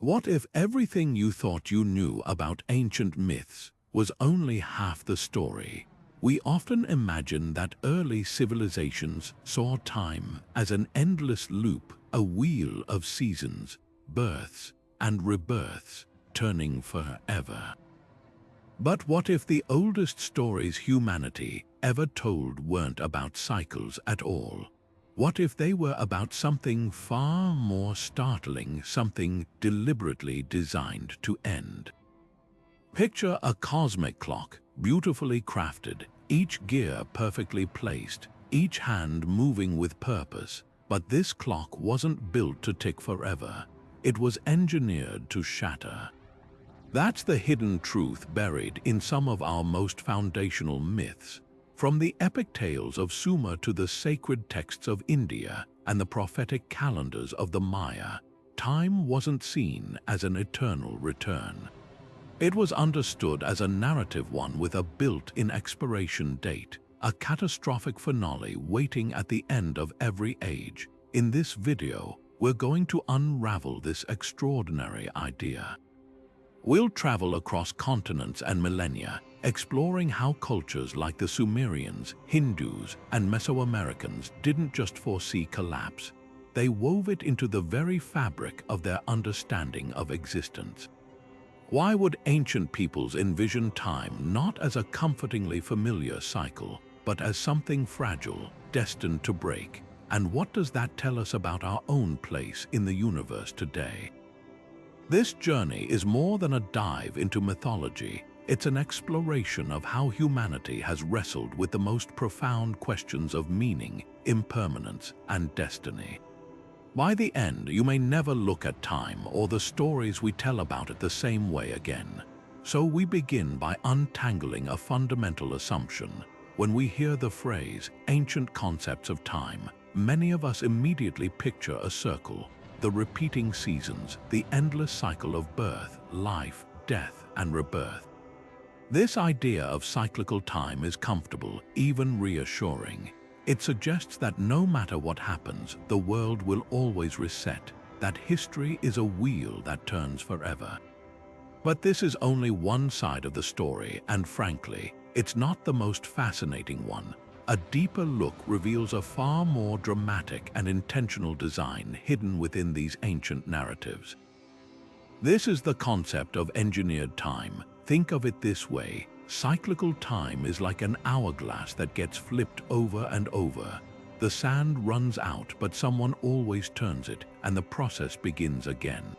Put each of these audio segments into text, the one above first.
What if everything you thought you knew about ancient myths was only half the story? We often imagine that early civilizations saw time as an endless loop, a wheel of seasons, births, and rebirths, turning forever. But what if the oldest stories humanity ever told weren't about cycles at all? What if they were about something far more startling, something deliberately designed to end? Picture a cosmic clock, beautifully crafted, each gear perfectly placed, each hand moving with purpose. But this clock wasn't built to tick forever. It was engineered to shatter. That's the hidden truth buried in some of our most foundational myths. From the epic tales of Sumer to the sacred texts of India and the prophetic calendars of the Maya, time wasn't seen as an eternal return. It was understood as a narrative one with a built-in expiration date, a catastrophic finale waiting at the end of every age. In this video, we're going to unravel this extraordinary idea. We'll travel across continents and millennia, exploring how cultures like the Sumerians, Hindus, and Mesoamericans didn't just foresee collapse. They wove it into the very fabric of their understanding of existence. Why would ancient peoples envision time not as a comfortingly familiar cycle, but as something fragile, destined to break? And what does that tell us about our own place in the universe today? This journey is more than a dive into mythology. It's an exploration of how humanity has wrestled with the most profound questions of meaning, impermanence, and destiny. By the end, you may never look at time or the stories we tell about it the same way again. So we begin by untangling a fundamental assumption. When we hear the phrase, ancient concepts of time, many of us immediately picture a circle, the repeating seasons, the endless cycle of birth, life, death, and rebirth. This idea of cyclical time is comfortable, even reassuring. It suggests that no matter what happens, the world will always reset, that history is a wheel that turns forever. But this is only one side of the story, and frankly, it's not the most fascinating one. A deeper look reveals a far more dramatic and intentional design hidden within these ancient narratives. This is the concept of engineered time. Think of it this way. Cyclical time is like an hourglass that gets flipped over and over. The sand runs out, but someone always turns it, and the process begins again.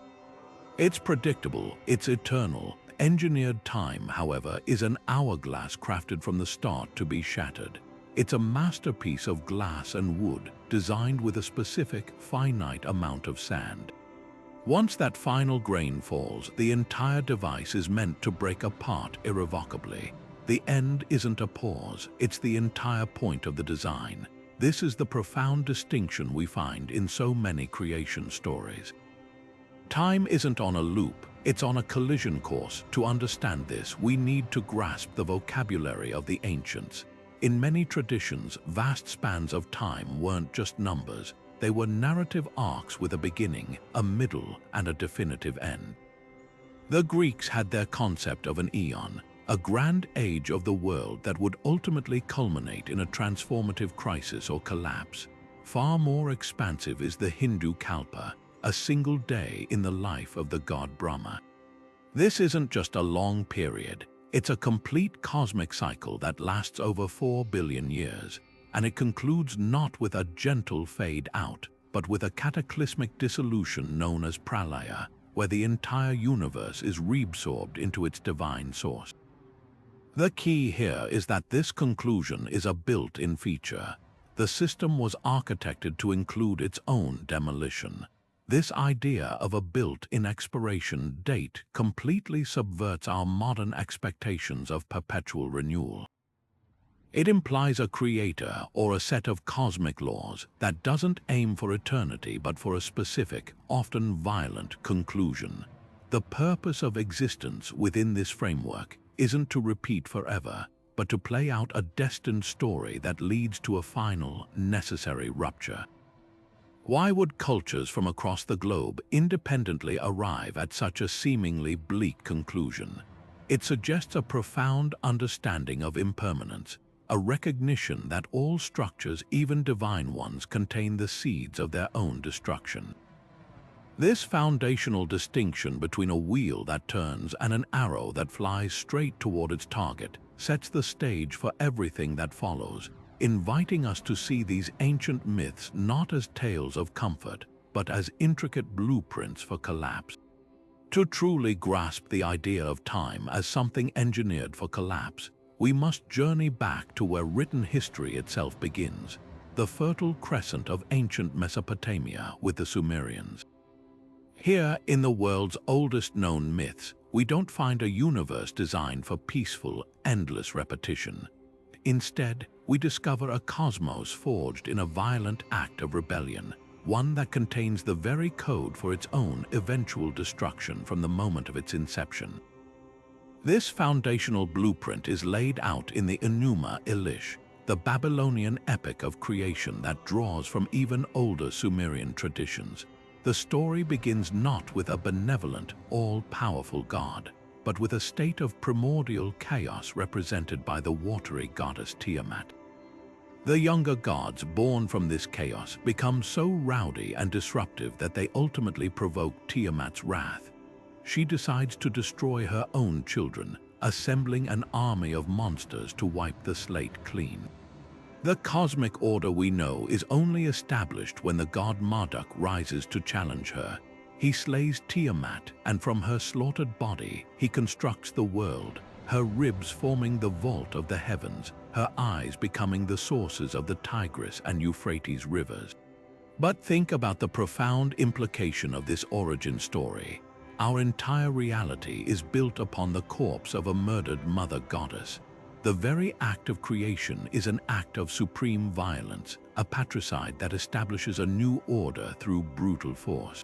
It's predictable, it's eternal. Engineered time, however, is an hourglass crafted from the start to be shattered. It's a masterpiece of glass and wood, designed with a specific, finite amount of sand. Once that final grain falls, the entire device is meant to break apart irrevocably. The end isn't a pause, it's the entire point of the design. This is the profound distinction we find in so many creation stories. Time isn't on a loop, it's on a collision course. To understand this, we need to grasp the vocabulary of the ancients. In many traditions, vast spans of time weren't just numbers. They were narrative arcs with a beginning, a middle, and a definitive end. The Greeks had their concept of an eon, a grand age of the world that would ultimately culminate in a transformative crisis or collapse. Far more expansive is the Hindu kalpa, a single day in the life of the god Brahma. This isn't just a long period. It's a complete cosmic cycle that lasts over 4 billion years, and it concludes not with a gentle fade out, but with a cataclysmic dissolution known as Pralaya, where the entire universe is reabsorbed into its divine source. The key here is that this conclusion is a built-in feature. The system was architected to include its own demolition. This idea of a built-in expiration date completely subverts our modern expectations of perpetual renewal. It implies a creator or a set of cosmic laws that doesn't aim for eternity but for a specific, often violent conclusion. The purpose of existence within this framework isn't to repeat forever, but to play out a destined story that leads to a final, necessary rupture. Why would cultures from across the globe independently arrive at such a seemingly bleak conclusion? It suggests a profound understanding of impermanence, a recognition that all structures, even divine ones, contain the seeds of their own destruction. This foundational distinction between a wheel that turns and an arrow that flies straight toward its target sets the stage for everything that follows, inviting us to see these ancient myths not as tales of comfort, but as intricate blueprints for collapse. To truly grasp the idea of time as something engineered for collapse, we must journey back to where written history itself begins, the Fertile Crescent of ancient Mesopotamia with the Sumerians. Here, in the world's oldest known myths, we don't find a universe designed for peaceful, endless repetition. Instead, we discover a cosmos forged in a violent act of rebellion, one that contains the very code for its own eventual destruction from the moment of its inception. This foundational blueprint is laid out in the Enuma Elish, the Babylonian epic of creation that draws from even older Sumerian traditions. The story begins not with a benevolent, all-powerful god, but with a state of primordial chaos represented by the watery goddess Tiamat. The younger gods born from this chaos become so rowdy and disruptive that they ultimately provoke Tiamat's wrath. She decides to destroy her own children, assembling an army of monsters to wipe the slate clean. The cosmic order we know is only established when the god Marduk rises to challenge her. He slays Tiamat, and from her slaughtered body, he constructs the world, her ribs forming the vault of the heavens, her eyes becoming the sources of the Tigris and Euphrates rivers. But think about the profound implication of this origin story. Our entire reality is built upon the corpse of a murdered mother goddess. The very act of creation is an act of supreme violence, a patricide that establishes a new order through brutal force.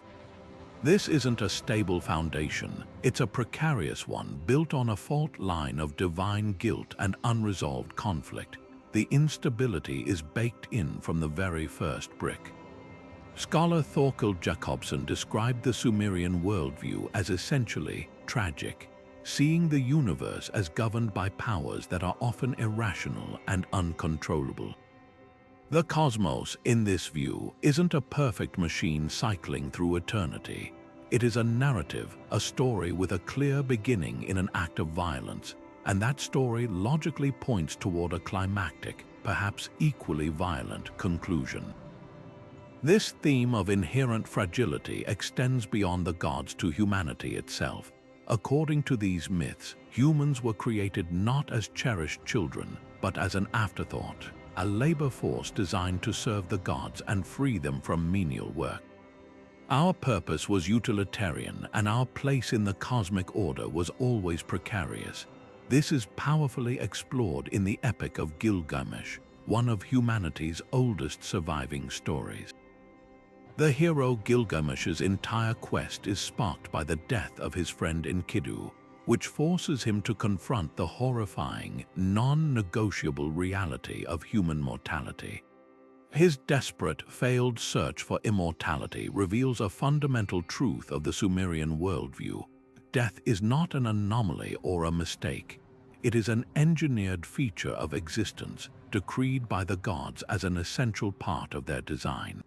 This isn't a stable foundation, it's a precarious one built on a fault line of divine guilt and unresolved conflict. The instability is baked in from the very first brick. Scholar Thorkild Jacobsen described the Sumerian worldview as essentially tragic, seeing the universe as governed by powers that are often irrational and uncontrollable. The cosmos, in this view, isn't a perfect machine cycling through eternity. It is a narrative, a story with a clear beginning in an act of violence, and that story logically points toward a climactic, perhaps equally violent, conclusion. This theme of inherent fragility extends beyond the gods to humanity itself. According to these myths, humans were created not as cherished children, but as an afterthought, a labor force designed to serve the gods and free them from menial work. Our purpose was utilitarian, and our place in the cosmic order was always precarious. This is powerfully explored in the epic of Gilgamesh, one of humanity's oldest surviving stories. The hero Gilgamesh's entire quest is sparked by the death of his friend Enkidu, which forces him to confront the horrifying, non-negotiable reality of human mortality. His desperate, failed search for immortality reveals a fundamental truth of the Sumerian worldview. Death is not an anomaly or a mistake. It is an engineered feature of existence, decreed by the gods as an essential part of their design.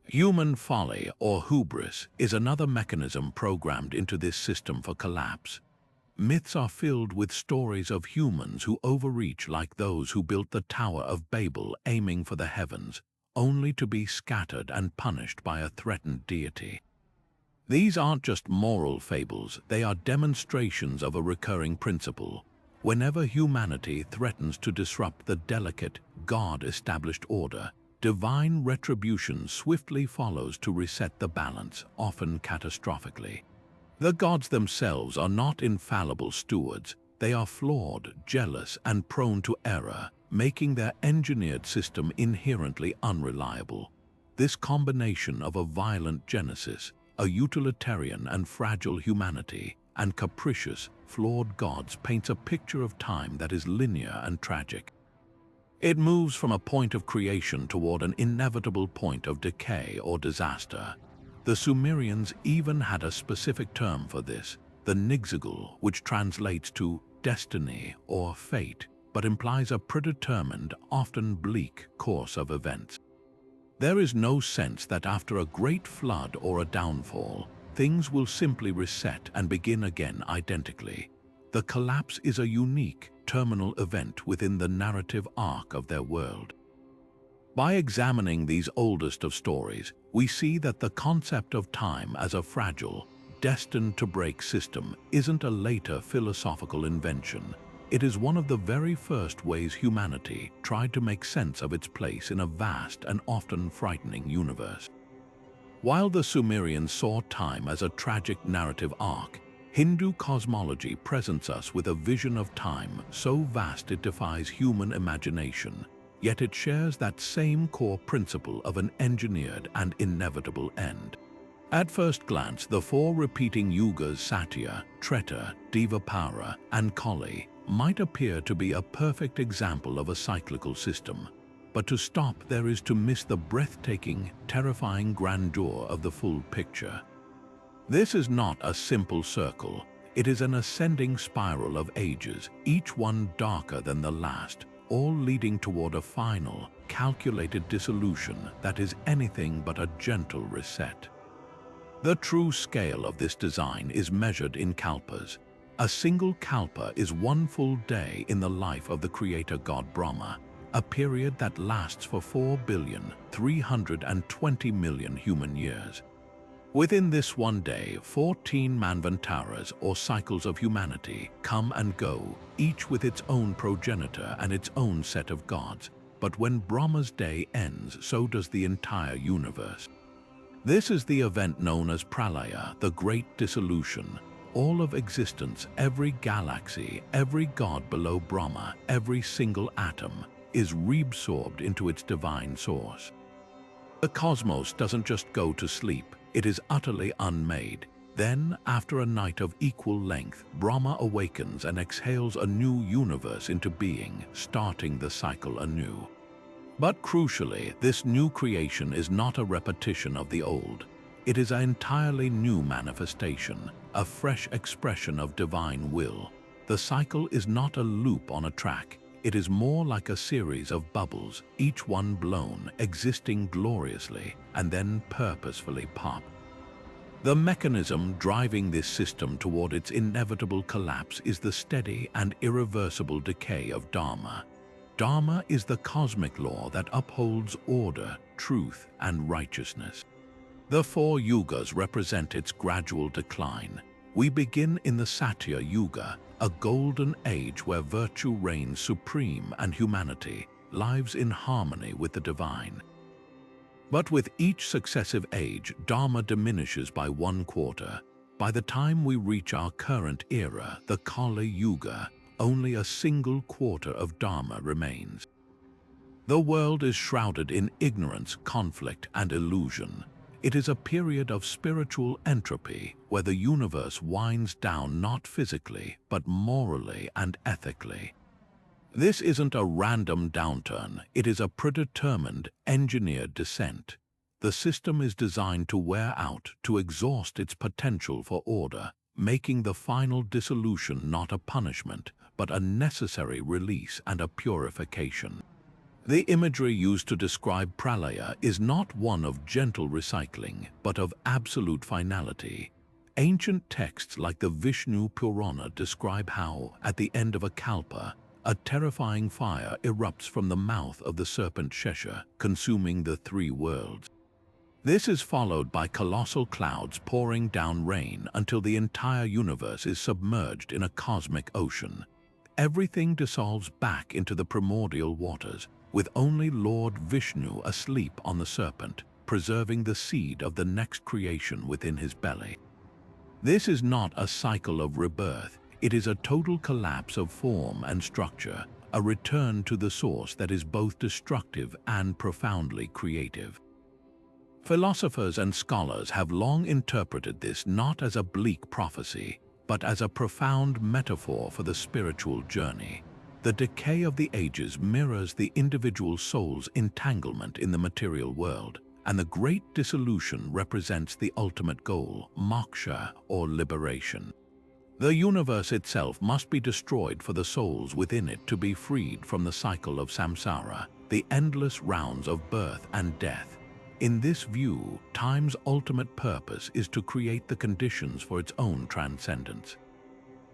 Human folly, or hubris, is another mechanism programmed into this system for collapse. Myths are filled with stories of humans who overreach, like those who built the Tower of Babel aiming for the heavens, only to be scattered and punished by a threatened deity. These aren't just moral fables, they are demonstrations of a recurring principle. Whenever humanity threatens to disrupt the delicate, God-established order, divine retribution swiftly follows to reset the balance, often catastrophically. The gods themselves are not infallible stewards. They are flawed, jealous, and prone to error, making their engineered system inherently unreliable. This combination of a violent genesis, a utilitarian and fragile humanity, and capricious, flawed gods paints a picture of time that is linear and tragic. It moves from a point of creation toward an inevitable point of decay or disaster. The Sumerians even had a specific term for this, the nigzigul, which translates to destiny or fate, but implies a predetermined, often bleak course of events. There is no sense that after a great flood or a downfall, things will simply reset and begin again identically. The collapse is a unique, terminal event within the narrative arc of their world. By examining these oldest of stories, we see that the concept of time as a fragile, destined-to-break system isn't a later philosophical invention. It is one of the very first ways humanity tried to make sense of its place in a vast and often frightening universe. While the Sumerians saw time as a tragic narrative arc, Hindu cosmology presents us with a vision of time so vast it defies human imagination, yet it shares that same core principle of an engineered and inevitable end. At first glance, the four repeating yugas Satya, Treta, Dvapara, and Kali might appear to be a perfect example of a cyclical system, but to stop there is to miss the breathtaking, terrifying grandeur of the full picture. This is not a simple circle, it is an ascending spiral of ages, each one darker than the last, all leading toward a final, calculated dissolution that is anything but a gentle reset. The true scale of this design is measured in kalpas. A single kalpa is one full day in the life of the creator god Brahma, a period that lasts for 4,320,000,000 human years. Within this one day, 14 manvantaras, or cycles of humanity, come and go, each with its own progenitor and its own set of gods. But when Brahma's day ends, so does the entire universe. This is the event known as Pralaya, the Great Dissolution. All of existence, every galaxy, every god below Brahma, every single atom, is reabsorbed into its divine source. The cosmos doesn't just go to sleep, it is utterly unmade. Then, after a night of equal length, Brahma awakens and exhales a new universe into being, starting the cycle anew. But crucially, this new creation is not a repetition of the old. It is an entirely new manifestation, a fresh expression of divine will. The cycle is not a loop on a track. It is more like a series of bubbles, each one blown, existing gloriously, and then purposefully pop. The mechanism driving this system toward its inevitable collapse is the steady and irreversible decay of Dharma. Dharma is the cosmic law that upholds order, truth, and righteousness. The four yugas represent its gradual decline. We begin in the Satya Yuga, a golden age where virtue reigns supreme and humanity lives in harmony with the divine. But with each successive age, Dharma diminishes by 1/4. By the time we reach our current era, the Kali Yuga, only a single quarter of Dharma remains. The world is shrouded in ignorance, conflict, and illusion. It is a period of spiritual entropy where the universe winds down not physically, but morally and ethically. This isn't a random downturn, it is a predetermined, engineered descent. The system is designed to wear out, to exhaust its potential for order, making the final dissolution not a punishment, but a necessary release and a purification. The imagery used to describe Pralaya is not one of gentle recycling, but of absolute finality. Ancient texts like the Vishnu Purana describe how, at the end of a kalpa, a terrifying fire erupts from the mouth of the serpent Shesha, consuming the three worlds. This is followed by colossal clouds pouring down rain until the entire universe is submerged in a cosmic ocean. Everything dissolves back into the primordial waters, with only Lord Vishnu asleep on the serpent, preserving the seed of the next creation within his belly. This is not a cycle of rebirth, it is a total collapse of form and structure, a return to the source that is both destructive and profoundly creative. Philosophers and scholars have long interpreted this not as a bleak prophecy, but as a profound metaphor for the spiritual journey. The decay of the ages mirrors the individual soul's entanglement in the material world, and the great dissolution represents the ultimate goal, moksha, or liberation. The universe itself must be destroyed for the souls within it to be freed from the cycle of samsara, the endless rounds of birth and death. In this view, time's ultimate purpose is to create the conditions for its own transcendence.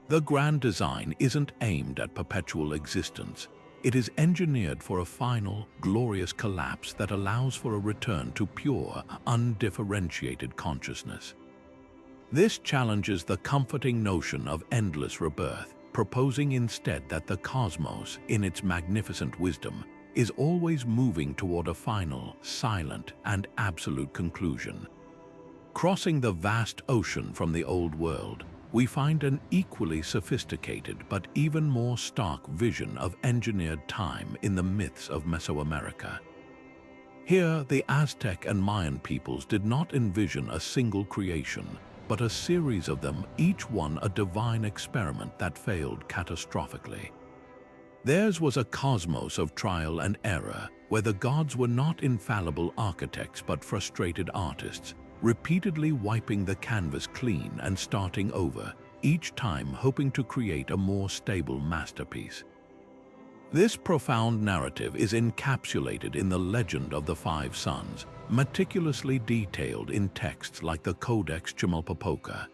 The grand design isn't aimed at perpetual existence. It is engineered for a final, glorious collapse that allows for a return to pure, undifferentiated consciousness. This challenges the comforting notion of endless rebirth, proposing instead that the cosmos, in its magnificent wisdom, is always moving toward a final, silent, and absolute conclusion. Crossing the vast ocean from the old world, we find an equally sophisticated but even more stark vision of engineered time in the myths of Mesoamerica. Here, the Aztec and Mayan peoples did not envision a single creation, but a series of them, each one a divine experiment that failed catastrophically. Theirs was a cosmos of trial and error, where the gods were not infallible architects but frustrated artists, repeatedly wiping the canvas clean and starting over, each time hoping to create a more stable masterpiece. This profound narrative is encapsulated in the legend of the Five Suns, meticulously detailed in texts like the Codex Chimalpopoca.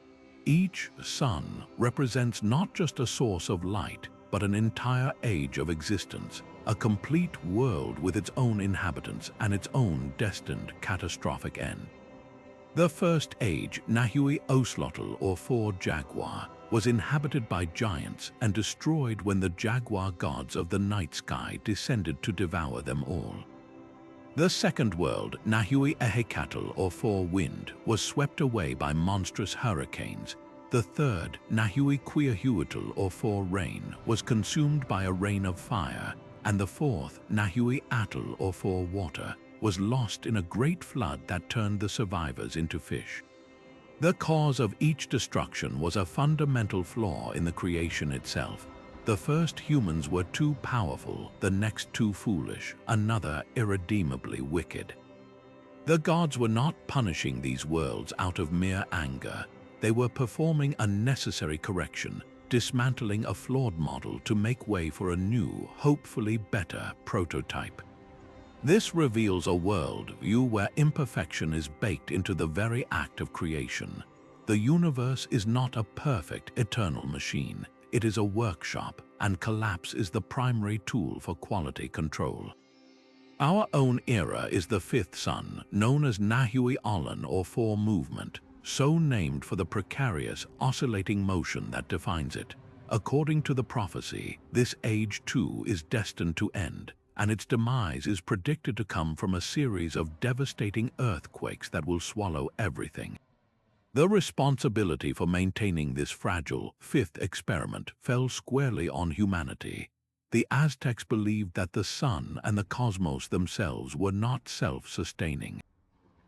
Each sun represents not just a source of light, but an entire age of existence, a complete world with its own inhabitants and its own destined catastrophic end. The first age, Nahui Oslotl or 4 Jaguar, was inhabited by giants and destroyed when the jaguar gods of the night sky descended to devour them all. The second world, Nahui Ehekatl or 4 Wind, was swept away by monstrous hurricanes. The third, Nahui Quiahuatl or 4 Rain, was consumed by a rain of fire, and the fourth, Nahui Atl or 4 Water, was lost in a great flood that turned the survivors into fish. The cause of each destruction was a fundamental flaw in the creation itself. The first humans were too powerful, the next too foolish, another irredeemably wicked. The gods were not punishing these worlds out of mere anger. They were performing a necessary correction, dismantling a flawed model to make way for a new, hopefully better prototype. This reveals a world-view where imperfection is baked into the very act of creation. The universe is not a perfect, eternal machine. It is a workshop, and collapse is the primary tool for quality control. Our own era is the fifth sun, known as Nahui Alan or 4 Movement, so named for the precarious, oscillating motion that defines it. According to the prophecy, this age too is destined to end, and its demise is predicted to come from a series of devastating earthquakes that will swallow everything. The responsibility for maintaining this fragile, fifth experiment fell squarely on humanity. The Aztecs believed that the sun and the cosmos themselves were not self-sustaining.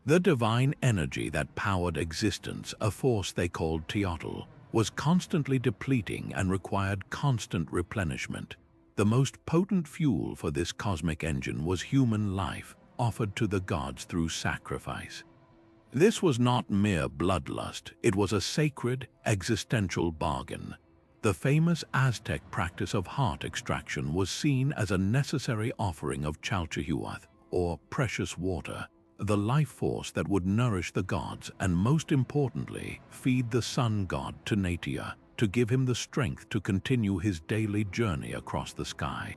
The divine energy that powered existence, a force they called Teotl, was constantly depleting and required constant replenishment. The most potent fuel for this cosmic engine was human life, offered to the gods through sacrifice. This was not mere bloodlust, it was a sacred, existential bargain. The famous Aztec practice of heart extraction was seen as a necessary offering of Chalchihuath, or precious water, the life force that would nourish the gods and, most importantly, feed the sun god Tanatia, to give him the strength to continue his daily journey across the sky.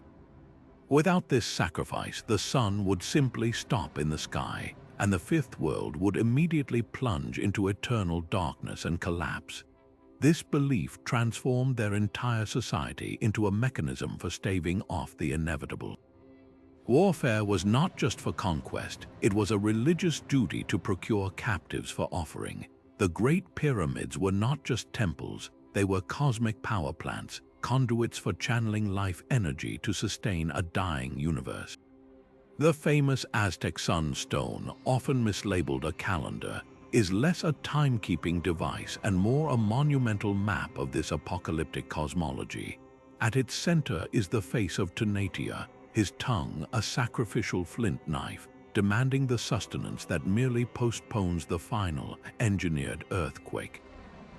Without this sacrifice, the sun would simply stop in the sky, and the fifth world would immediately plunge into eternal darkness and collapse. This belief transformed their entire society into a mechanism for staving off the inevitable. Warfare was not just for conquest, it was a religious duty to procure captives for offering. The Great Pyramids were not just temples, they were cosmic power plants, conduits for channeling life energy to sustain a dying universe. The famous Aztec sun stone, often mislabeled a calendar, is less a timekeeping device and more a monumental map of this apocalyptic cosmology. At its center is the face of Tanatia, his tongue a sacrificial flint knife, demanding the sustenance that merely postpones the final, engineered earthquake.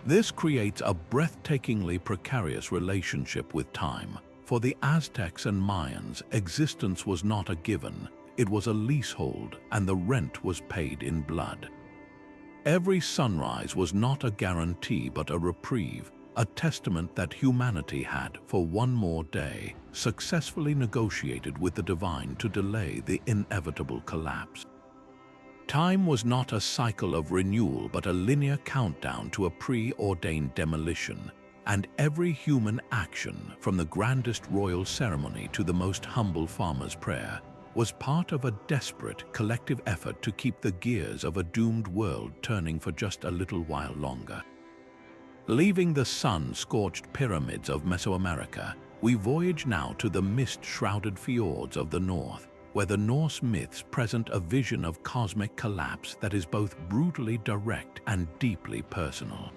This creates a breathtakingly precarious relationship with time. For the Aztecs and Mayans, existence was not a given, it was a leasehold, and the rent was paid in blood. Every sunrise was not a guarantee but a reprieve, a testament that humanity had, for one more day, successfully negotiated with the divine to delay the inevitable collapse. Time was not a cycle of renewal but a linear countdown to a preordained demolition, and every human action, from the grandest royal ceremony to the most humble farmer's prayer, was part of a desperate collective effort to keep the gears of a doomed world turning for just a little while longer. Leaving the sun-scorched pyramids of Mesoamerica, we voyage now to the mist-shrouded fjords of the north, where the Norse myths present a vision of cosmic collapse that is both brutally direct and deeply personal.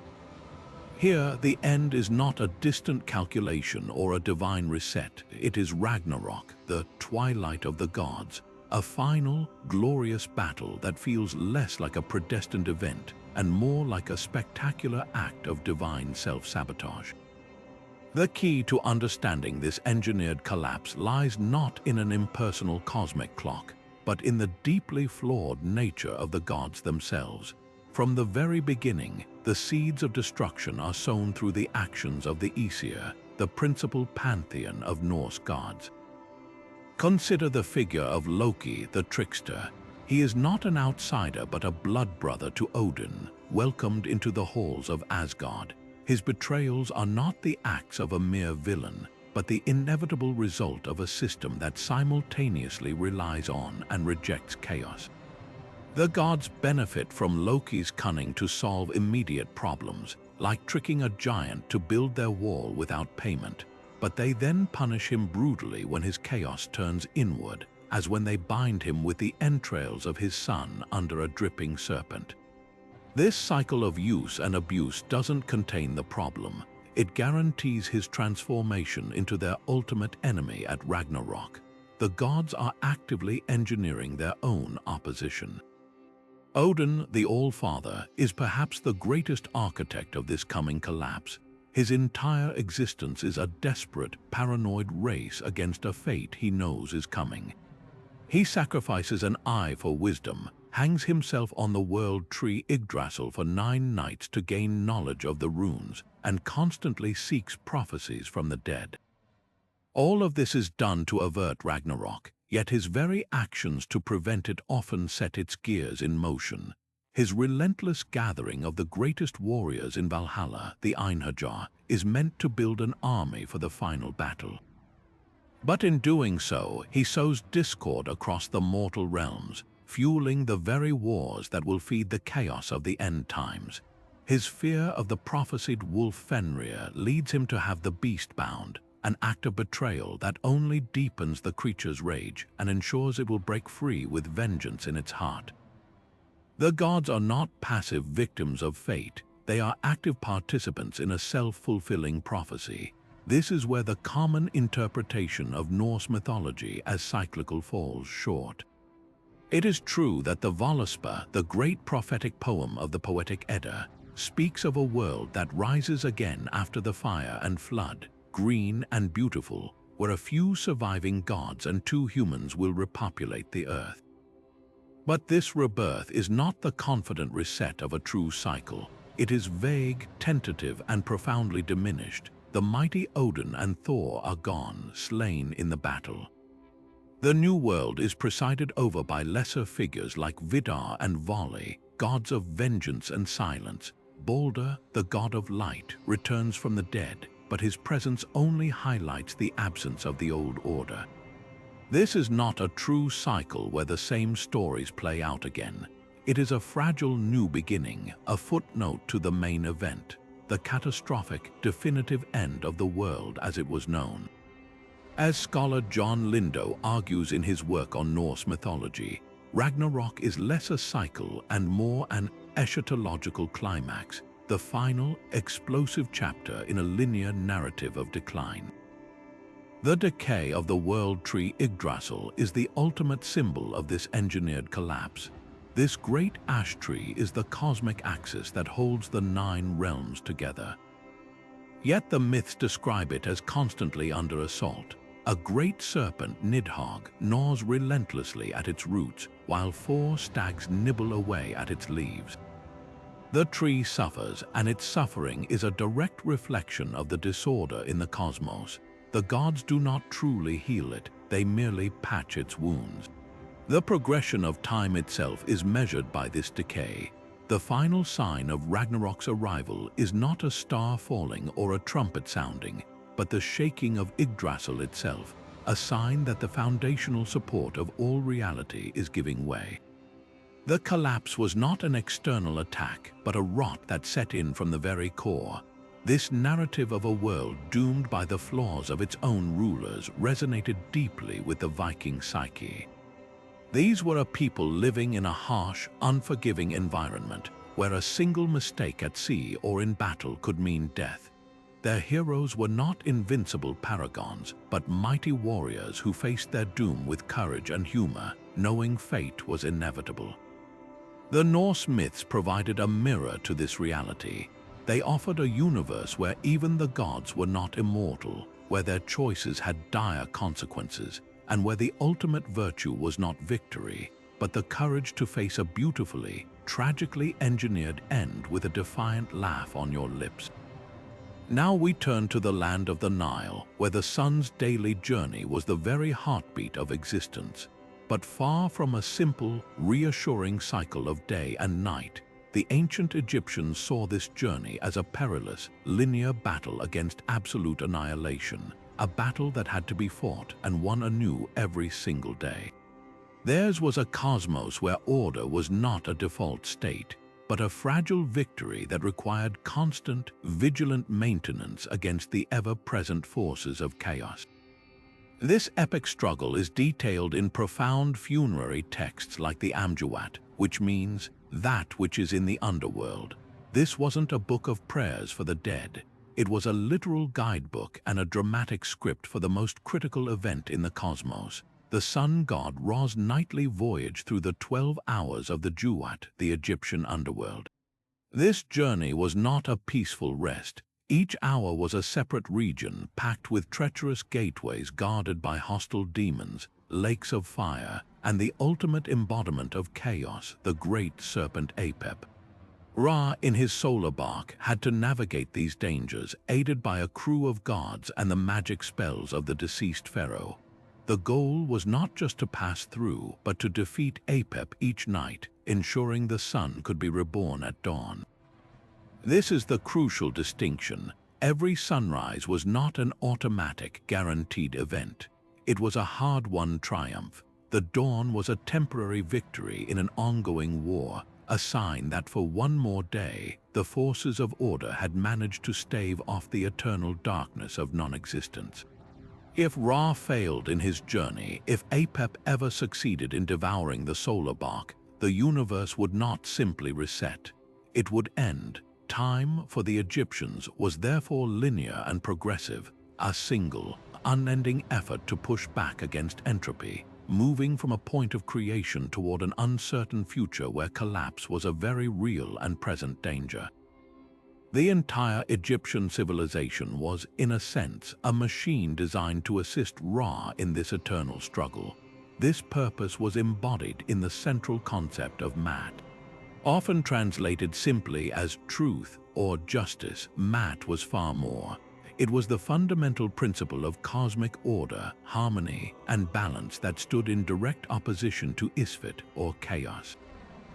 Here, the end is not a distant calculation or a divine reset. It is Ragnarok, the twilight of the gods, a final, glorious battle that feels less like a predestined event and more like a spectacular act of divine self-sabotage. The key to understanding this engineered collapse lies not in an impersonal cosmic clock, but in the deeply flawed nature of the gods themselves. From the very beginning, the seeds of destruction are sown through the actions of the Aesir, the principal pantheon of Norse gods. Consider the figure of Loki, the trickster. He is not an outsider but a blood brother to Odin, welcomed into the halls of Asgard. His betrayals are not the acts of a mere villain, but the inevitable result of a system that simultaneously relies on and rejects chaos. The gods benefit from Loki's cunning to solve immediate problems, like tricking a giant to build their wall without payment, but they then punish him brutally when his chaos turns inward, as when they bind him with the entrails of his son under a dripping serpent. This cycle of use and abuse doesn't contain the problem. It guarantees his transformation into their ultimate enemy at Ragnarok. The gods are actively engineering their own opposition. Odin, the All-Father, is perhaps the greatest architect of this coming collapse. His entire existence is a desperate, paranoid race against a fate he knows is coming. He sacrifices an eye for wisdom, hangs himself on the world tree Yggdrasil for 9 nights to gain knowledge of the runes, and constantly seeks prophecies from the dead. All of this is done to avert Ragnarok, yet his very actions to prevent it often set its gears in motion. His relentless gathering of the greatest warriors in Valhalla, the Einherjar, is meant to build an army for the final battle. But in doing so, he sows discord across the mortal realms, fueling the very wars that will feed the chaos of the end times. His fear of the prophesied wolf Fenrir leads him to have the beast bound, an act of betrayal that only deepens the creature's rage and ensures it will break free with vengeance in its heart. The gods are not passive victims of fate, they are active participants in a self-fulfilling prophecy. This is where the common interpretation of Norse mythology as cyclical falls short. It is true that the Völuspá, the great prophetic poem of the Poetic Edda, speaks of a world that rises again after the fire and flood, green and beautiful, where a few surviving gods and 2 humans will repopulate the earth. But this rebirth is not the confident reset of a true cycle. It is vague, tentative, and profoundly diminished. The mighty Odin and Thor are gone, slain in the battle. The new world is presided over by lesser figures like Vidar and Vali, gods of vengeance and silence. Balder, the god of light, returns from the dead, but his presence only highlights the absence of the old order. This is not a true cycle where the same stories play out again. It is a fragile new beginning, a footnote to the main event, the catastrophic, definitive end of the world as it was known. As scholar John Lindo argues in his work on Norse mythology, Ragnarok is less a cycle and more an eschatological climax, the final, explosive chapter in a linear narrative of decline. The decay of the world tree Yggdrasil is the ultimate symbol of this engineered collapse. This great ash tree is the cosmic axis that holds the 9 realms together. Yet the myths describe it as constantly under assault. A great serpent, Nidhogg, gnaws relentlessly at its roots, while 4 stags nibble away at its leaves. The tree suffers, and its suffering is a direct reflection of the disorder in the cosmos. The gods do not truly heal it, they merely patch its wounds. The progression of time itself is measured by this decay. The final sign of Ragnarok's arrival is not a star falling or a trumpet sounding, but the shaking of Yggdrasil itself, a sign that the foundational support of all reality is giving way. The collapse was not an external attack, but a rot that set in from the very core. This narrative of a world doomed by the flaws of its own rulers resonated deeply with the Viking psyche. These were a people living in a harsh, unforgiving environment, where a single mistake at sea or in battle could mean death. Their heroes were not invincible paragons, but mighty warriors who faced their doom with courage and humor, knowing fate was inevitable. The Norse myths provided a mirror to this reality. They offered a universe where even the gods were not immortal, where their choices had dire consequences, and where the ultimate virtue was not victory, but the courage to face a beautifully, tragically engineered end with a defiant laugh on your lips. Now we turn to the land of the Nile, where the sun's daily journey was the very heartbeat of existence. But far from a simple, reassuring cycle of day and night, the ancient Egyptians saw this journey as a perilous, linear battle against absolute annihilation, a battle that had to be fought and won anew every single day. Theirs was a cosmos where order was not a default state, but a fragile victory that required constant, vigilant maintenance against the ever-present forces of chaos. This epic struggle is detailed in profound funerary texts like the Amjuat, which means that which is in the underworld. This wasn't a book of prayers for the dead. It was a literal guidebook and a dramatic script for the most critical event in the cosmos, the sun god Ra's nightly voyage through the 12 hours of the Juat, the Egyptian underworld. This journey was not a peaceful rest. Each hour was a separate region packed with treacherous gateways guarded by hostile demons, lakes of fire, and the ultimate embodiment of chaos, the great serpent Apep. Ra, in his solar bark, had to navigate these dangers, aided by a crew of guards and the magic spells of the deceased pharaoh. The goal was not just to pass through, but to defeat Apep each night, ensuring the sun could be reborn at dawn. This is the crucial distinction. Every sunrise was not an automatic, guaranteed event. It was a hard-won triumph. The dawn was a temporary victory in an ongoing war, a sign that for one more day, the forces of order had managed to stave off the eternal darkness of non-existence. If Ra failed in his journey, if Apep ever succeeded in devouring the solar bark, the universe would not simply reset. It would end. Time for the Egyptians was therefore linear and progressive, a single, unending effort to push back against entropy, moving from a point of creation toward an uncertain future where collapse was a very real and present danger. The entire Egyptian civilization was, in a sense, a machine designed to assist Ra in this eternal struggle. This purpose was embodied in the central concept of Maat. Often translated simply as truth or justice, Maat was far more. It was the fundamental principle of cosmic order, harmony, and balance that stood in direct opposition to Isfet or chaos.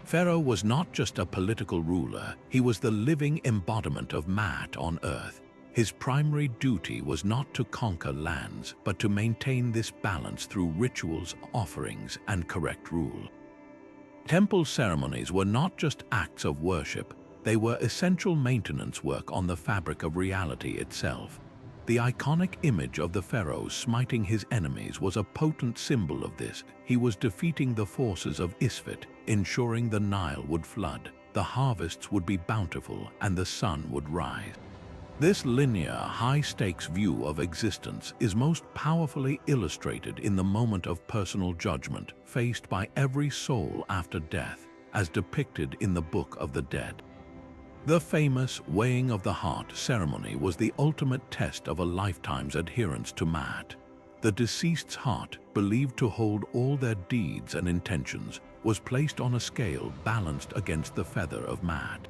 Pharaoh was not just a political ruler, he was the living embodiment of Maat on earth. His primary duty was not to conquer lands, but to maintain this balance through rituals, offerings, and correct rule. Temple ceremonies were not just acts of worship, they were essential maintenance work on the fabric of reality itself. The iconic image of the pharaoh smiting his enemies was a potent symbol of this. He was defeating the forces of Isfet, ensuring the Nile would flood, the harvests would be bountiful, and the sun would rise. This linear, high-stakes view of existence is most powerfully illustrated in the moment of personal judgment faced by every soul after death, as depicted in the Book of the Dead. The famous weighing of the heart ceremony was the ultimate test of a lifetime's adherence to Maat. The deceased's heart, believed to hold all their deeds and intentions, was placed on a scale balanced against the feather of Maat.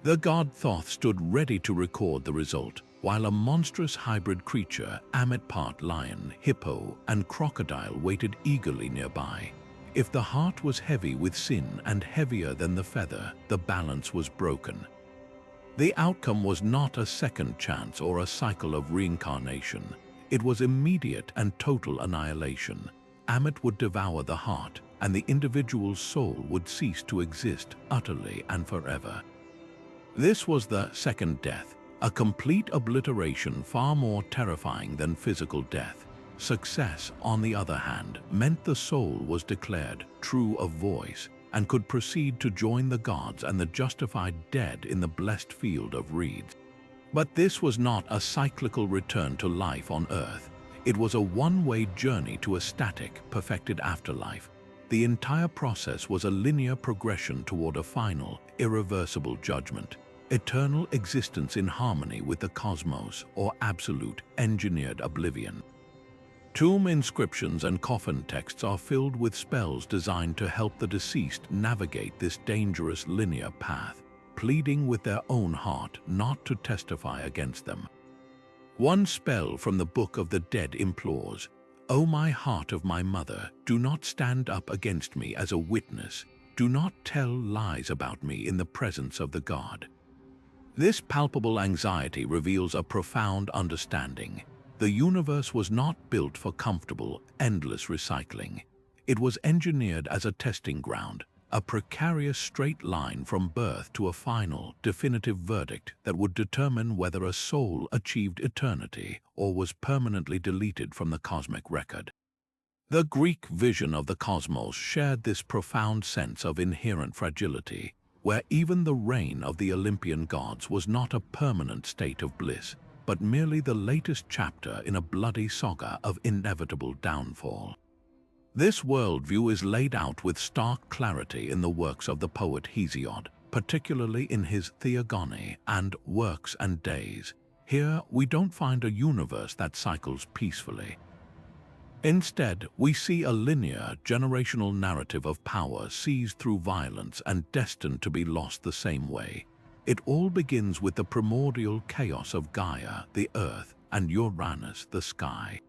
The god Thoth stood ready to record the result, while a monstrous hybrid creature, Ammit part lion, hippo, and crocodile waited eagerly nearby. If the heart was heavy with sin and heavier than the feather, the balance was broken. The outcome was not a second chance or a cycle of reincarnation. It was immediate and total annihilation. Ammit would devour the heart, and the individual's soul would cease to exist utterly and forever. This was the second death, a complete obliteration far more terrifying than physical death. Success, on the other hand, meant the soul was declared true of voice and could proceed to join the gods and the justified dead in the blessed field of reeds. But this was not a cyclical return to life on earth. It was a one-way journey to a static, perfected afterlife. The entire process was a linear progression toward a final, irreversible judgment. Eternal existence in harmony with the cosmos, or absolute, engineered oblivion. Tomb inscriptions and coffin texts are filled with spells designed to help the deceased navigate this dangerous linear path, pleading with their own heart not to testify against them. One spell from the Book of the Dead implores, "O my heart of my mother, do not stand up against me as a witness. Do not tell lies about me in the presence of the god." This palpable anxiety reveals a profound understanding. The universe was not built for comfortable, endless recycling. It was engineered as a testing ground, a precarious straight line from birth to a final, definitive verdict that would determine whether a soul achieved eternity or was permanently deleted from the cosmic record. The Greek vision of the cosmos shared this profound sense of inherent fragility, where even the reign of the Olympian gods was not a permanent state of bliss, but merely the latest chapter in a bloody saga of inevitable downfall. This worldview is laid out with stark clarity in the works of the poet Hesiod, particularly in his Theogony and Works and Days. Here, we don't find a universe that cycles peacefully. Instead, we see a linear, generational narrative of power seized through violence and destined to be lost the same way. It all begins with the primordial chaos of Gaia, the earth, and Uranus, the sky.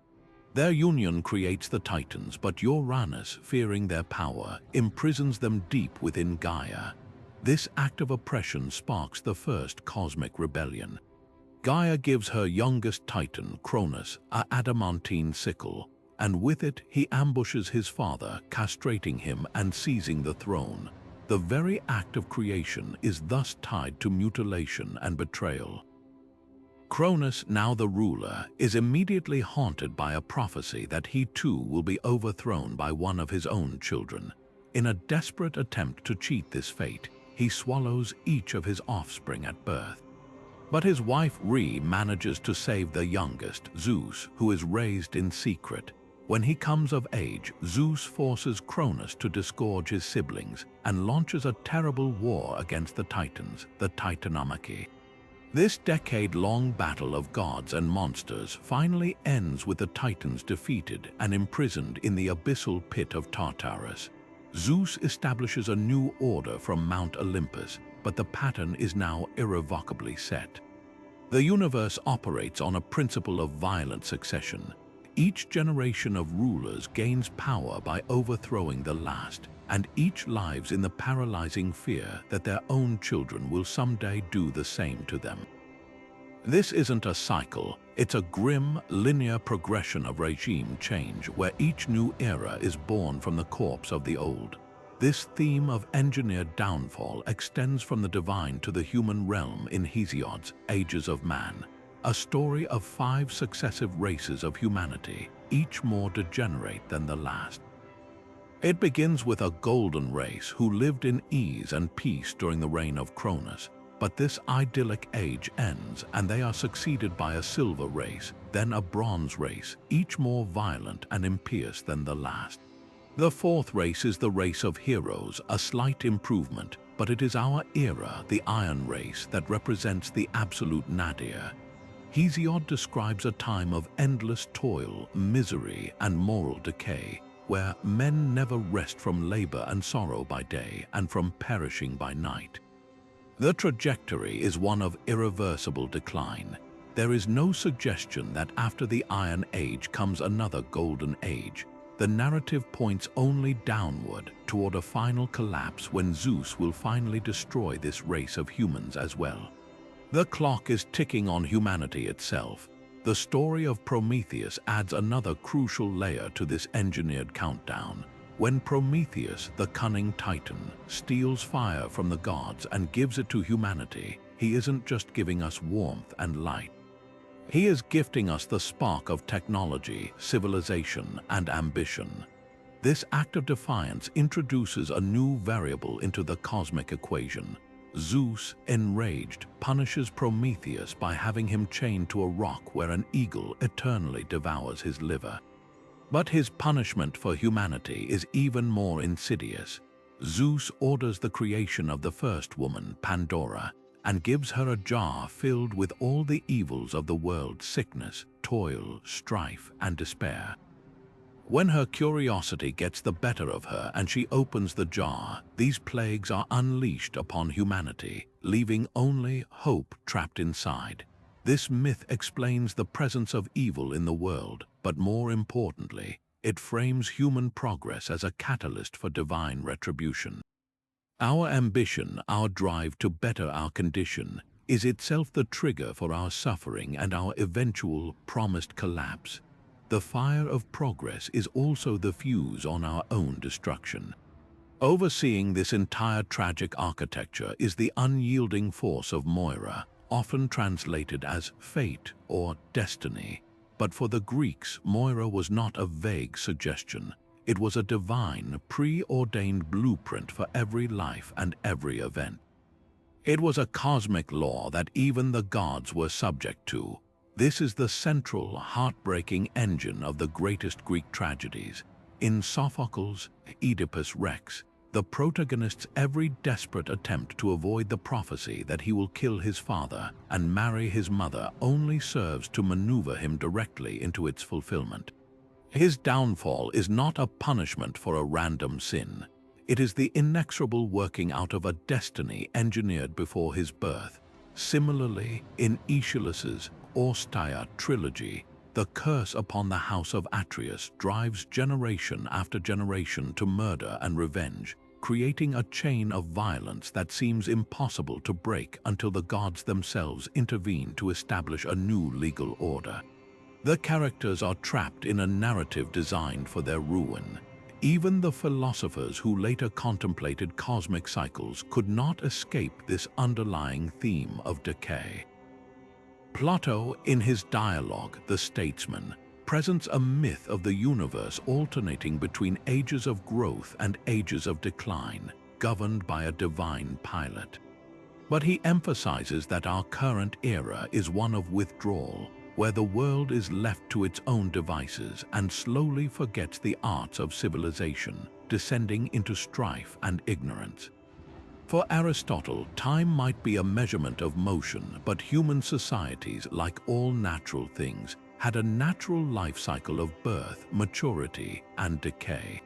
Their union creates the Titans, but Uranus, fearing their power, imprisons them deep within Gaia. This act of oppression sparks the first cosmic rebellion. Gaia gives her youngest Titan, Cronus, an adamantine sickle, and with it he ambushes his father, castrating him and seizing the throne. The very act of creation is thus tied to mutilation and betrayal. Cronus, now the ruler, is immediately haunted by a prophecy that he too will be overthrown by one of his own children. In a desperate attempt to cheat this fate, he swallows each of his offspring at birth. But his wife Re manages to save the youngest, Zeus, who is raised in secret. When he comes of age, Zeus forces Cronus to disgorge his siblings and launches a terrible war against the Titans, the Titanomachy. This decade-long battle of gods and monsters finally ends with the Titans defeated and imprisoned in the abyssal pit of Tartarus. Zeus establishes a new order from Mount Olympus, but the pattern is now irrevocably set. The universe operates on a principle of violent succession. Each generation of rulers gains power by overthrowing the last, and each lives in the paralyzing fear that their own children will someday do the same to them. This isn't a cycle, it's a grim, linear progression of regime change where each new era is born from the corpse of the old. This theme of engineered downfall extends from the divine to the human realm in Hesiod's Ages of Man, a story of 5 successive races of humanity, each more degenerate than the last. It begins with a golden race who lived in ease and peace during the reign of Cronus. But this idyllic age ends, and they are succeeded by a silver race, then a bronze race, each more violent and impious than the last. The fourth race is the race of heroes, a slight improvement, but it is our era, the Iron Race, that represents the absolute nadir. Hesiod describes a time of endless toil, misery, and moral decay, where men never rest from labor and sorrow by day and from perishing by night. The trajectory is one of irreversible decline. There is no suggestion that after the Iron Age comes another Golden Age. The narrative points only downward toward a final collapse when Zeus will finally destroy this race of humans as well. The clock is ticking on humanity itself. The story of Prometheus adds another crucial layer to this engineered countdown. When Prometheus, the cunning titan, steals fire from the gods and gives it to humanity, he isn't just giving us warmth and light. He is gifting us the spark of technology, civilization, and ambition. This act of defiance introduces a new variable into the cosmic equation. Zeus, enraged, punishes Prometheus by having him chained to a rock where an eagle eternally devours his liver. But his punishment for humanity is even more insidious. Zeus orders the creation of the first woman, Pandora, and gives her a jar filled with all the evils of the world: sickness, toil, strife, and despair. When her curiosity gets the better of her and she opens the jar, these plagues are unleashed upon humanity, leaving only hope trapped inside. This myth explains the presence of evil in the world, but more importantly, it frames human progress as a catalyst for divine retribution. Our ambition, our drive to better our condition, is itself the trigger for our suffering and our eventual promised collapse. The fire of progress is also the fuse on our own destruction. Overseeing this entire tragic architecture is the unyielding force of Moira, often translated as fate or destiny. But for the Greeks, Moira was not a vague suggestion. It was a divine, preordained blueprint for every life and every event. It was a cosmic law that even the gods were subject to. This is the central, heartbreaking engine of the greatest Greek tragedies. In Sophocles' Oedipus Rex, the protagonist's every desperate attempt to avoid the prophecy that he will kill his father and marry his mother only serves to maneuver him directly into its fulfillment. His downfall is not a punishment for a random sin. It is the inexorable working out of a destiny engineered before his birth. Similarly, in Aeschylus's Orsteia trilogy, the curse upon the house of Atreus drives generation after generation to murder and revenge, creating a chain of violence that seems impossible to break until the gods themselves intervene to establish a new legal order. The characters are trapped in a narrative designed for their ruin. Even the philosophers who later contemplated cosmic cycles could not escape this underlying theme of decay. Plato, in his dialogue, The Statesman, presents a myth of the universe alternating between ages of growth and ages of decline, governed by a divine pilot. But he emphasizes that our current era is one of withdrawal, where the world is left to its own devices and slowly forgets the arts of civilization, descending into strife and ignorance. For Aristotle, time might be a measurement of motion, but human societies, like all natural things, had a natural life cycle of birth, maturity, and decay.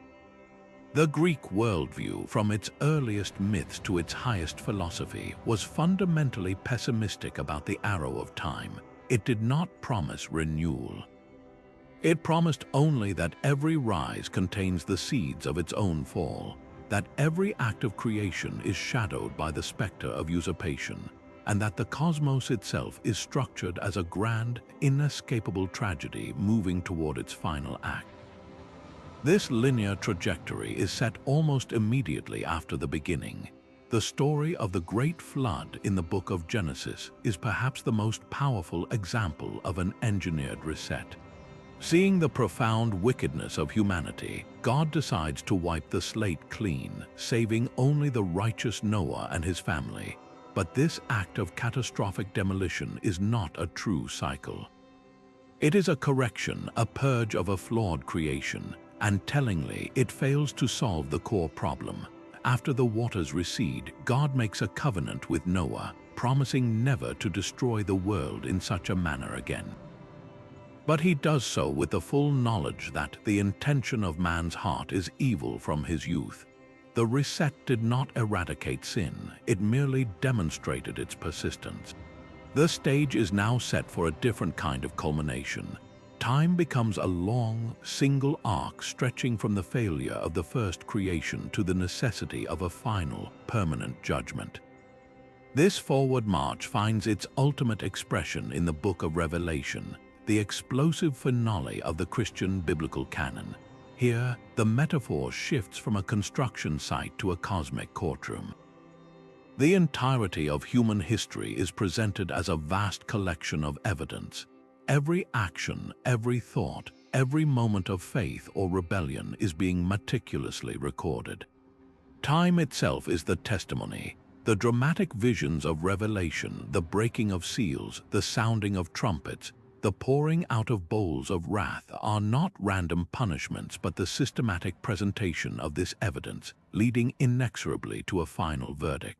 The Greek worldview, from its earliest myths to its highest philosophy, was fundamentally pessimistic about the arrow of time. It did not promise renewal. It promised only that every rise contains the seeds of its own fall, that every act of creation is shadowed by the specter of usurpation, and that the cosmos itself is structured as a grand, inescapable tragedy moving toward its final act. This linear trajectory is set almost immediately after the beginning. The story of the Great Flood in the book of Genesis is perhaps the most powerful example of an engineered reset. Seeing the profound wickedness of humanity, God decides to wipe the slate clean, saving only the righteous Noah and his family. But this act of catastrophic demolition is not a true cycle. It is a correction, a purge of a flawed creation, and tellingly, it fails to solve the core problem. After the waters recede, God makes a covenant with Noah, promising never to destroy the world in such a manner again. But he does so with the full knowledge that the intention of man's heart is evil from his youth. The reset did not eradicate sin, it merely demonstrated its persistence. The stage is now set for a different kind of culmination. Time becomes a long, single arc stretching from the failure of the first creation to the necessity of a final, permanent judgment. This forward march finds its ultimate expression in the Book of Revelation, the explosive finale of the Christian biblical canon. Here, the metaphor shifts from a construction site to a cosmic courtroom. The entirety of human history is presented as a vast collection of evidence. Every action, every thought, every moment of faith or rebellion is being meticulously recorded. Time itself is the testimony. The dramatic visions of Revelation, the breaking of seals, the sounding of trumpets, the pouring out of bowls of wrath are not random punishments but the systematic presentation of this evidence, leading inexorably to a final verdict.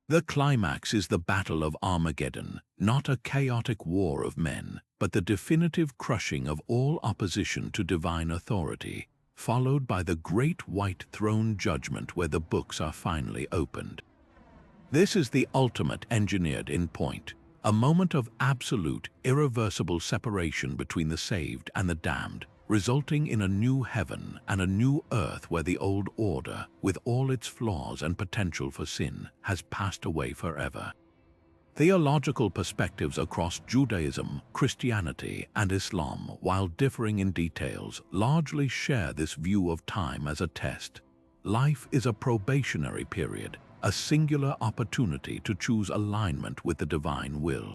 The climax is the Battle of Armageddon, not a chaotic war of men, but the definitive crushing of all opposition to divine authority, followed by the great white throne judgment where the books are finally opened. This is the ultimate engineered-in point, a moment of absolute, irreversible separation between the saved and the damned, resulting in a new heaven and a new earth where the old order, with all its flaws and potential for sin, has passed away forever. Theological perspectives across Judaism, Christianity, and Islam, while differing in details, largely share this view of time as a test. Life is a probationary period, a singular opportunity to choose alignment with the divine will.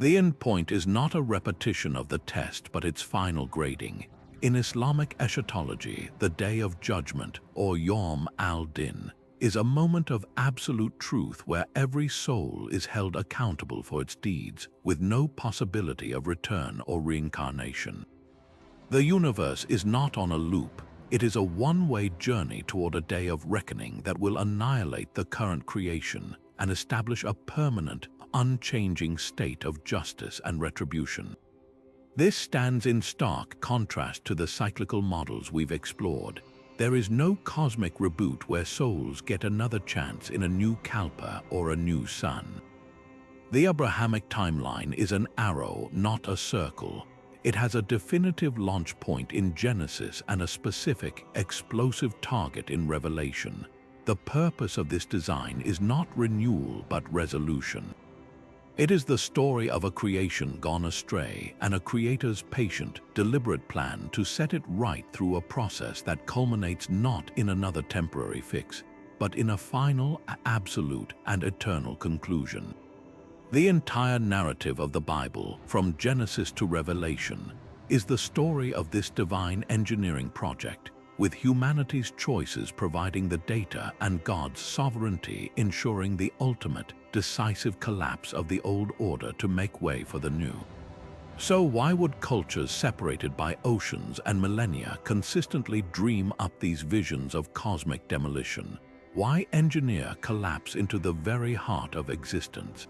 The end point is not a repetition of the test but its final grading. In Islamic eschatology, the Day of Judgment, or Yawm al-Din, is a moment of absolute truth where every soul is held accountable for its deeds, with no possibility of return or reincarnation. The universe is not on a loop. It is a one-way journey toward a day of reckoning that will annihilate the current creation and establish a permanent, unchanging state of justice and retribution. This stands in stark contrast to the cyclical models we've explored. There is no cosmic reboot where souls get another chance in a new kalpa or a new sun. The Abrahamic timeline is an arrow, not a circle. It has a definitive launch point in Genesis and a specific, explosive target in Revelation. The purpose of this design is not renewal but resolution. It is the story of a creation gone astray and a creator's patient, deliberate plan to set it right through a process that culminates not in another temporary fix, but in a final, absolute, and eternal conclusion. The entire narrative of the Bible, from Genesis to Revelation, is the story of this divine engineering project, with humanity's choices providing the data and God's sovereignty ensuring the ultimate, decisive collapse of the old order to make way for the new. So why would cultures separated by oceans and millennia consistently dream up these visions of cosmic demolition? Why engineer collapse into the very heart of existence?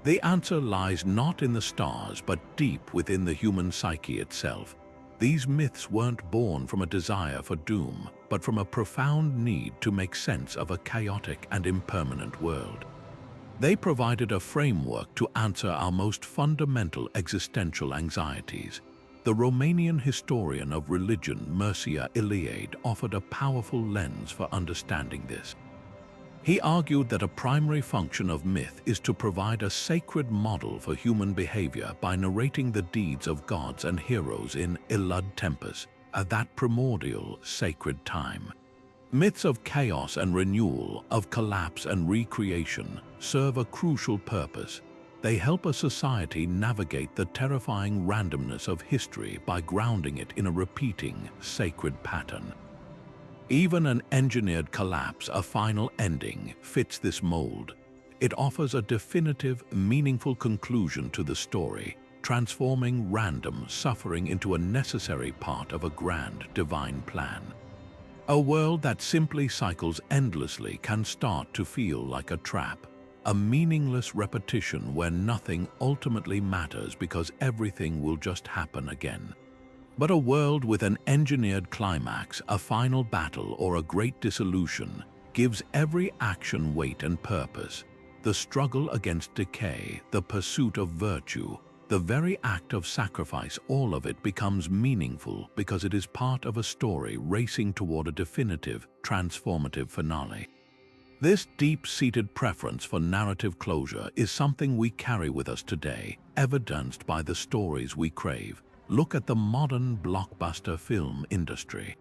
The answer lies not in the stars but deep within the human psyche itself. These myths weren't born from a desire for doom, but from a profound need to make sense of a chaotic and impermanent world. They provided a framework to answer our most fundamental existential anxieties. The Romanian historian of religion Mircea Eliade offered a powerful lens for understanding this. He argued that a primary function of myth is to provide a sacred model for human behavior by narrating the deeds of gods and heroes in Illud Tempus, that primordial, sacred time. Myths of chaos and renewal, of collapse and recreation, serve a crucial purpose. They help a society navigate the terrifying randomness of history by grounding it in a repeating, sacred pattern. Even an engineered collapse, a final ending, fits this mold. It offers a definitive, meaningful conclusion to the story, transforming random suffering into a necessary part of a grand divine plan. A world that simply cycles endlessly can start to feel like a trap, a meaningless repetition where nothing ultimately matters because everything will just happen again. But a world with an engineered climax, a final battle, or a great dissolution gives every action weight and purpose. The struggle against decay, the pursuit of virtue, the very act of sacrifice, all of it becomes meaningful because it is part of a story racing toward a definitive, transformative finale. This deep-seated preference for narrative closure is something we carry with us today, evidenced by the stories we crave. Look at the modern blockbuster film industry.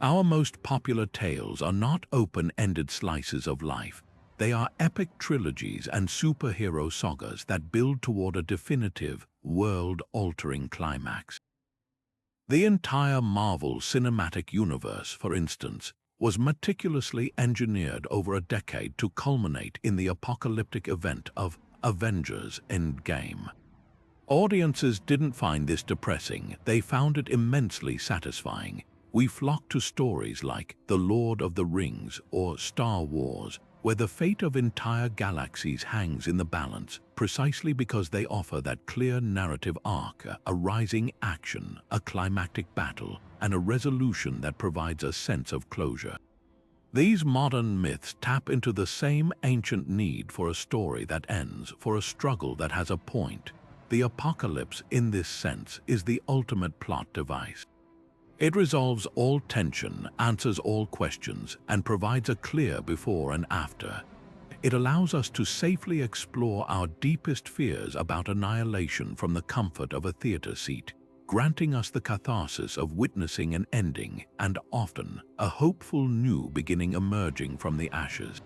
Our most popular tales are not open-ended slices of life. They are epic trilogies and superhero sagas that build toward a definitive, world-altering climax. The entire Marvel Cinematic Universe, for instance, was meticulously engineered over a decade to culminate in the apocalyptic event of Avengers Endgame. Audiences didn't find this depressing, they found it immensely satisfying. We flocked to stories like The Lord of the Rings or Star Wars, where the fate of entire galaxies hangs in the balance, precisely because they offer that clear narrative arc, a rising action, a climactic battle, and a resolution that provides a sense of closure. These modern myths tap into the same ancient need for a story that ends, for a struggle that has a point. The apocalypse, in this sense, is the ultimate plot device. It resolves all tension, answers all questions, and provides a clear before and after. It allows us to safely explore our deepest fears about annihilation from the comfort of a theater seat, granting us the catharsis of witnessing an ending and often a hopeful new beginning emerging from the ashes.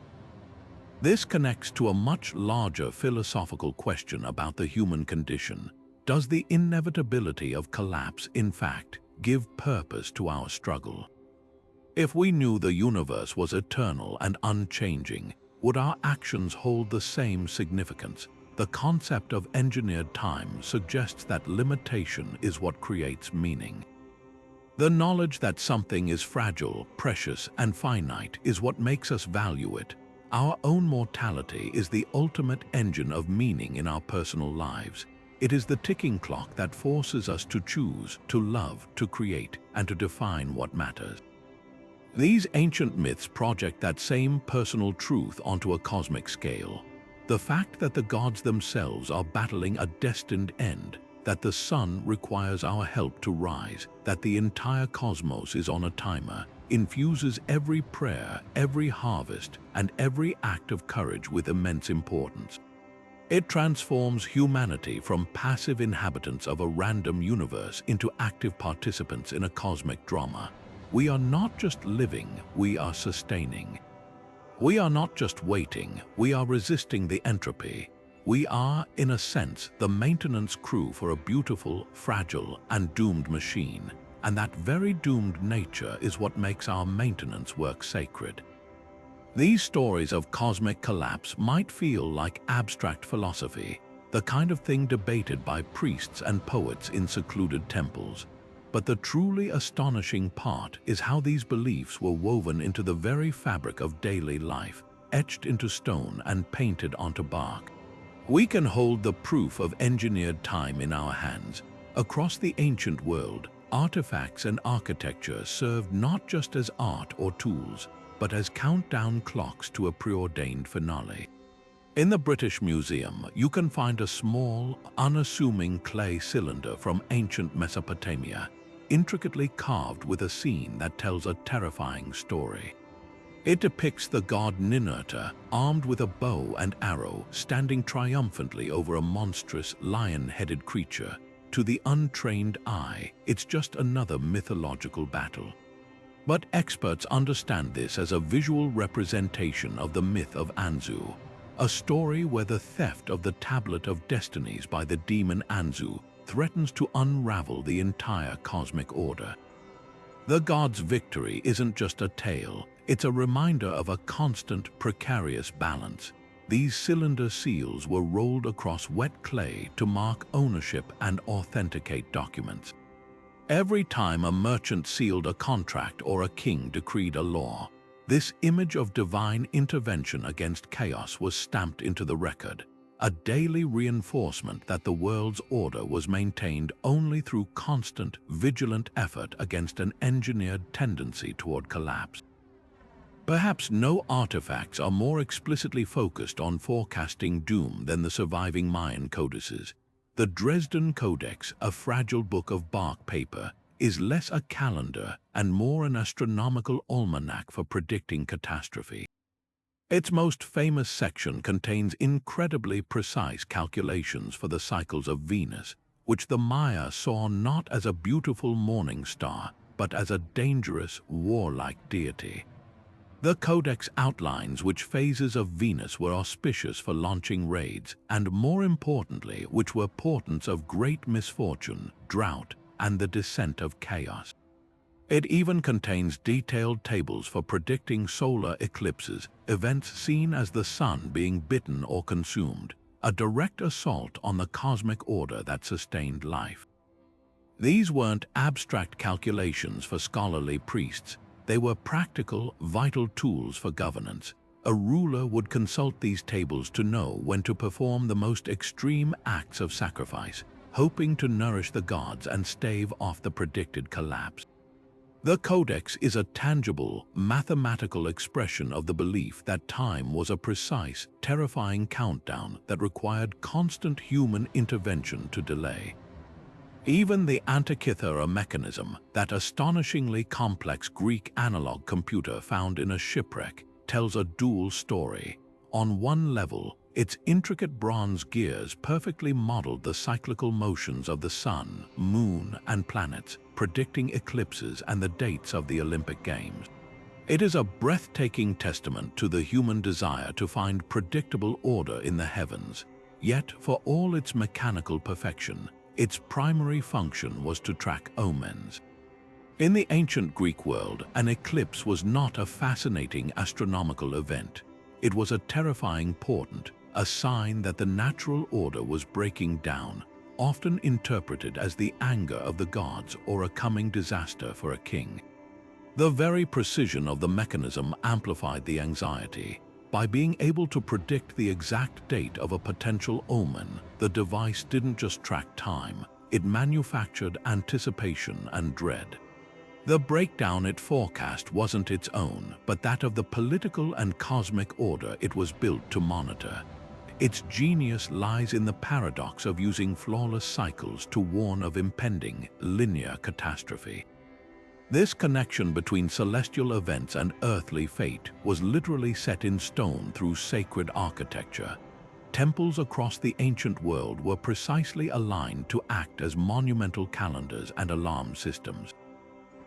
This connects to a much larger philosophical question about the human condition. Does the inevitability of collapse, in fact, give purpose to our struggle? If we knew the universe was eternal and unchanging, would our actions hold the same significance? The concept of engineered time suggests that limitation is what creates meaning. The knowledge that something is fragile, precious, and finite is what makes us value it. Our own mortality is the ultimate engine of meaning in our personal lives. It is the ticking clock that forces us to choose, to love, to create, and to define what matters. These ancient myths project that same personal truth onto a cosmic scale. The fact that the gods themselves are battling a destined end, that the sun requires our help to rise, that the entire cosmos is on a timer, infuses every prayer, every harvest, and every act of courage with immense importance. It transforms humanity from passive inhabitants of a random universe into active participants in a cosmic drama. We are not just living, we are sustaining. We are not just waiting, we are resisting the entropy. We are, in a sense, the maintenance crew for a beautiful, fragile, and doomed machine, and that very doomed nature is what makes our maintenance work sacred. These stories of cosmic collapse might feel like abstract philosophy, the kind of thing debated by priests and poets in secluded temples. But the truly astonishing part is how these beliefs were woven into the very fabric of daily life, etched into stone and painted onto bark. We can hold the proof of engineered time in our hands. Across the ancient world, artifacts and architecture served not just as art or tools, but as countdown clocks to a preordained finale. In the British Museum, you can find a small, unassuming clay cylinder from ancient Mesopotamia, intricately carved with a scene that tells a terrifying story. It depicts the god Ninurta, armed with a bow and arrow, standing triumphantly over a monstrous, lion-headed creature. To the untrained eye, it's just another mythological battle. But experts understand this as a visual representation of the myth of Anzu, a story where the theft of the Tablet of Destinies by the demon Anzu threatens to unravel the entire cosmic order. The god's victory isn't just a tale, it's a reminder of a constant, precarious balance. These cylinder seals were rolled across wet clay to mark ownership and authenticate documents. Every time a merchant sealed a contract or a king decreed a law, this image of divine intervention against chaos was stamped into the record, a daily reinforcement that the world's order was maintained only through constant, vigilant effort against an engineered tendency toward collapse. Perhaps no artifacts are more explicitly focused on forecasting doom than the surviving Mayan codices. The Dresden Codex, a fragile book of bark paper, is less a calendar and more an astronomical almanac for predicting catastrophe. Its most famous section contains incredibly precise calculations for the cycles of Venus, which the Maya saw not as a beautiful morning star, but as a dangerous, warlike deity. The Codex outlines which phases of Venus were auspicious for launching raids, and more importantly, which were portents of great misfortune, drought, and the descent of chaos. It even contains detailed tables for predicting solar eclipses, events seen as the sun being bitten or consumed, a direct assault on the cosmic order that sustained life. These weren't abstract calculations for scholarly priests. They were practical, vital tools for governance. A ruler would consult these tables to know when to perform the most extreme acts of sacrifice, hoping to nourish the gods and stave off the predicted collapse. The Codex is a tangible, mathematical expression of the belief that time was a precise, terrifying countdown that required constant human intervention to delay. Even the Antikythera mechanism, that astonishingly complex Greek analog computer found in a shipwreck, tells a dual story. On one level, its intricate bronze gears perfectly modeled the cyclical motions of the sun, moon, and planets, predicting eclipses and the dates of the Olympic Games. It is a breathtaking testament to the human desire to find predictable order in the heavens. Yet, for all its mechanical perfection, its primary function was to track omens. In the ancient Greek world, an eclipse was not a fascinating astronomical event. It was a terrifying portent, a sign that the natural order was breaking down, often interpreted as the anger of the gods or a coming disaster for a king. The very precision of the mechanism amplified the anxiety. By being able to predict the exact date of a potential omen, the device didn't just track time, it manufactured anticipation and dread. The breakdown it forecast wasn't its own, but that of the political and cosmic order it was built to monitor. Its genius lies in the paradox of using flawless cycles to warn of impending, linear catastrophe. This connection between celestial events and earthly fate was literally set in stone through sacred architecture. Temples across the ancient world were precisely aligned to act as monumental calendars and alarm systems.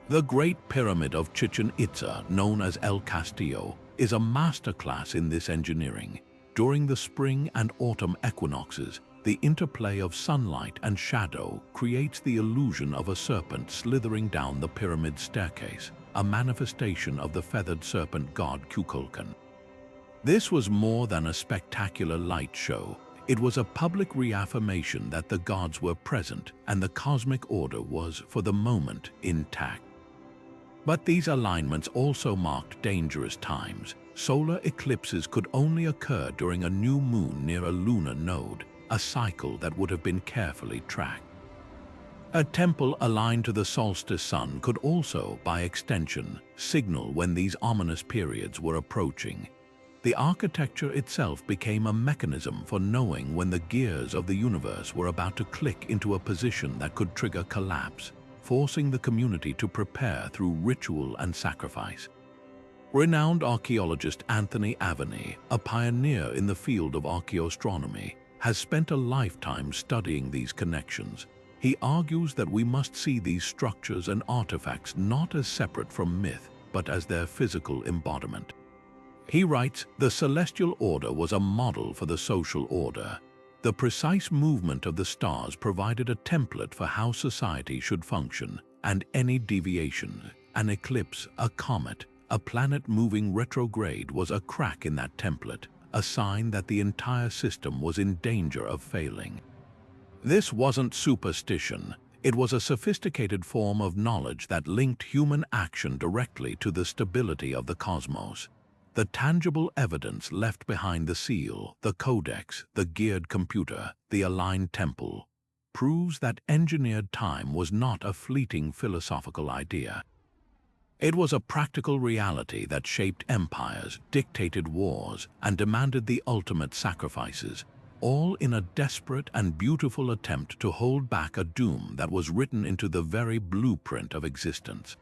The Great Pyramid of Chichen Itza, known as El Castillo, is a masterclass in this engineering. During the spring and autumn equinoxes, the interplay of sunlight and shadow creates the illusion of a serpent slithering down the pyramid staircase, a manifestation of the feathered serpent god Kukulkan. This was more than a spectacular light show. It was a public reaffirmation that the gods were present and the cosmic order was, for the moment, intact. But these alignments also marked dangerous times. Solar eclipses could only occur during a new moon near a lunar node, a cycle that would have been carefully tracked. A temple aligned to the solstice sun could also, by extension, signal when these ominous periods were approaching. The architecture itself became a mechanism for knowing when the gears of the universe were about to click into a position that could trigger collapse, forcing the community to prepare through ritual and sacrifice. Renowned archaeologist Anthony Aveney, a pioneer in the field of archaeoastronomy, has spent a lifetime studying these connections. He argues that we must see these structures and artifacts not as separate from myth, but as their physical embodiment. He writes, "The celestial order was a model for the social order. The precise movement of the stars provided a template for how society should function, and any deviation, an eclipse, a comet, a planet moving retrograde was a crack in that template, a sign that the entire system was in danger of failing. This wasn't superstition. It was a sophisticated form of knowledge that linked human action directly to the stability of the cosmos. The tangible evidence left behind the seal, the codex, the geared computer, the aligned temple, proves that engineered time was not a fleeting philosophical idea. It was a practical reality that shaped empires, dictated wars, and demanded the ultimate sacrifices, all in a desperate and beautiful attempt to hold back a doom that was written into the very blueprint of existence.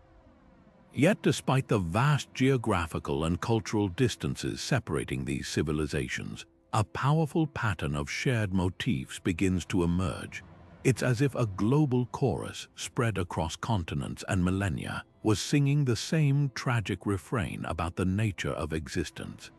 Yet despite the vast geographical and cultural distances separating these civilizations, a powerful pattern of shared motifs begins to emerge. It's as if a global chorus, spread across continents and millennia, was singing the same tragic refrain about the nature of existence.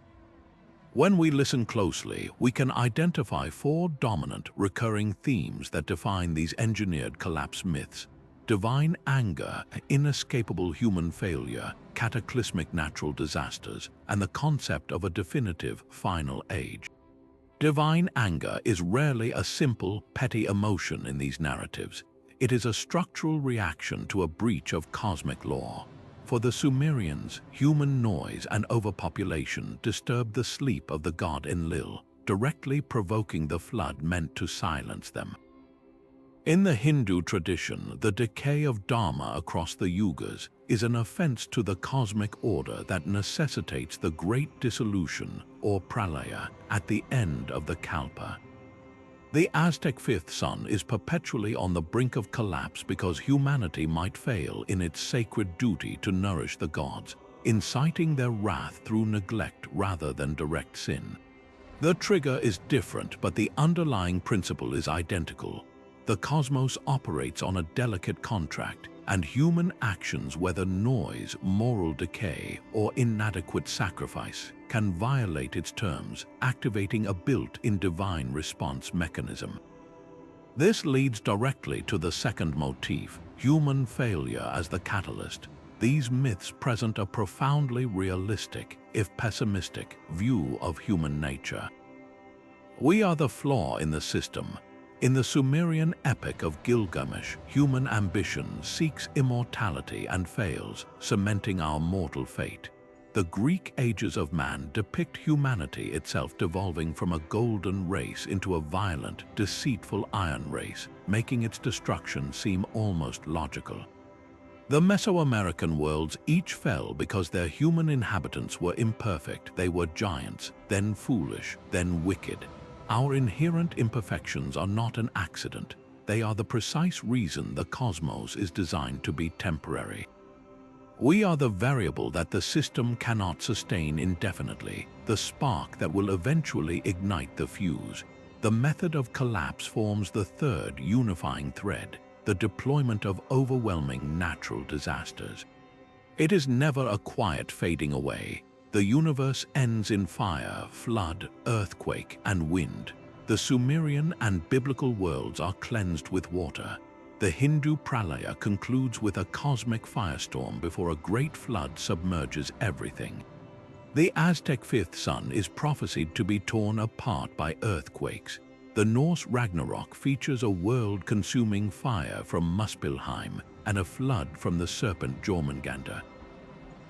When we listen closely, we can identify four dominant, recurring themes that define these engineered collapse myths: divine anger, inescapable human failure, cataclysmic natural disasters, and the concept of a definitive final age. Divine anger is rarely a simple, petty emotion in these narratives. It is a structural reaction to a breach of cosmic law. For the Sumerians, human noise and overpopulation disturbed the sleep of the god Enlil, directly provoking the flood meant to silence them. In the Hindu tradition, the decay of Dharma across the yugas is an offense to the cosmic order that necessitates the great dissolution, or Pralaya, at the end of the kalpa. The Aztec fifth sun is perpetually on the brink of collapse because humanity might fail in its sacred duty to nourish the gods, inciting their wrath through neglect rather than direct sin. The trigger is different, but the underlying principle is identical. The cosmos operates on a delicate contract, and human actions, whether noise, moral decay, or inadequate sacrifice, can violate its terms, activating a built-in divine response mechanism. This leads directly to the second motif, human failure as the catalyst. These myths present a profoundly realistic, if pessimistic, view of human nature. We are the flaw in the system. In the Sumerian epic of Gilgamesh, human ambition seeks immortality and fails, cementing our mortal fate. The Greek ages of man depict humanity itself devolving from a golden race into a violent, deceitful iron race, making its destruction seem almost logical. The Mesoamerican worlds each fell because their human inhabitants were imperfect. They were giants, then foolish, then wicked. Our inherent imperfections are not an accident. They are the precise reason the cosmos is designed to be temporary. We are the variable that the system cannot sustain indefinitely, the spark that will eventually ignite the fuse. The method of collapse forms the third unifying thread, the deployment of overwhelming natural disasters. It is never a quiet fading away. The universe ends in fire, flood, earthquake, and wind. The Sumerian and biblical worlds are cleansed with water. The Hindu Pralaya concludes with a cosmic firestorm before a great flood submerges everything. The Aztec fifth sun is prophesied to be torn apart by earthquakes. The Norse Ragnarok features a world-consuming fire from Muspelheim and a flood from the serpent Jormungandr.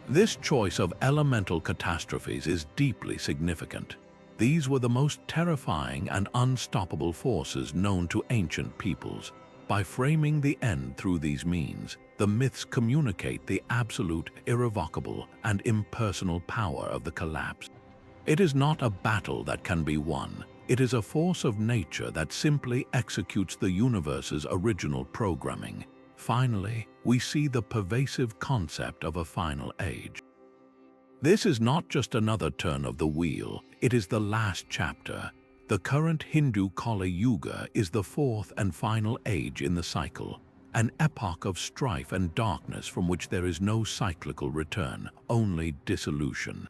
This choice of elemental catastrophes is deeply significant. These were the most terrifying and unstoppable forces known to ancient peoples. By framing the end through these means, the myths communicate the absolute, irrevocable, and impersonal power of the collapse. It is not a battle that can be won. It is a force of nature that simply executes the universe's original programming. Finally, we see the pervasive concept of a final age. This is not just another turn of the wheel, it is the last chapter. The current Hindu Kali Yuga is the fourth and final age in the cycle, an epoch of strife and darkness from which there is no cyclical return, only dissolution.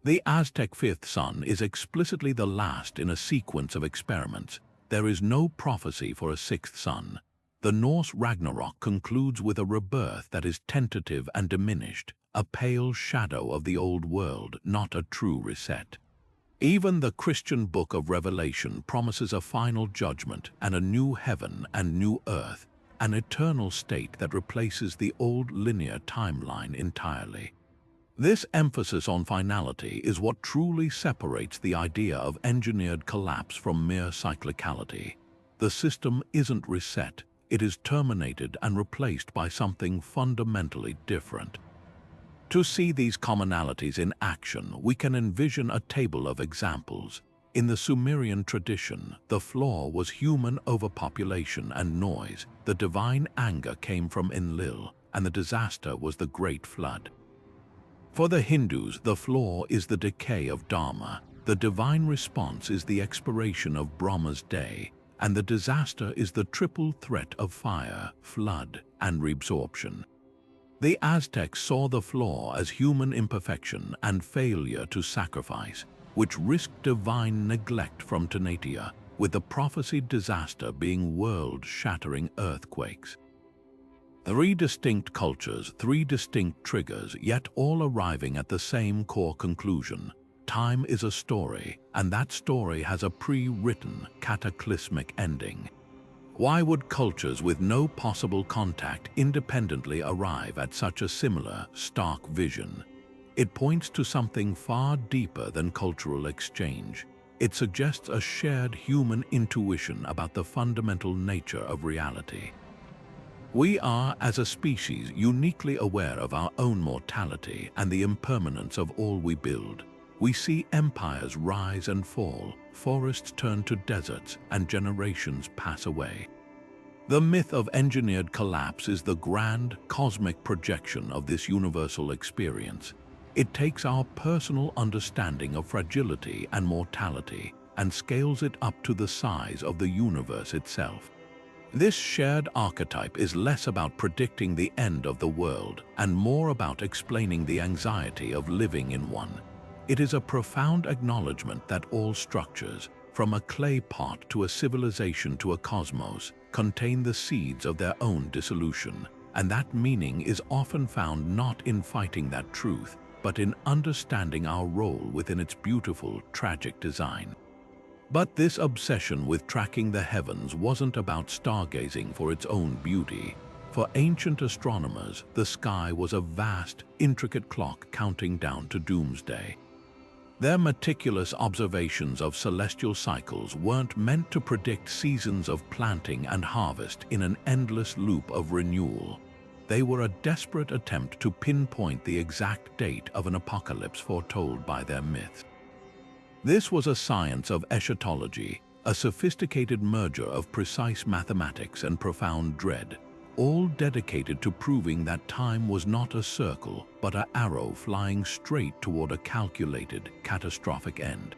The Aztec fifth sun is explicitly the last in a sequence of experiments. There is no prophecy for a sixth sun. The Norse Ragnarok concludes with a rebirth that is tentative and diminished, a pale shadow of the old world, not a true reset. Even the Christian book of Revelation promises a final judgment and a new heaven and new earth, an eternal state that replaces the old linear timeline entirely. This emphasis on finality is what truly separates the idea of engineered collapse from mere cyclicality. The system isn't reset, it is terminated and replaced by something fundamentally different. To see these commonalities in action, we can envision a table of examples. In the Sumerian tradition, the flaw was human overpopulation and noise. The divine anger came from Enlil, and the disaster was the Great Flood. For the Hindus, the flaw is the decay of Dharma. The divine response is the expiration of Brahma's day, and the disaster is the triple threat of fire, flood, and reabsorption. The Aztecs saw the flaw as human imperfection and failure to sacrifice, which risked divine neglect from Tanatia, with the prophesied disaster being world-shattering earthquakes. Three distinct cultures, three distinct triggers, yet all arriving at the same core conclusion. Time is a story, and that story has a pre-written, cataclysmic ending. Why would cultures with no possible contact independently arrive at such a similar, stark vision? It points to something far deeper than cultural exchange. It suggests a shared human intuition about the fundamental nature of reality. We are, as a species, uniquely aware of our own mortality and the impermanence of all we build. We see empires rise and fall, forests turn to deserts, and generations pass away. The myth of engineered collapse is the grand, cosmic projection of this universal experience. It takes our personal understanding of fragility and mortality and scales it up to the size of the universe itself. This shared archetype is less about predicting the end of the world and more about explaining the anxiety of living in one. It is a profound acknowledgement that all structures, from a clay pot to a civilization to a cosmos, contain the seeds of their own dissolution, and that meaning is often found not in fighting that truth, but in understanding our role within its beautiful, tragic design. But this obsession with tracking the heavens wasn't about stargazing for its own beauty. For ancient astronomers, the sky was a vast, intricate clock counting down to doomsday. Their meticulous observations of celestial cycles weren't meant to predict seasons of planting and harvest in an endless loop of renewal. They were a desperate attempt to pinpoint the exact date of an apocalypse foretold by their myths. This was a science of eschatology, a sophisticated merger of precise mathematics and profound dread, all dedicated to proving that time was not a circle, but an arrow flying straight toward a calculated, catastrophic end.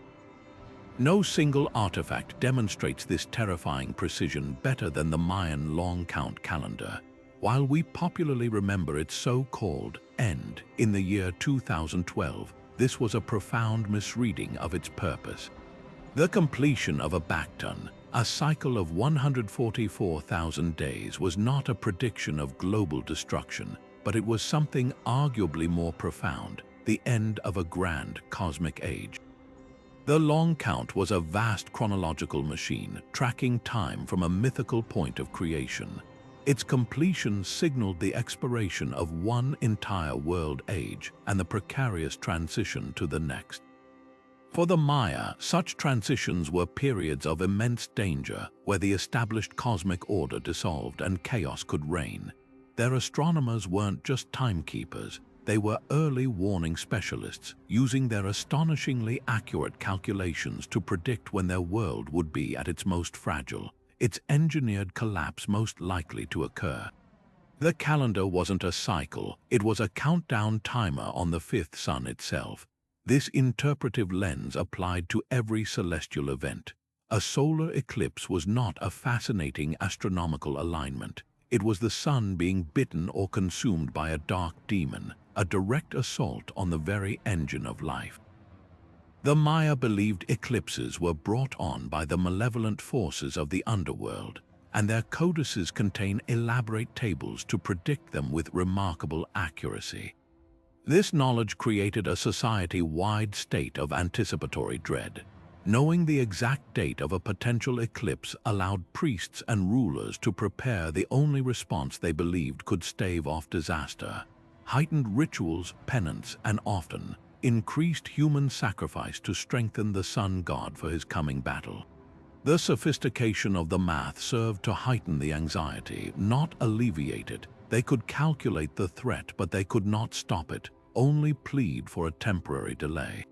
No single artifact demonstrates this terrifying precision better than the Mayan long count calendar. While we popularly remember its so-called end in the year 2012, this was a profound misreading of its purpose. The completion of a Bacton, a cycle of 144,000 days, was not a prediction of global destruction, but it was something arguably more profound, the end of a grand cosmic age. The long count was a vast chronological machine, tracking time from a mythical point of creation. Its completion signaled the expiration of one entire world age and the precarious transition to the next. For the Maya, such transitions were periods of immense danger where the established cosmic order dissolved and chaos could reign. Their astronomers weren't just timekeepers, they were early warning specialists, using their astonishingly accurate calculations to predict when their world would be at its most fragile, its engineered collapse most likely to occur. The calendar wasn't a cycle, it was a countdown timer on the fifth sun itself. This interpretive lens applied to every celestial event. A solar eclipse was not a fascinating astronomical alignment. It was the sun being bitten or consumed by a dark demon, a direct assault on the very engine of life. The Maya believed eclipses were brought on by the malevolent forces of the underworld, and their codices contain elaborate tables to predict them with remarkable accuracy. This knowledge created a society-wide state of anticipatory dread. Knowing the exact date of a potential eclipse allowed priests and rulers to prepare the only response they believed could stave off disaster. Heightened rituals, penance, and often increased human sacrifice to strengthen the sun god for his coming battle. The sophistication of the math served to heighten the anxiety, not alleviate it. They could calculate the threat, but they could not stop it, only plead for a temporary delay.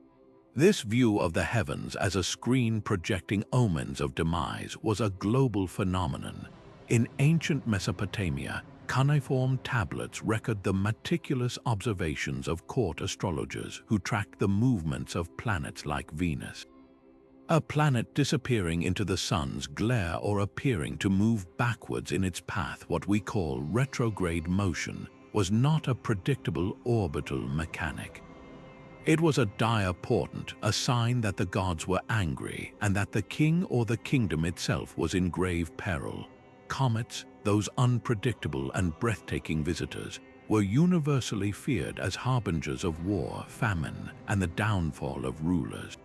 This view of the heavens as a screen projecting omens of demise was a global phenomenon. In ancient Mesopotamia, cuneiform tablets record the meticulous observations of court astrologers who tracked the movements of planets like Venus. A planet disappearing into the sun's glare or appearing to move backwards in its path, what we call retrograde motion, was not a predictable orbital mechanic. It was a dire portent, a sign that the gods were angry and that the king or the kingdom itself was in grave peril. Comets, those unpredictable and breathtaking visitors, were universally feared as harbingers of war, famine, and the downfall of rulers.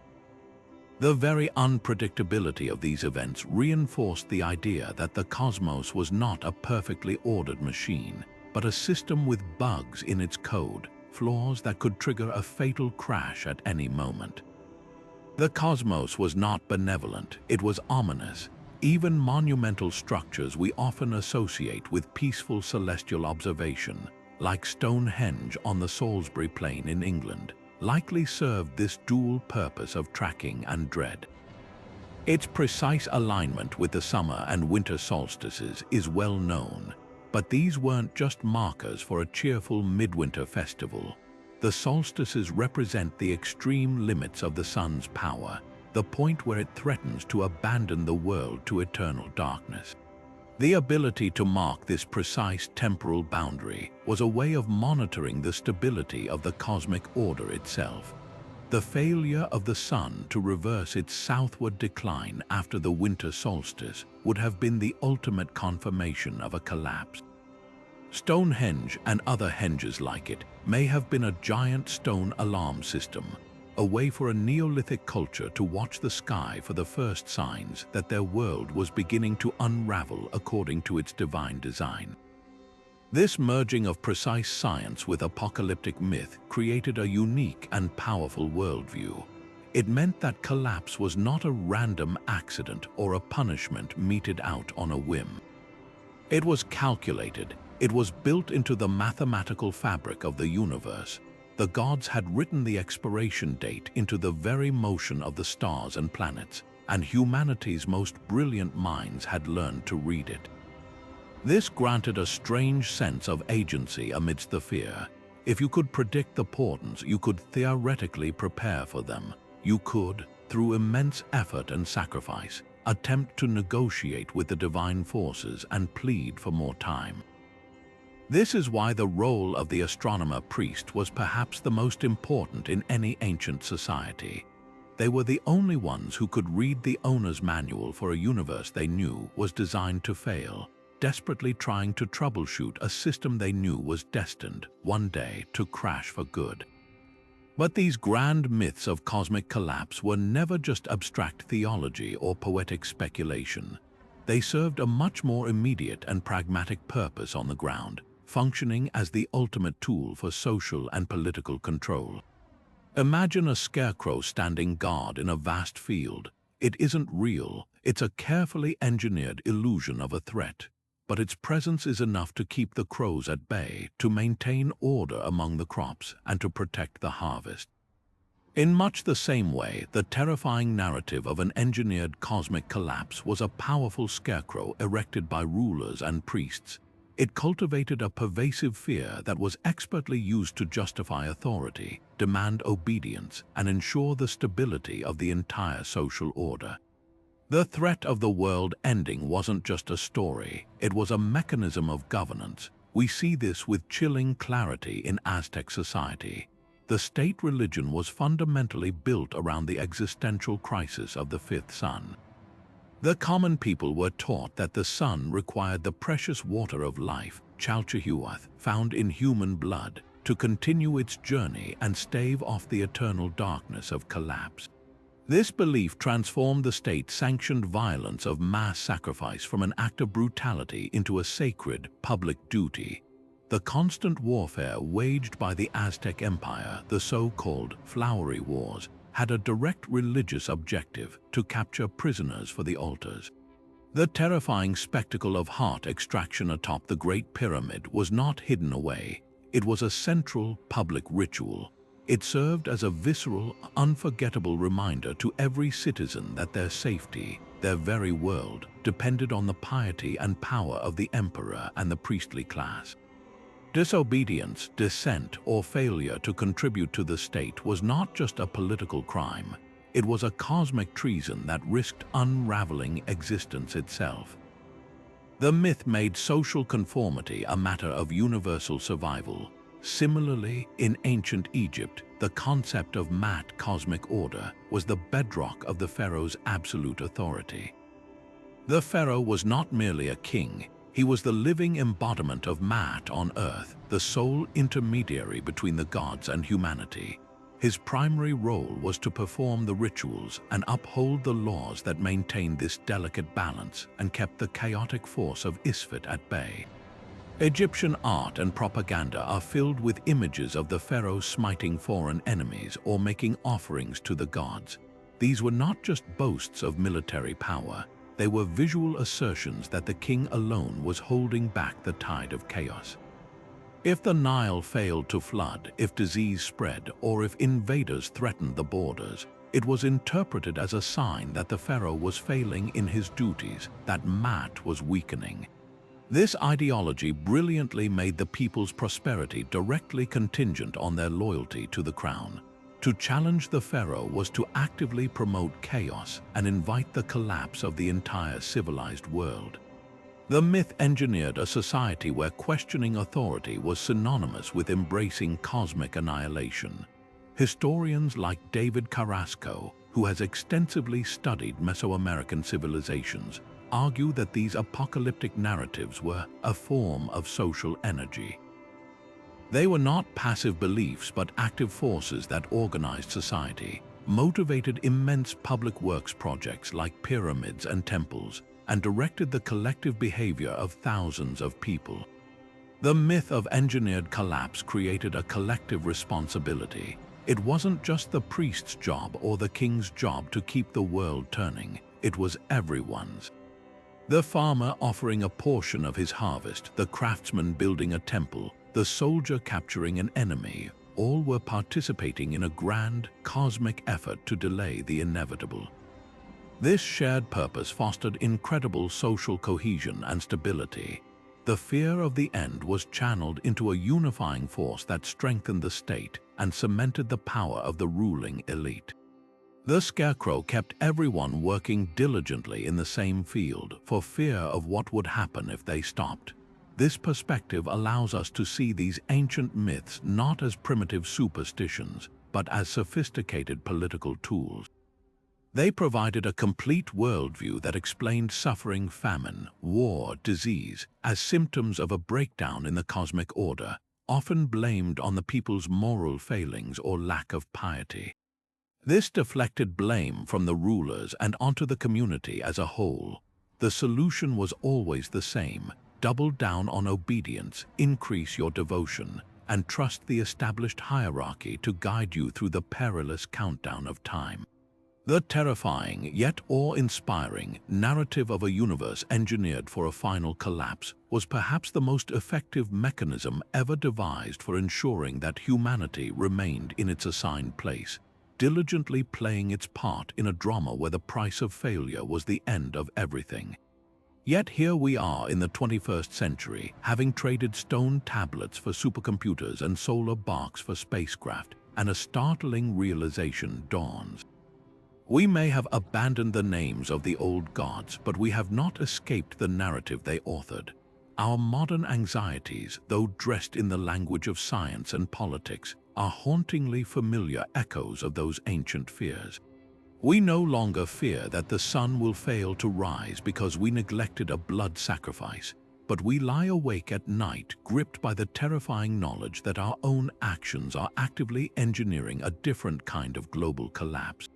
The very unpredictability of these events reinforced the idea that the cosmos was not a perfectly ordered machine, but a system with bugs in its code, flaws that could trigger a fatal crash at any moment. The cosmos was not benevolent, it was ominous. Even monumental structures we often associate with peaceful celestial observation, like Stonehenge on the Salisbury Plain in England, likely served this dual purpose of tracking and dread. Its precise alignment with the summer and winter solstices is well known, but these weren't just markers for a cheerful midwinter festival. The solstices represent the extreme limits of the sun's power, the point where it threatens to abandon the world to eternal darkness. The ability to mark this precise temporal boundary was a way of monitoring the stability of the cosmic order itself. The failure of the sun to reverse its southward decline after the winter solstice would have been the ultimate confirmation of a collapse. Stonehenge and other henges like it may have been a giant stone alarm system, a way for a Neolithic culture to watch the sky for the first signs that their world was beginning to unravel according to its divine design. This merging of precise science with apocalyptic myth created a unique and powerful worldview. It meant that collapse was not a random accident or a punishment meted out on a whim. It was calculated. It was built into the mathematical fabric of the universe. The gods had written the expiration date into the very motion of the stars and planets, and humanity's most brilliant minds had learned to read it. This granted a strange sense of agency amidst the fear. If you could predict the portents, you could theoretically prepare for them. You could, through immense effort and sacrifice, attempt to negotiate with the divine forces and plead for more time. This is why the role of the astronomer priest was perhaps the most important in any ancient society. They were the only ones who could read the owner's manual for a universe they knew was designed to fail, desperately trying to troubleshoot a system they knew was destined, one day, to crash for good. But these grand myths of cosmic collapse were never just abstract theology or poetic speculation. They served a much more immediate and pragmatic purpose on the ground, functioning as the ultimate tool for social and political control. Imagine a scarecrow standing guard in a vast field. It isn't real, it's a carefully engineered illusion of a threat, but its presence is enough to keep the crows at bay, to maintain order among the crops, and to protect the harvest. In much the same way, the terrifying narrative of an engineered cosmic collapse was a powerful scarecrow erected by rulers and priests. It cultivated a pervasive fear that was expertly used to justify authority, demand obedience, and ensure the stability of the entire social order. The threat of the world ending wasn't just a story, it was a mechanism of governance. We see this with chilling clarity in Aztec society. The state religion was fundamentally built around the existential crisis of the fifth sun. The common people were taught that the sun required the precious water of life, Chalchihuath, found in human blood, to continue its journey and stave off the eternal darkness of collapse. This belief transformed the state-sanctioned violence of mass sacrifice from an act of brutality into a sacred, public duty. The constant warfare waged by the Aztec Empire, the so-called Flowery Wars, had a direct religious objective: to capture prisoners for the altars. The terrifying spectacle of heart extraction atop the Great Pyramid was not hidden away. It was a central public ritual. It served as a visceral, unforgettable reminder to every citizen that their safety, their very world, depended on the piety and power of the emperor and the priestly class. Disobedience, dissent, or failure to contribute to the state was not just a political crime. It was a cosmic treason that risked unraveling existence itself. The myth made social conformity a matter of universal survival. Similarly, in ancient Egypt, the concept of Maat, cosmic order, was the bedrock of the pharaoh's absolute authority. The pharaoh was not merely a king. He was the living embodiment of Maat on earth, the sole intermediary between the gods and humanity. His primary role was to perform the rituals and uphold the laws that maintained this delicate balance and kept the chaotic force of Isfet at bay. Egyptian art and propaganda are filled with images of the pharaoh smiting foreign enemies or making offerings to the gods. These were not just boasts of military power. They were visual assertions that the king alone was holding back the tide of chaos. If the Nile failed to flood, if disease spread, or if invaders threatened the borders, it was interpreted as a sign that the pharaoh was failing in his duties, that Maat was weakening. This ideology brilliantly made the people's prosperity directly contingent on their loyalty to the crown. To challenge the pharaoh was to actively promote chaos and invite the collapse of the entire civilized world. The myth engineered a society where questioning authority was synonymous with embracing cosmic annihilation. Historians like David Carrasco, who has extensively studied Mesoamerican civilizations, argue that these apocalyptic narratives were a form of social energy. They were not passive beliefs but active forces that organized society, motivated immense public works projects like pyramids and temples, and directed the collective behavior of thousands of people. The myth of engineered collapse created a collective responsibility. It wasn't just the priest's job or the king's job to keep the world turning. It was everyone's. The farmer offering a portion of his harvest, the craftsman building a temple, the soldier capturing an enemy, all were participating in a grand, cosmic effort to delay the inevitable. This shared purpose fostered incredible social cohesion and stability. The fear of the end was channeled into a unifying force that strengthened the state and cemented the power of the ruling elite. The scarecrow kept everyone working diligently in the same field for fear of what would happen if they stopped. This perspective allows us to see these ancient myths not as primitive superstitions, but as sophisticated political tools. They provided a complete worldview that explained suffering, famine, war, disease as symptoms of a breakdown in the cosmic order, often blamed on the people's moral failings or lack of piety. This deflected blame from the rulers and onto the community as a whole. The solution was always the same: double down on obedience, increase your devotion, and trust the established hierarchy to guide you through the perilous countdown of time. The terrifying, yet awe-inspiring, narrative of a universe engineered for a final collapse was perhaps the most effective mechanism ever devised for ensuring that humanity remained in its assigned place, diligently playing its part in a drama where the price of failure was the end of everything. Yet here we are in the 21st century, having traded stone tablets for supercomputers and solar barks for spacecraft, and a startling realization dawns. We may have abandoned the names of the old gods, but we have not escaped the narrative they authored. Our modern anxieties, though dressed in the language of science and politics, are hauntingly familiar echoes of those ancient fears. We no longer fear that the sun will fail to rise because we neglected a blood sacrifice. but we lie awake at night gripped by the terrifying knowledge that our own actions are actively engineering a different kind of global collapse.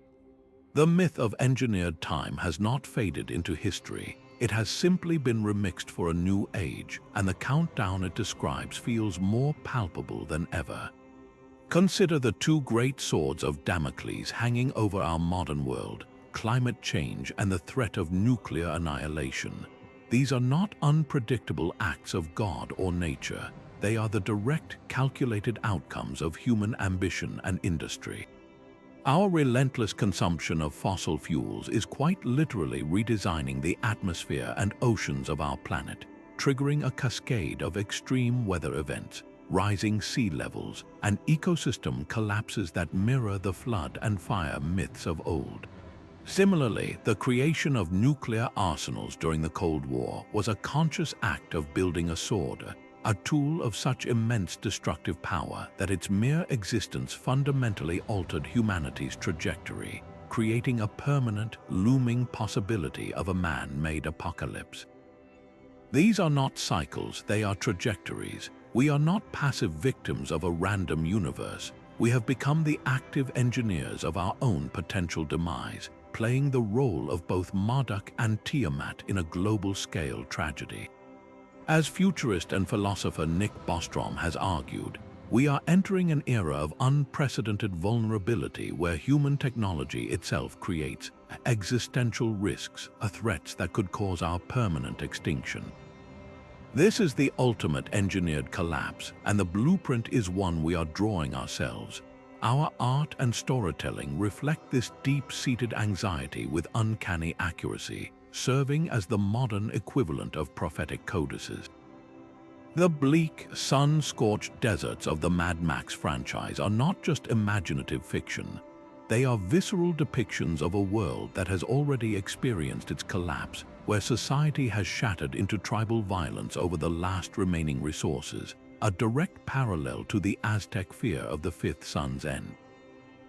The myth of engineered time has not faded into history. It has simply been remixed for a new age, and the countdown it describes feels more palpable than ever. Consider the two great swords of Damocles hanging over our modern world: climate change and the threat of nuclear annihilation. These are not unpredictable acts of God or nature. They are the direct, calculated outcomes of human ambition and industry. Our relentless consumption of fossil fuels is quite literally redesigning the atmosphere and oceans of our planet, triggering a cascade of extreme weather events, rising sea levels, and ecosystem collapses that mirror the flood and fire myths of old. Similarly, the creation of nuclear arsenals during the Cold War was a conscious act of building a sword, a tool of such immense destructive power that its mere existence fundamentally altered humanity's trajectory, creating a permanent, looming possibility of a man-made apocalypse. These are not cycles, they are trajectories. We are not passive victims of a random universe. We have become the active engineers of our own potential demise, playing the role of both Marduk and Tiamat in a global-scale tragedy. As futurist and philosopher Nick Bostrom has argued, we are entering an era of unprecedented vulnerability where human technology itself creates existential risks, threats that could cause our permanent extinction. This is the ultimate engineered collapse, and the blueprint is one we are drawing ourselves. Our art and storytelling reflect this deep-seated anxiety with uncanny accuracy, serving as the modern equivalent of prophetic codices. The bleak, sun-scorched deserts of the Mad Max franchise are not just imaginative fiction. They are visceral depictions of a world that has already experienced its collapse, where society has shattered into tribal violence over the last remaining resources, a direct parallel to the Aztec fear of the fifth sun's end.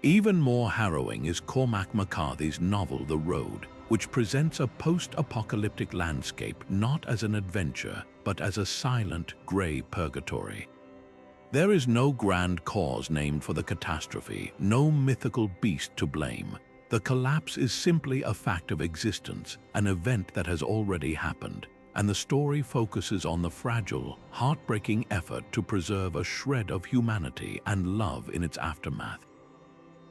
Even more harrowing is Cormac McCarthy's novel The Road, which presents a post-apocalyptic landscape not as an adventure, but as a silent, grey purgatory. There is no grand cause named for the catastrophe, no mythical beast to blame. The collapse is simply a fact of existence, an event that has already happened, and the story focuses on the fragile, heartbreaking effort to preserve a shred of humanity and love in its aftermath.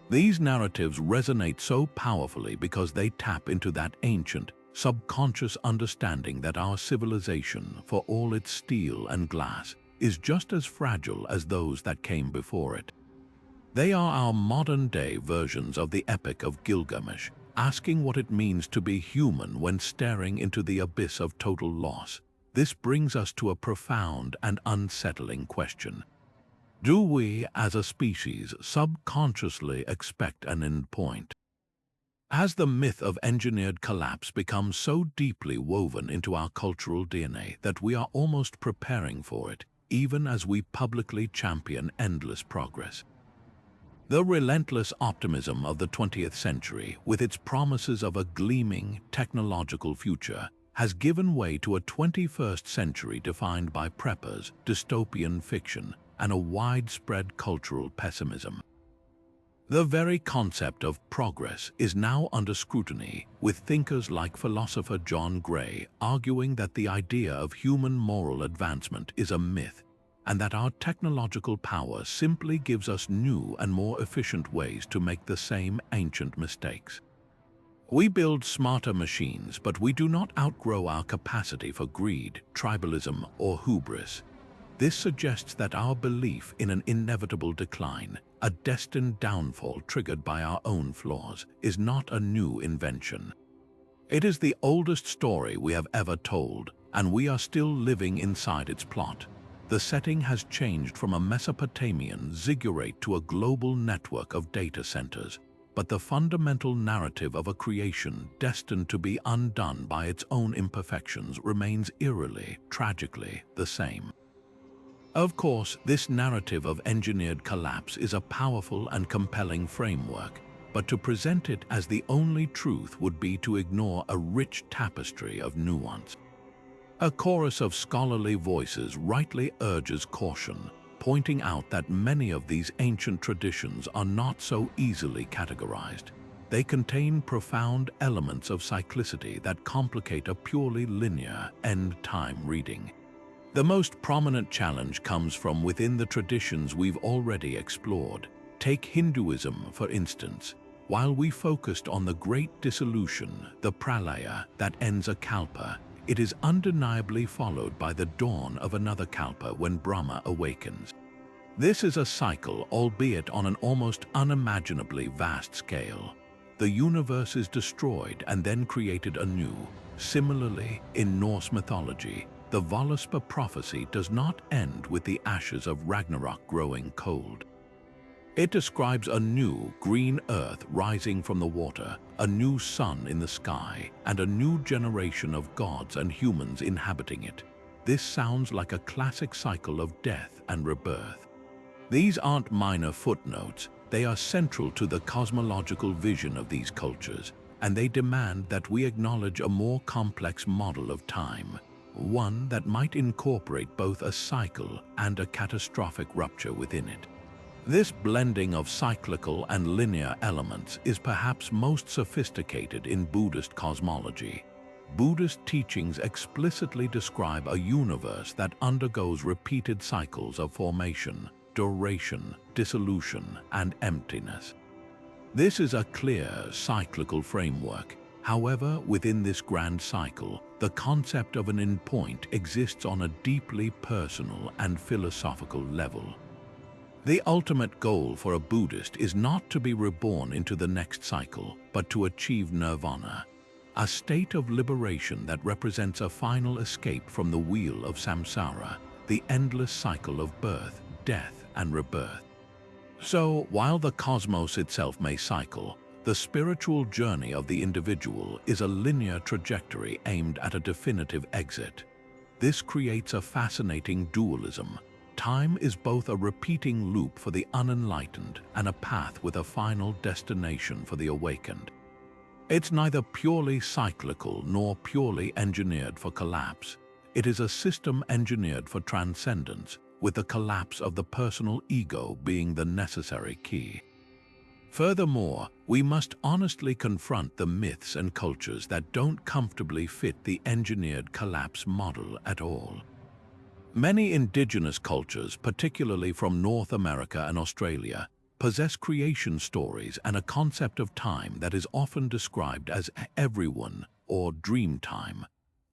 These narratives resonate so powerfully because they tap into that ancient, subconscious understanding that our civilization, for all its steel and glass, is just as fragile as those that came before it. They are our modern-day versions of the Epic of Gilgamesh, asking what it means to be human when staring into the abyss of total loss. This brings us to a profound and unsettling question. Do we, as a species, subconsciously expect an end point? Has the myth of engineered collapse become so deeply woven into our cultural DNA that we are almost preparing for it, even as we publicly champion endless progress? The relentless optimism of the 20th century, with its promises of a gleaming, technological future, has given way to a 21st century defined by preppers, dystopian fiction, and a widespread cultural pessimism. The very concept of progress is now under scrutiny, with thinkers like philosopher John Gray arguing that the idea of human moral advancement is a myth, and that our technological power simply gives us new and more efficient ways to make the same ancient mistakes. We build smarter machines, but we do not outgrow our capacity for greed, tribalism, or hubris. This suggests that our belief in an inevitable decline, a destined downfall triggered by our own flaws, is not a new invention. It is the oldest story we have ever told, and we are still living inside its plot. The setting has changed from a Mesopotamian ziggurat to a global network of data centers, but the fundamental narrative of a creation destined to be undone by its own imperfections remains eerily, tragically, the same. Of course, this narrative of engineered collapse is a powerful and compelling framework, but to present it as the only truth would be to ignore a rich tapestry of nuance. A chorus of scholarly voices rightly urges caution, pointing out that many of these ancient traditions are not so easily categorized. They contain profound elements of cyclicity that complicate a purely linear end-time reading. The most prominent challenge comes from within the traditions we've already explored. Take Hinduism, for instance. While we focused on the Great Dissolution, the Pralaya, that ends a kalpa, it is undeniably followed by the dawn of another kalpa when Brahma awakens. This is a cycle, albeit on an almost unimaginably vast scale. The universe is destroyed and then created anew. Similarly, in Norse mythology, the Völuspá prophecy does not end with the ashes of Ragnarok growing cold. It describes a new green earth rising from the water, a new sun in the sky, and a new generation of gods and humans inhabiting it. This sounds like a classic cycle of death and rebirth. These aren't minor footnotes, they are central to the cosmological vision of these cultures, and they demand that we acknowledge a more complex model of time, one that might incorporate both a cycle and a catastrophic rupture within it. This blending of cyclical and linear elements is perhaps most sophisticated in Buddhist cosmology. Buddhist teachings explicitly describe a universe that undergoes repeated cycles of formation, duration, dissolution, and emptiness. This is a clear, cyclical framework. However, within this grand cycle, the concept of an endpoint exists on a deeply personal and philosophical level. The ultimate goal for a Buddhist is not to be reborn into the next cycle, but to achieve nirvana, a state of liberation that represents a final escape from the wheel of samsara, the endless cycle of birth, death, and rebirth. So, while the cosmos itself may cycle, the spiritual journey of the individual is a linear trajectory aimed at a definitive exit. This creates a fascinating dualism. Time is both a repeating loop for the unenlightened and a path with a final destination for the awakened. It's neither purely cyclical nor purely engineered for collapse. It is a system engineered for transcendence, with the collapse of the personal ego being the necessary key. Furthermore, we must honestly confront the myths and cultures that don't comfortably fit the engineered collapse model at all. Many indigenous cultures, particularly from North America and Australia, possess creation stories and a concept of time that is often described as everyone or dream time,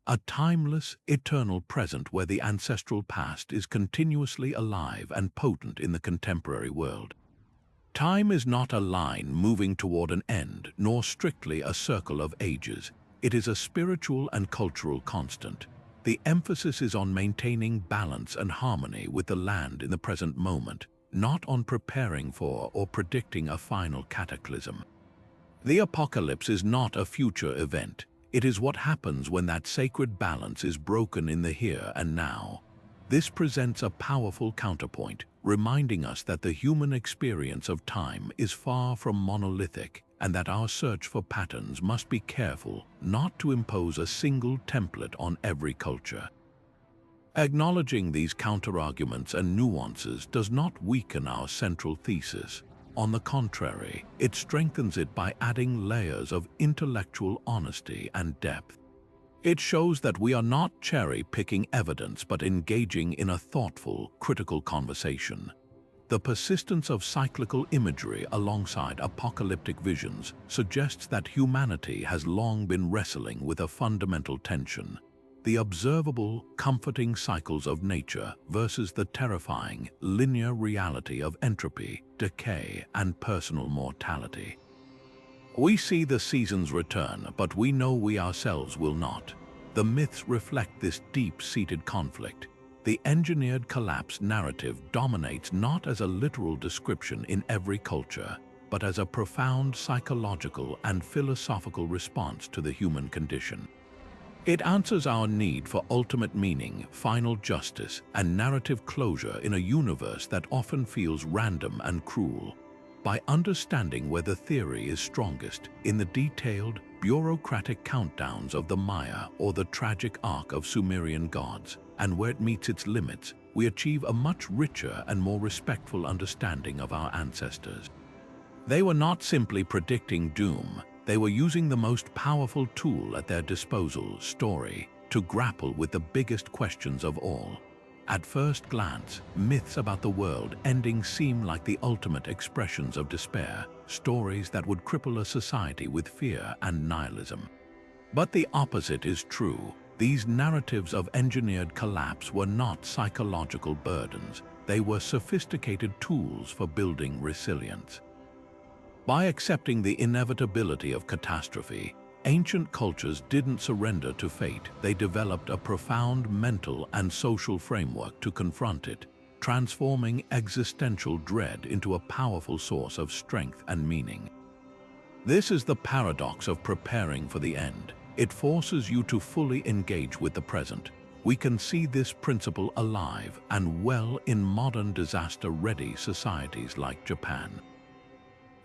a timeless, eternal present where the ancestral past is continuously alive and potent in the contemporary world. Time is not a line moving toward an end, nor strictly a circle of ages. It is a spiritual and cultural constant. The emphasis is on maintaining balance and harmony with the land in the present moment, not on preparing for or predicting a final cataclysm. The apocalypse is not a future event. It is what happens when that sacred balance is broken in the here and now. This presents a powerful counterpoint, reminding us that the human experience of time is far from monolithic and that our search for patterns must be careful not to impose a single template on every culture. Acknowledging these counterarguments and nuances does not weaken our central thesis. On the contrary, it strengthens it by adding layers of intellectual honesty and depth. It shows that we are not cherry-picking evidence but engaging in a thoughtful, critical conversation. The persistence of cyclical imagery alongside apocalyptic visions suggests that humanity has long been wrestling with a fundamental tension: the observable, comforting cycles of nature versus the terrifying, linear reality of entropy, decay, and personal mortality. We see the seasons return, but we know we ourselves will not. The myths reflect this deep-seated conflict. The engineered collapse narrative dominates not as a literal description in every culture, but as a profound psychological and philosophical response to the human condition. It answers our need for ultimate meaning, final justice, and narrative closure in a universe that often feels random and cruel. By understanding where the theory is strongest, in the detailed, bureaucratic countdowns of the Maya or the tragic arc of Sumerian gods, and where it meets its limits, we achieve a much richer and more respectful understanding of our ancestors. They were not simply predicting doom, they were using the most powerful tool at their disposal, story, to grapple with the biggest questions of all. At first glance, myths about the world ending seem like the ultimate expressions of despair, stories that would cripple a society with fear and nihilism. But the opposite is true. These narratives of engineered collapse were not psychological burdens, they were sophisticated tools for building resilience. By accepting the inevitability of catastrophe, ancient cultures didn't surrender to fate, they developed a profound mental and social framework to confront it, transforming existential dread into a powerful source of strength and meaning. This is the paradox of preparing for the end. It forces you to fully engage with the present. We can see this principle alive and well in modern disaster-ready societies like Japan.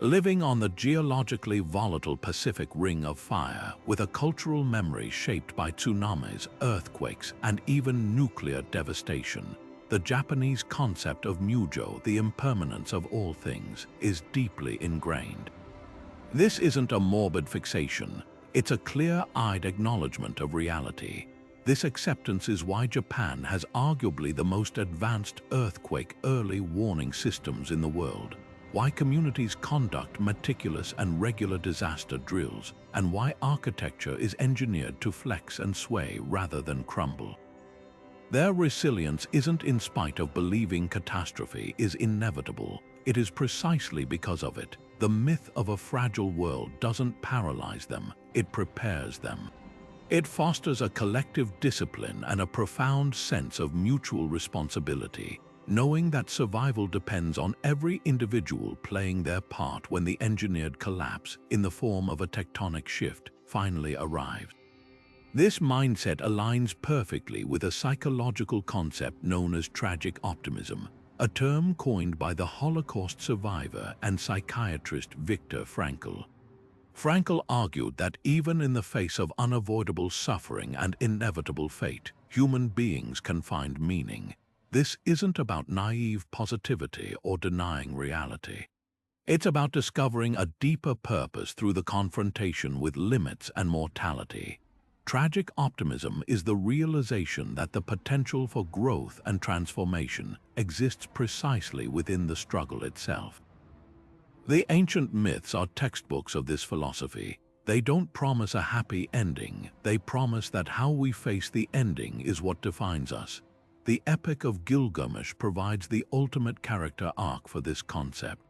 Living on the geologically volatile Pacific Ring of Fire, with a cultural memory shaped by tsunamis, earthquakes, and even nuclear devastation, the Japanese concept of mujo, the impermanence of all things, is deeply ingrained. This isn't a morbid fixation, it's a clear-eyed acknowledgement of reality. This acceptance is why Japan has arguably the most advanced earthquake early warning systems in the world, why communities conduct meticulous and regular disaster drills, and why architecture is engineered to flex and sway rather than crumble. Their resilience isn't in spite of believing catastrophe is inevitable, it is precisely because of it. The myth of a fragile world doesn't paralyze them, it prepares them. It fosters a collective discipline and a profound sense of mutual responsibility, knowing that survival depends on every individual playing their part when the engineered collapse, in the form of a tectonic shift, finally arrives. This mindset aligns perfectly with a psychological concept known as tragic optimism, a term coined by the Holocaust survivor and psychiatrist Viktor Frankl. Frankl argued that even in the face of unavoidable suffering and inevitable fate, human beings can find meaning. This isn't about naive positivity or denying reality. It's about discovering a deeper purpose through the confrontation with limits and mortality. Tragic optimism is the realization that the potential for growth and transformation exists precisely within the struggle itself. The ancient myths are textbooks of this philosophy. They don't promise a happy ending, they promise that how we face the ending is what defines us. The Epic of Gilgamesh provides the ultimate character arc for this concept.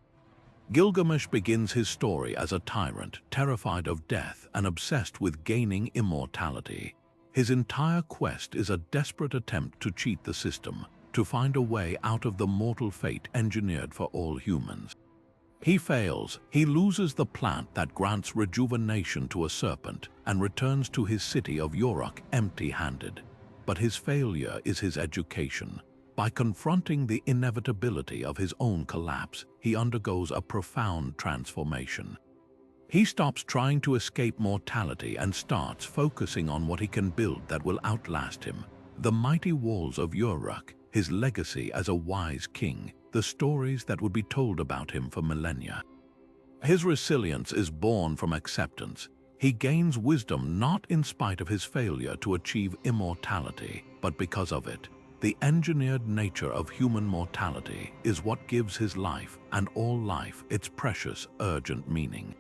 Gilgamesh begins his story as a tyrant, terrified of death and obsessed with gaining immortality. His entire quest is a desperate attempt to cheat the system, to find a way out of the mortal fate engineered for all humans. He fails, he loses the plant that grants rejuvenation to a serpent and returns to his city of Uruk empty-handed. But his failure is his education. By confronting the inevitability of his own collapse, he undergoes a profound transformation. He stops trying to escape mortality and starts focusing on what he can build that will outlast him. The mighty walls of Uruk, his legacy as a wise king, the stories that would be told about him for millennia. His resilience is born from acceptance. He gains wisdom not in spite of his failure to achieve immortality, but because of it. The engineered nature of human mortality is what gives his life, and all life, its precious, urgent meaning.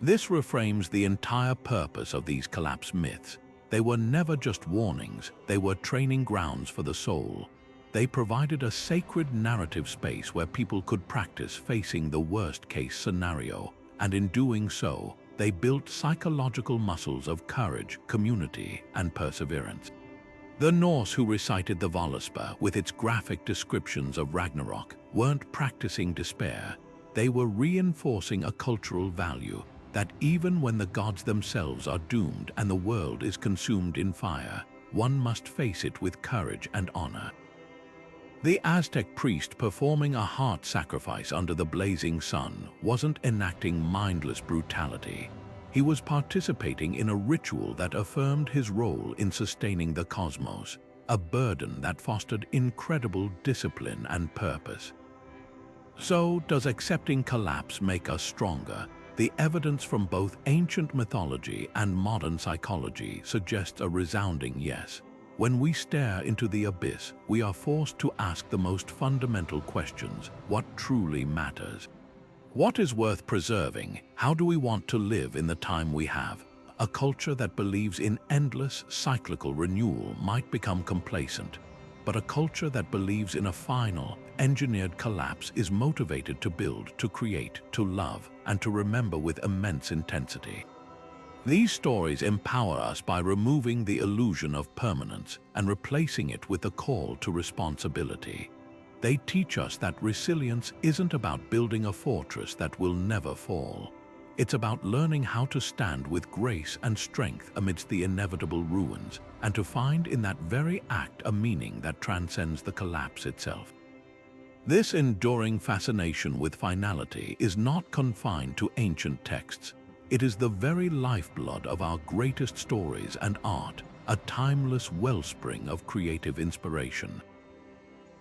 This reframes the entire purpose of these collapse myths. They were never just warnings, they were training grounds for the soul. They provided a sacred narrative space where people could practice facing the worst-case scenario, and in doing so, they built psychological muscles of courage, community, and perseverance. The Norse who recited the Völuspá with its graphic descriptions of Ragnarok weren't practicing despair. They were reinforcing a cultural value that even when the gods themselves are doomed and the world is consumed in fire, one must face it with courage and honor. The Aztec priest performing a heart sacrifice under the blazing sun wasn't enacting mindless brutality. He was participating in a ritual that affirmed his role in sustaining the cosmos, a burden that fostered incredible discipline and purpose. So, does accepting collapse make us stronger? The evidence from both ancient mythology and modern psychology suggests a resounding yes. When we stare into the abyss, we are forced to ask the most fundamental questions: what truly matters? What is worth preserving? How do we want to live in the time we have? A culture that believes in endless, cyclical renewal might become complacent, but a culture that believes in a final, engineered collapse is motivated to build, to create, to love, and to remember with immense intensity. These stories empower us by removing the illusion of permanence and replacing it with the call to responsibility. They teach us that resilience isn't about building a fortress that will never fall. It's about learning how to stand with grace and strength amidst the inevitable ruins, and to find in that very act a meaning that transcends the collapse itself. This enduring fascination with finality is not confined to ancient texts. It is the very lifeblood of our greatest stories and art, a timeless wellspring of creative inspiration.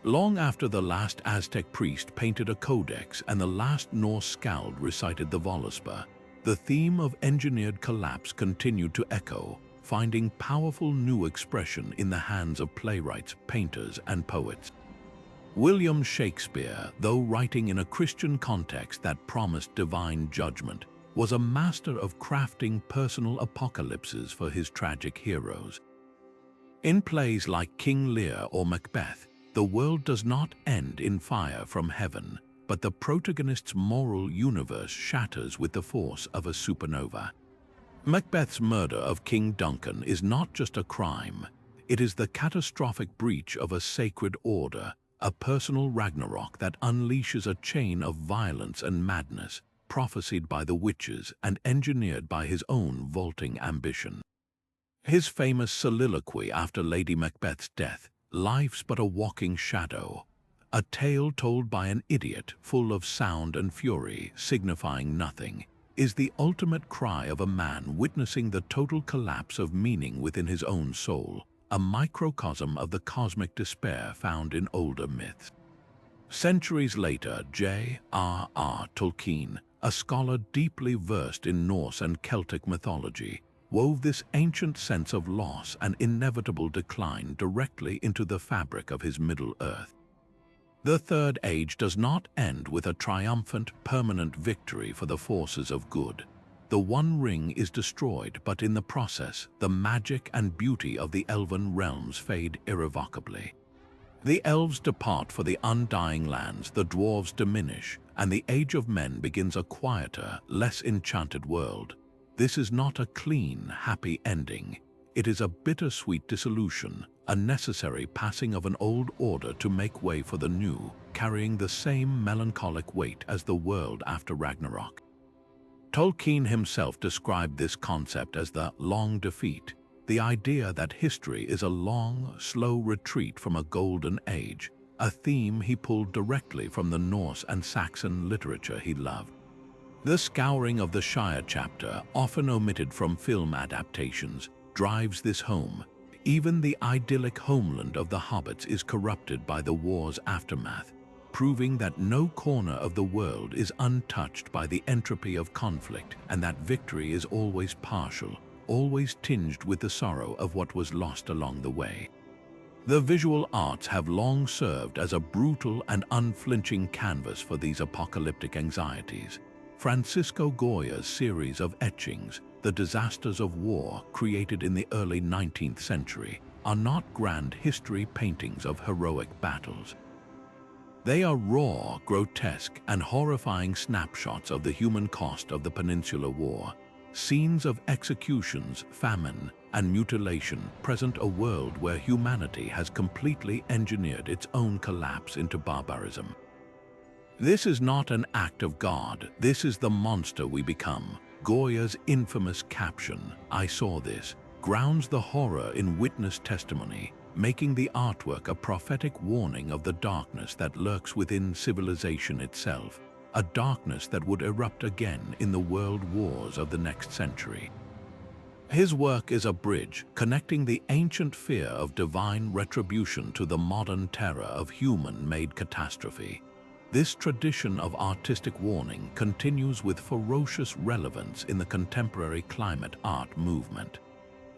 Long after the last Aztec priest painted a codex and the last Norse skald recited the Völuspá, the theme of engineered collapse continued to echo, finding powerful new expression in the hands of playwrights, painters, and poets. William Shakespeare, though writing in a Christian context that promised divine judgment, was a master of crafting personal apocalypses for his tragic heroes. In plays like King Lear or Macbeth, the world does not end in fire from heaven, but the protagonist's moral universe shatters with the force of a supernova. Macbeth's murder of King Duncan is not just a crime, it is the catastrophic breach of a sacred order, a personal Ragnarok that unleashes a chain of violence and madness, prophesied by the witches and engineered by his own vaulting ambition. His famous soliloquy after Lady Macbeth's death, "Life's but a walking shadow," a tale told by an idiot full of sound and fury, signifying nothing, is the ultimate cry of a man witnessing the total collapse of meaning within his own soul, a microcosm of the cosmic despair found in older myths. Centuries later, J.R.R. Tolkien, a scholar deeply versed in Norse and Celtic mythology, wove this ancient sense of loss and inevitable decline directly into the fabric of his Middle-earth. The Third Age does not end with a triumphant, permanent victory for the forces of good. The One Ring is destroyed, but in the process, the magic and beauty of the elven realms fade irrevocably. The elves depart for the undying lands, the dwarves diminish, and the Age of Men begins a quieter, less enchanted world. This is not a clean, happy ending. It is a bittersweet dissolution, a necessary passing of an old order to make way for the new, carrying the same melancholic weight as the world after Ragnarok. Tolkien himself described this concept as the long defeat, the idea that history is a long, slow retreat from a golden age, a theme he pulled directly from the Norse and Saxon literature he loved. The scouring of the Shire chapter, often omitted from film adaptations, drives this home. Even the idyllic homeland of the hobbits is corrupted by the war's aftermath, proving that no corner of the world is untouched by the entropy of conflict, and that victory is always partial, always tinged with the sorrow of what was lost along the way. The visual arts have long served as a brutal and unflinching canvas for these apocalyptic anxieties. Francisco Goya's series of etchings, The Disasters of War, created in the early 19th century, are not grand history paintings of heroic battles. They are raw, grotesque, and horrifying snapshots of the human cost of the Peninsular War, scenes of executions, famine, and mutilation present a world where humanity has completely engineered its own collapse into barbarism. This is not an act of God, this is the monster we become. Goya's infamous caption, "I saw this," grounds the horror in witness testimony, making the artwork a prophetic warning of the darkness that lurks within civilization itself, a darkness that would erupt again in the world wars of the next century. His work is a bridge connecting the ancient fear of divine retribution to the modern terror of human-made catastrophe. This tradition of artistic warning continues with ferocious relevance in the contemporary climate art movement.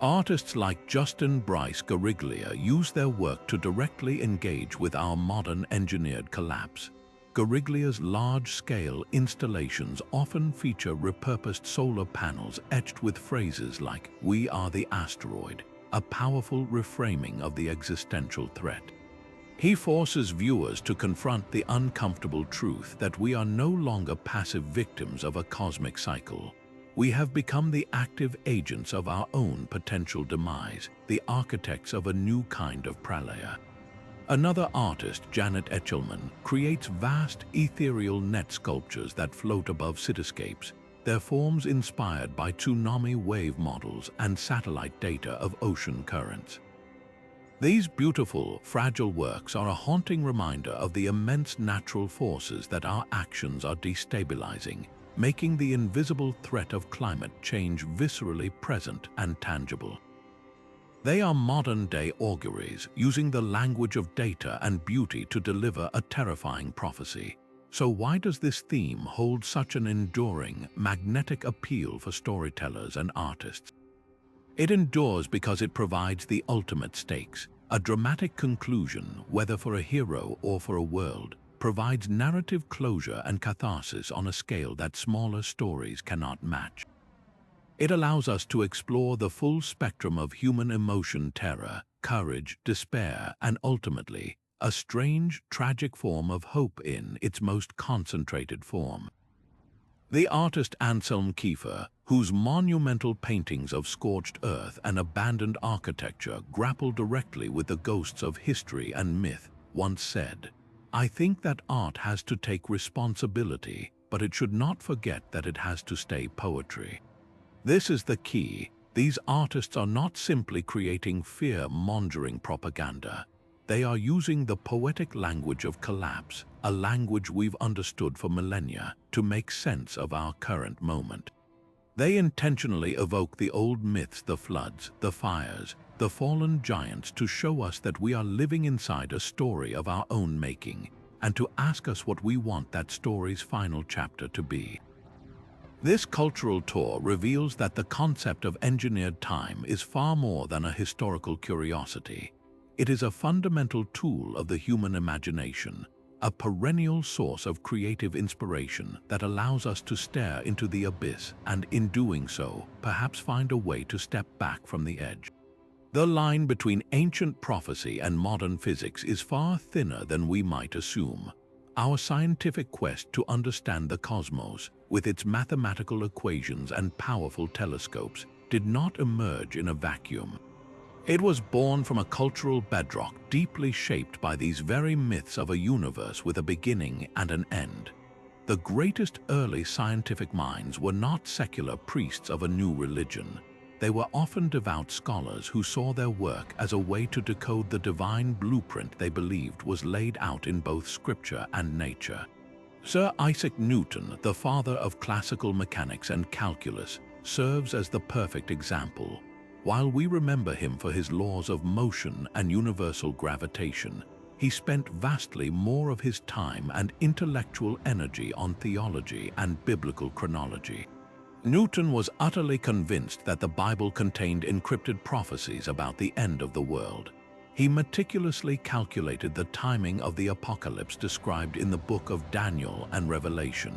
Artists like Justin Bryce Gariglia use their work to directly engage with our modern engineered collapse. Gariglia's large-scale installations often feature repurposed solar panels etched with phrases like "We are the asteroid," a powerful reframing of the existential threat. He forces viewers to confront the uncomfortable truth that we are no longer passive victims of a cosmic cycle. We have become the active agents of our own potential demise, the architects of a new kind of Pralaya. Another artist, Janet Etchelman, creates vast, ethereal net sculptures that float above cityscapes, their forms inspired by tsunami wave models and satellite data of ocean currents. These beautiful, fragile works are a haunting reminder of the immense natural forces that our actions are destabilizing, making the invisible threat of climate change viscerally present and tangible. They are modern-day auguries, using the language of data and beauty to deliver a terrifying prophecy. So why does this theme hold such an enduring, magnetic appeal for storytellers and artists? It endures because it provides the ultimate stakes. A dramatic conclusion, whether for a hero or for a world, provides narrative closure and catharsis on a scale that smaller stories cannot match. It allows us to explore the full spectrum of human emotion, terror, courage, despair, and ultimately, a strange, tragic form of hope in its most concentrated form. The artist Anselm Kiefer, whose monumental paintings of scorched earth and abandoned architecture grapple directly with the ghosts of history and myth, once said, "I think that art has to take responsibility, but it should not forget that it has to stay poetry." This is the key. These artists are not simply creating fear-mongering propaganda. They are using the poetic language of collapse, a language we've understood for millennia, to make sense of our current moment. They intentionally evoke the old myths, the floods, the fires, the fallen giants, to show us that we are living inside a story of our own making, and to ask us what we want that story's final chapter to be. This cultural tour reveals that the concept of engineered time is far more than a historical curiosity. It is a fundamental tool of the human imagination, a perennial source of creative inspiration that allows us to stare into the abyss and, in doing so, perhaps find a way to step back from the edge. The line between ancient prophecy and modern physics is far thinner than we might assume. Our scientific quest to understand the cosmos, with its mathematical equations and powerful telescopes, did not emerge in a vacuum. It was born from a cultural bedrock deeply shaped by these very myths of a universe with a beginning and an end. The greatest early scientific minds were not secular priests of a new religion. They were often devout scholars who saw their work as a way to decode the divine blueprint they believed was laid out in both scripture and nature. Sir Isaac Newton, the father of classical mechanics and calculus, serves as the perfect example. While we remember him for his laws of motion and universal gravitation, he spent vastly more of his time and intellectual energy on theology and biblical chronology. Newton was utterly convinced that the Bible contained encrypted prophecies about the end of the world. He meticulously calculated the timing of the apocalypse described in the book of Daniel and Revelation,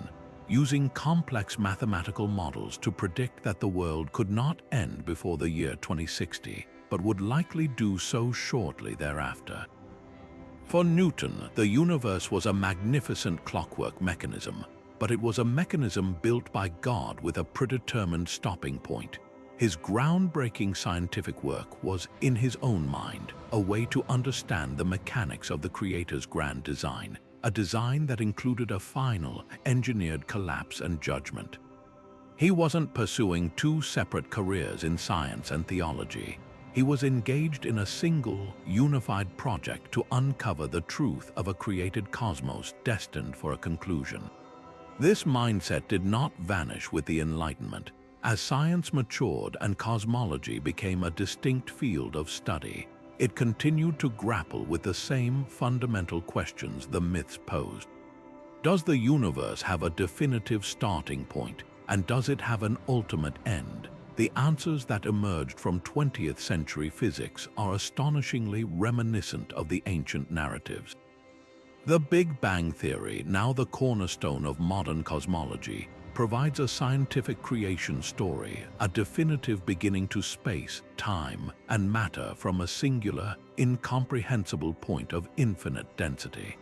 using complex mathematical models to predict that the world could not end before the year 2060, but would likely do so shortly thereafter. For Newton, the universe was a magnificent clockwork mechanism, but it was a mechanism built by God with a predetermined stopping point. His groundbreaking scientific work was, in his own mind, a way to understand the mechanics of the Creator's grand design, a design that included a final, engineered collapse and judgment. He wasn't pursuing two separate careers in science and theology. He was engaged in a single, unified project to uncover the truth of a created cosmos destined for a conclusion. This mindset did not vanish with the Enlightenment. As science matured and cosmology became a distinct field of study, it continued to grapple with the same fundamental questions the myths posed. Does the universe have a definitive starting point, and does it have an ultimate end? The answers that emerged from 20th century physics are astonishingly reminiscent of the ancient narratives. The Big Bang Theory, now the cornerstone of modern cosmology, provides a scientific creation story, a definitive beginning to space, time, and matter from a singular, incomprehensible point of infinite density.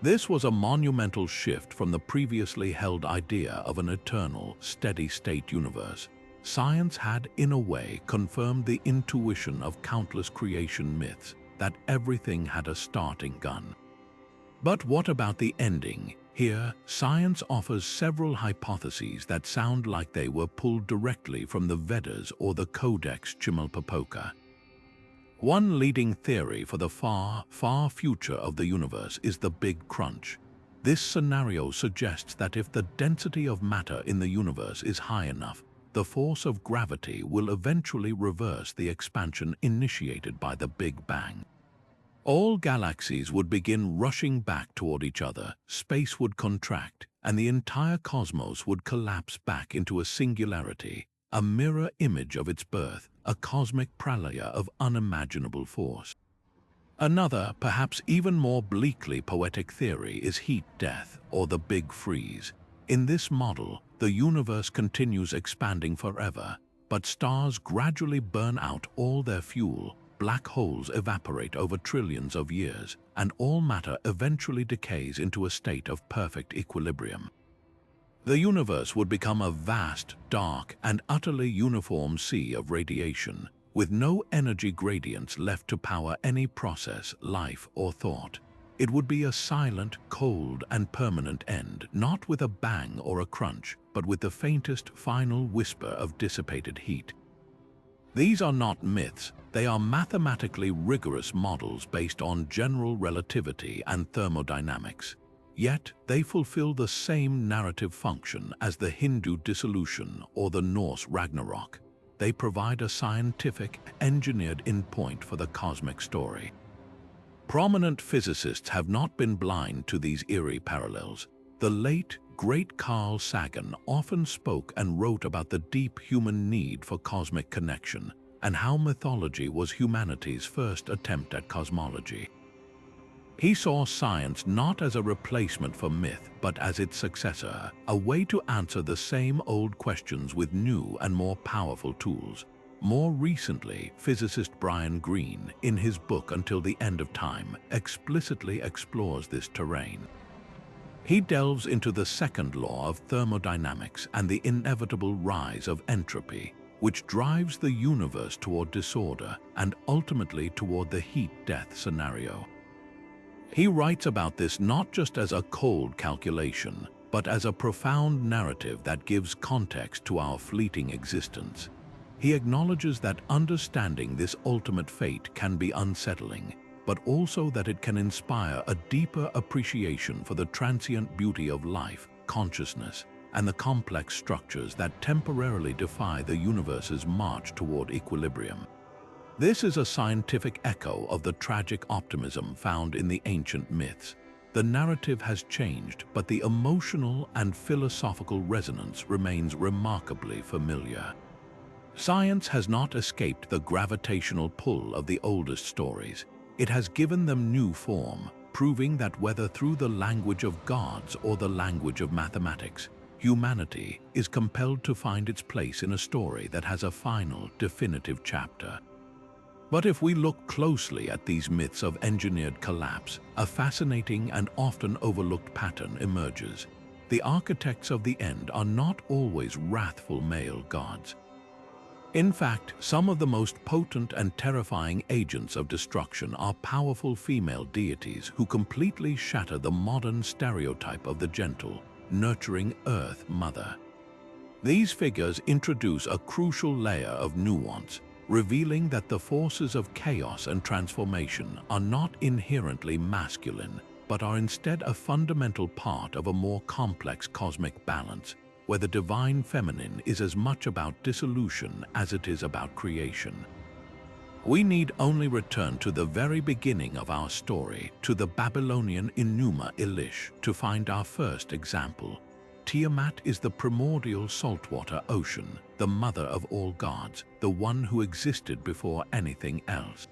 This was a monumental shift from the previously held idea of an eternal, steady-state universe. Science had, in a way, confirmed the intuition of countless creation myths that everything had a starting gun. But what about the ending? Here, science offers several hypotheses that sound like they were pulled directly from the Vedas or the Codex Chimalpopoca. One leading theory for the far, far future of the universe is the Big Crunch. This scenario suggests that if the density of matter in the universe is high enough, the force of gravity will eventually reverse the expansion initiated by the Big Bang. All galaxies would begin rushing back toward each other, space would contract, and the entire cosmos would collapse back into a singularity, a mirror image of its birth, a cosmic pralaya of unimaginable force. Another, perhaps even more bleakly poetic theory is heat death, or the Big Freeze. In this model, the universe continues expanding forever, but stars gradually burn out all their fuel, black holes evaporate over trillions of years, and all matter eventually decays into a state of perfect equilibrium. The universe would become a vast, dark, and utterly uniform sea of radiation, with no energy gradients left to power any process, life, or thought. It would be a silent, cold, and permanent end, not with a bang or a crunch, but with the faintest final whisper of dissipated heat. These are not myths, they are mathematically rigorous models based on general relativity and thermodynamics. Yet, they fulfill the same narrative function as the Hindu dissolution or the Norse Ragnarok. They provide a scientific, engineered endpoint for the cosmic story. Prominent physicists have not been blind to these eerie parallels. The late, great Carl Sagan often spoke and wrote about the deep human need for cosmic connection and how mythology was humanity's first attempt at cosmology. He saw science not as a replacement for myth, but as its successor, a way to answer the same old questions with new and more powerful tools. More recently, physicist Brian Greene, in his book Until the End of Time, explicitly explores this terrain. He delves into the second law of thermodynamics and the inevitable rise of entropy, which drives the universe toward disorder and ultimately toward the heat-death scenario. He writes about this not just as a cold calculation, but as a profound narrative that gives context to our fleeting existence. He acknowledges that understanding this ultimate fate can be unsettling, but also that it can inspire a deeper appreciation for the transient beauty of life, consciousness, and the complex structures that temporarily defy the universe's march toward equilibrium. This is a scientific echo of the tragic optimism found in the ancient myths. The narrative has changed, but the emotional and philosophical resonance remains remarkably familiar. Science has not escaped the gravitational pull of the oldest stories. It has given them new form, proving that whether through the language of gods or the language of mathematics, humanity is compelled to find its place in a story that has a final, definitive chapter. But if we look closely at these myths of engineered collapse, a fascinating and often overlooked pattern emerges. The architects of the end are not always wrathful male gods. In fact, some of the most potent and terrifying agents of destruction are powerful female deities who completely shatter the modern stereotype of the gentle, nurturing Earth Mother. These figures introduce a crucial layer of nuance, revealing that the forces of chaos and transformation are not inherently masculine. but are instead a fundamental part of a more complex cosmic balance, where the divine feminine is as much about dissolution as it is about creation. We need only return to the very beginning of our story, to the Babylonian Enuma Elish, to find our first example. Tiamat is the primordial saltwater ocean, the mother of all gods, the one who existed before anything else.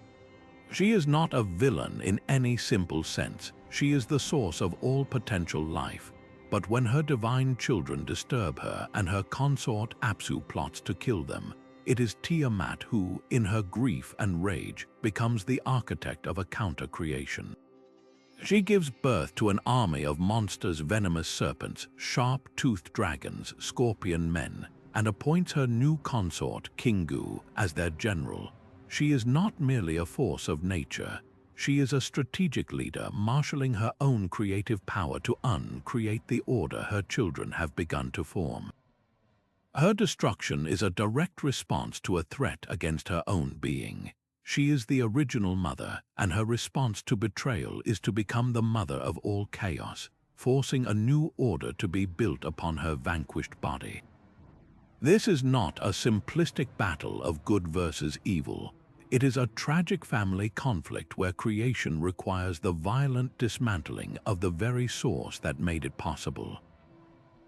She is not a villain in any simple sense. She is the source of all potential life. But when her divine children disturb her and her consort Apsu plots to kill them, it is Tiamat who, in her grief and rage, becomes the architect of a counter-creation. She gives birth to an army of monsters, venomous serpents, sharp-toothed dragons, scorpion men, and appoints her new consort, Kingu, as their general. She is not merely a force of nature. She is a strategic leader marshalling her own creative power to uncreate the order her children have begun to form. Her destruction is a direct response to a threat against her own being. She is the original mother, and her response to betrayal is to become the mother of all chaos, forcing a new order to be built upon her vanquished body. This is not a simplistic battle of good versus evil. It is a tragic family conflict where creation requires the violent dismantling of the very source that made it possible.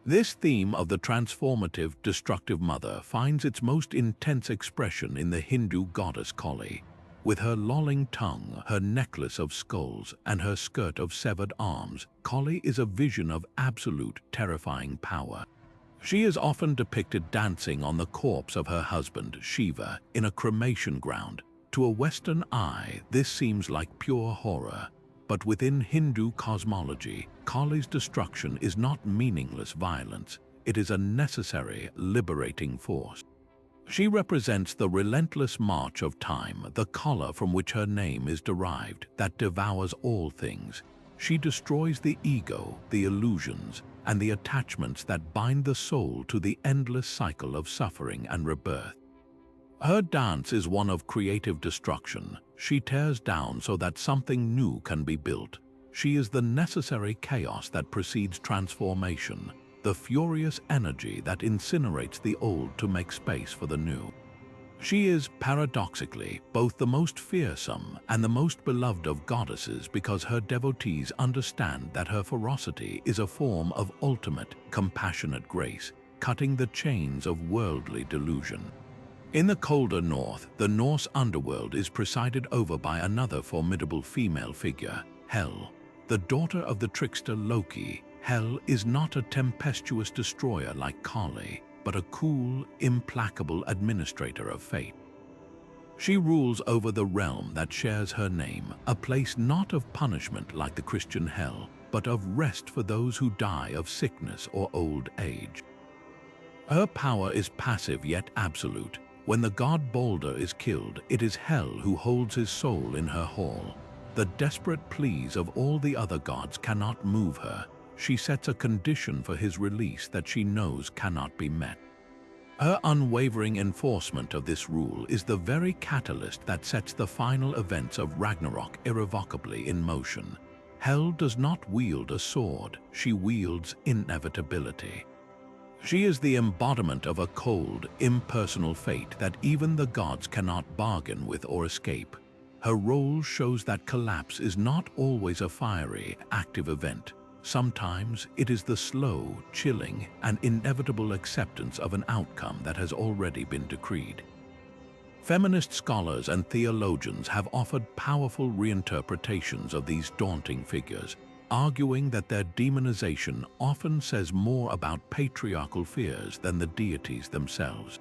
This theme of the transformative, destructive mother finds its most intense expression in the Hindu goddess Kali. With her lolling tongue, her necklace of skulls, and her skirt of severed arms, Kali is a vision of absolute, terrifying power. She is often depicted dancing on the corpse of her husband, Shiva, in a cremation ground. To a Western eye, this seems like pure horror. But within Hindu cosmology, Kali's destruction is not meaningless violence. It is a necessary, liberating force. She represents the relentless march of time, the color from which her name is derived, that devours all things. She destroys the ego, the illusions, and the attachments that bind the soul to the endless cycle of suffering and rebirth. Her dance is one of creative destruction. She tears down so that something new can be built. She is the necessary chaos that precedes transformation, the furious energy that incinerates the old to make space for the new. She is, paradoxically, both the most fearsome and the most beloved of goddesses because her devotees understand that her ferocity is a form of ultimate, compassionate grace, cutting the chains of worldly delusion. In the colder north, the Norse underworld is presided over by another formidable female figure, Hel. The daughter of the trickster Loki, Hel is not a tempestuous destroyer like Kali, but a cool, implacable administrator of fate. She rules over the realm that shares her name, a place not of punishment like the Christian hell, but of rest for those who die of sickness or old age. Her power is passive yet absolute. When the god Balder is killed, it is Hel who holds his soul in her hall. The desperate pleas of all the other gods cannot move her. She sets a condition for his release that she knows cannot be met. Her unwavering enforcement of this rule is the very catalyst that sets the final events of Ragnarok irrevocably in motion. Hel does not wield a sword, she wields inevitability. She is the embodiment of a cold, impersonal fate that even the gods cannot bargain with or escape. Her role shows that collapse is not always a fiery, active event. Sometimes it is the slow, chilling, and inevitable acceptance of an outcome that has already been decreed. Feminist scholars and theologians have offered powerful reinterpretations of these daunting figures, arguing that their demonization often says more about patriarchal fears than the deities themselves.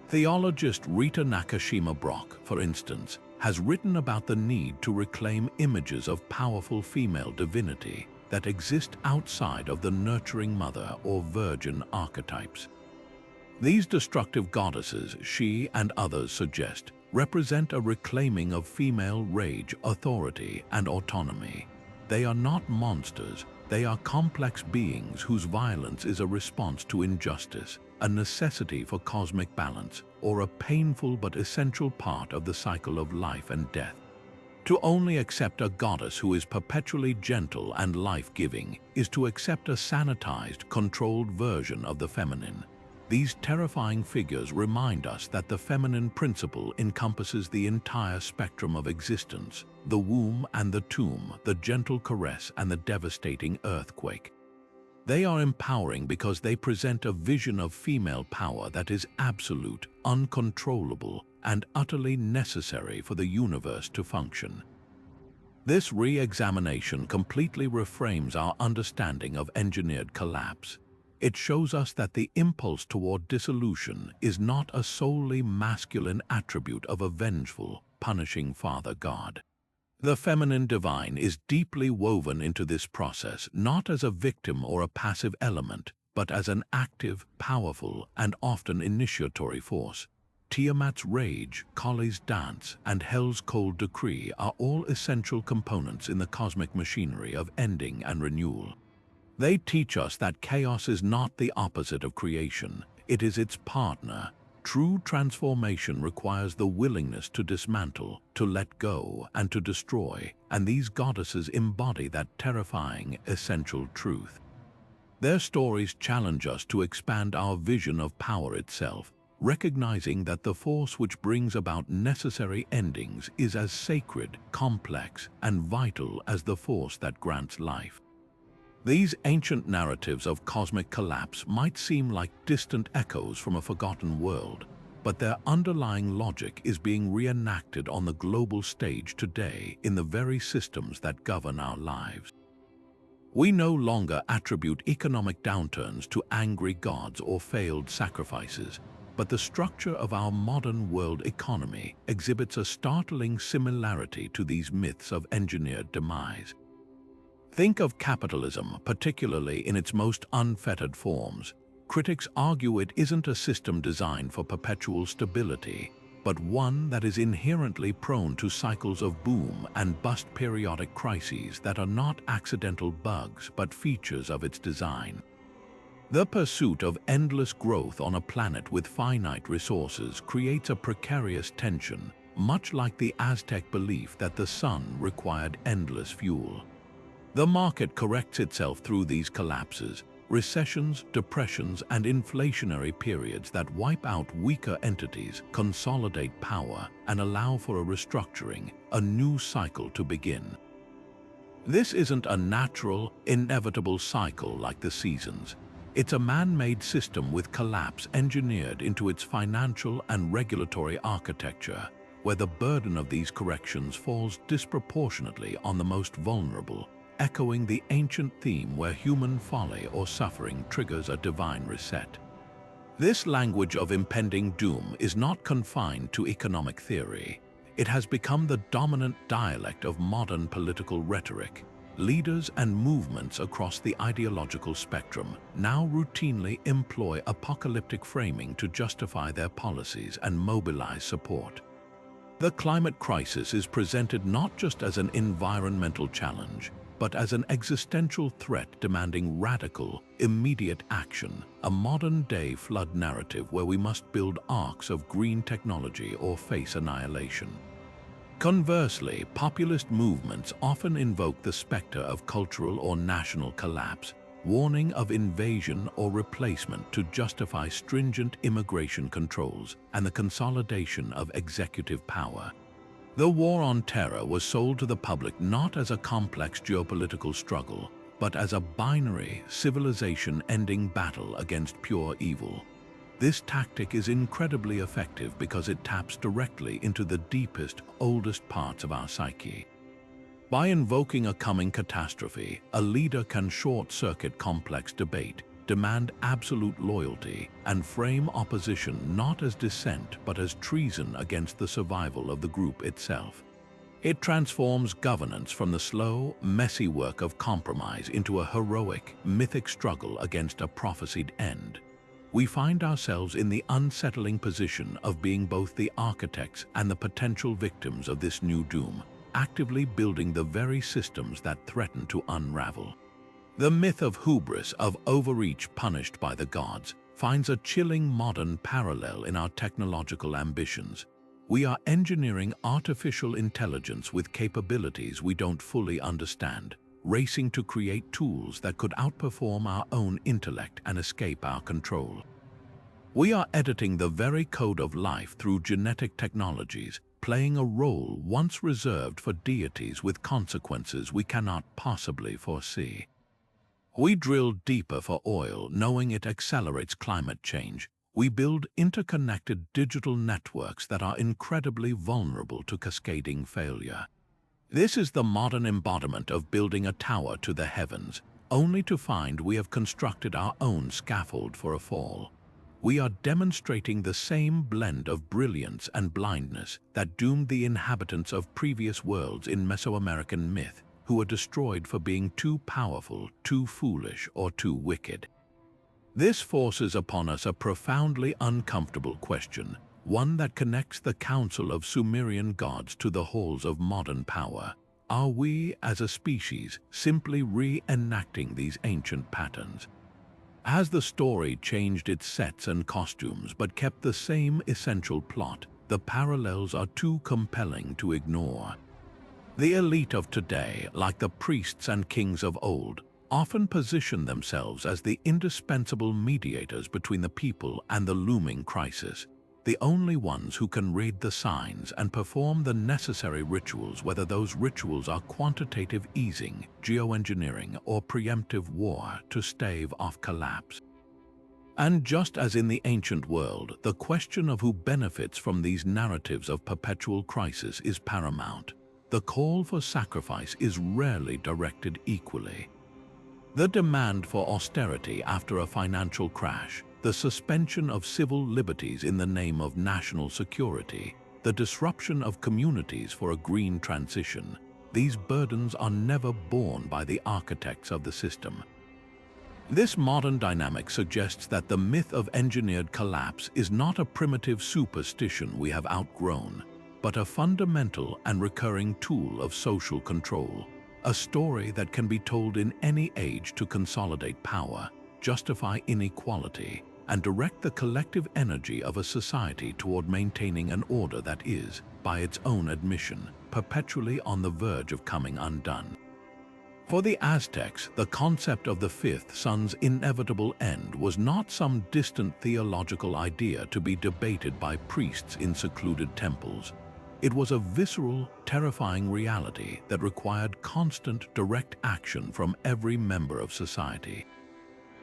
Theologist Rita Nakashima Brock, for instance, has written about the need to reclaim images of powerful female divinity that exist outside of the nurturing mother or virgin archetypes. These destructive goddesses, she and others suggest, represent a reclaiming of female rage, authority, and autonomy. They are not monsters, they are complex beings whose violence is a response to injustice, a necessity for cosmic balance, or a painful but essential part of the cycle of life and death. To only accept a goddess who is perpetually gentle and life-giving is to accept a sanitized, controlled version of the feminine. These terrifying figures remind us that the feminine principle encompasses the entire spectrum of existence, the womb and the tomb, the gentle caress and the devastating earthquake. They are empowering because they present a vision of female power that is absolute, uncontrollable, and utterly necessary for the universe to function. This re-examination completely reframes our understanding of engineered collapse. It shows us that the impulse toward dissolution is not a solely masculine attribute of a vengeful, punishing father god. The feminine divine is deeply woven into this process, not as a victim or a passive element, but as an active, powerful, and often initiatory force. Tiamat's rage, Kali's dance, and Hel's cold decree are all essential components in the cosmic machinery of ending and renewal. They teach us that chaos is not the opposite of creation, it is its partner. True transformation requires the willingness to dismantle, to let go, and to destroy, and these goddesses embody that terrifying, essential truth. Their stories challenge us to expand our vision of power itself, recognizing that the force which brings about necessary endings is as sacred, complex, and vital as the force that grants life. These ancient narratives of cosmic collapse might seem like distant echoes from a forgotten world, but their underlying logic is being reenacted on the global stage today in the very systems that govern our lives. We no longer attribute economic downturns to angry gods or failed sacrifices, but the structure of our modern world economy exhibits a startling similarity to these myths of engineered demise. Think of capitalism, particularly in its most unfettered forms. Critics argue it isn't a system designed for perpetual stability, but one that is inherently prone to cycles of boom and bust, periodic crises that are not accidental bugs but features of its design. The pursuit of endless growth on a planet with finite resources creates a precarious tension, much like the Aztec belief that the sun required endless fuel. The market corrects itself through these collapses, recessions, depressions, and inflationary periods that wipe out weaker entities, consolidate power, and allow for a restructuring, a new cycle to begin. This isn't a natural, inevitable cycle like the seasons. It's a man-made system with collapse engineered into its financial and regulatory architecture, where the burden of these corrections falls disproportionately on the most vulnerable, echoing the ancient theme where human folly or suffering triggers a divine reset. This language of impending doom is not confined to economic theory. It has become the dominant dialect of modern political rhetoric. Leaders and movements across the ideological spectrum now routinely employ apocalyptic framing to justify their policies and mobilize support. The climate crisis is presented not just as an environmental challenge, but as an existential threat demanding radical, immediate action, a modern-day flood narrative where we must build arcs of green technology or face annihilation. Conversely, populist movements often invoke the specter of cultural or national collapse, warning of invasion or replacement to justify stringent immigration controls and the consolidation of executive power. The war on terror was sold to the public not as a complex geopolitical struggle, but as a binary, civilization-ending battle against pure evil. This tactic is incredibly effective because it taps directly into the deepest, oldest parts of our psyche. By invoking a coming catastrophe, a leader can short-circuit complex debate, demand absolute loyalty, and frame opposition not as dissent but as treason against the survival of the group itself. It transforms governance from the slow, messy work of compromise into a heroic, mythic struggle against a prophesied end. We find ourselves in the unsettling position of being both the architects and the potential victims of this new doom, actively building the very systems that threaten to unravel. The myth of hubris, of overreach punished by the gods, finds a chilling modern parallel in our technological ambitions. We are engineering artificial intelligence with capabilities we don't fully understand, racing to create tools that could outperform our own intellect and escape our control. We are editing the very code of life through genetic technologies, playing a role once reserved for deities with consequences we cannot possibly foresee. We drill deeper for oil, knowing it accelerates climate change. We build interconnected digital networks that are incredibly vulnerable to cascading failure. This is the modern embodiment of building a tower to the heavens, only to find we have constructed our own scaffold for a fall. We are demonstrating the same blend of brilliance and blindness that doomed the inhabitants of previous worlds in Mesoamerican myth, who were destroyed for being too powerful, too foolish, or too wicked. This forces upon us a profoundly uncomfortable question, one that connects the council of Sumerian gods to the halls of modern power. Are we, as a species, simply re-enacting these ancient patterns? Has the story changed its sets and costumes but kept the same essential plot? The parallels are too compelling to ignore. The elite of today, like the priests and kings of old, often position themselves as the indispensable mediators between the people and the looming crisis, the only ones who can read the signs and perform the necessary rituals, whether those rituals are quantitative easing, geoengineering, or preemptive war to stave off collapse. And just as in the ancient world, the question of who benefits from these narratives of perpetual crisis is paramount. The call for sacrifice is rarely directed equally. The demand for austerity after a financial crash, the suspension of civil liberties in the name of national security, the disruption of communities for a green transition, these burdens are never borne by the architects of the system. This modern dynamic suggests that the myth of engineered collapse is not a primitive superstition we have outgrown, but a fundamental and recurring tool of social control. A story that can be told in any age to consolidate power, justify inequality, and direct the collective energy of a society toward maintaining an order that is, by its own admission, perpetually on the verge of coming undone. For the Aztecs, the concept of the fifth sun's inevitable end was not some distant theological idea to be debated by priests in secluded temples. It was a visceral, terrifying reality that required constant, direct action from every member of society.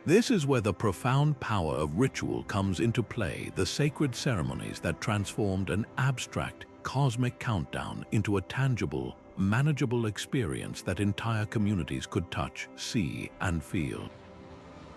This is where the profound power of ritual comes into play, the sacred ceremonies that transformed an abstract, cosmic countdown into a tangible, manageable experience that entire communities could touch, see, and feel.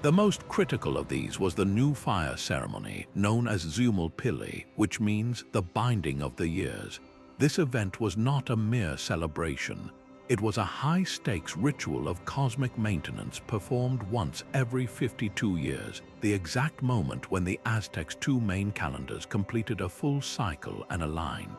The most critical of these was the new fire ceremony, known as Zumulpili, which means the binding of the years. This event was not a mere celebration. It was a high-stakes ritual of cosmic maintenance performed once every 52 years, the exact moment when the Aztecs' two main calendars completed a full cycle and aligned.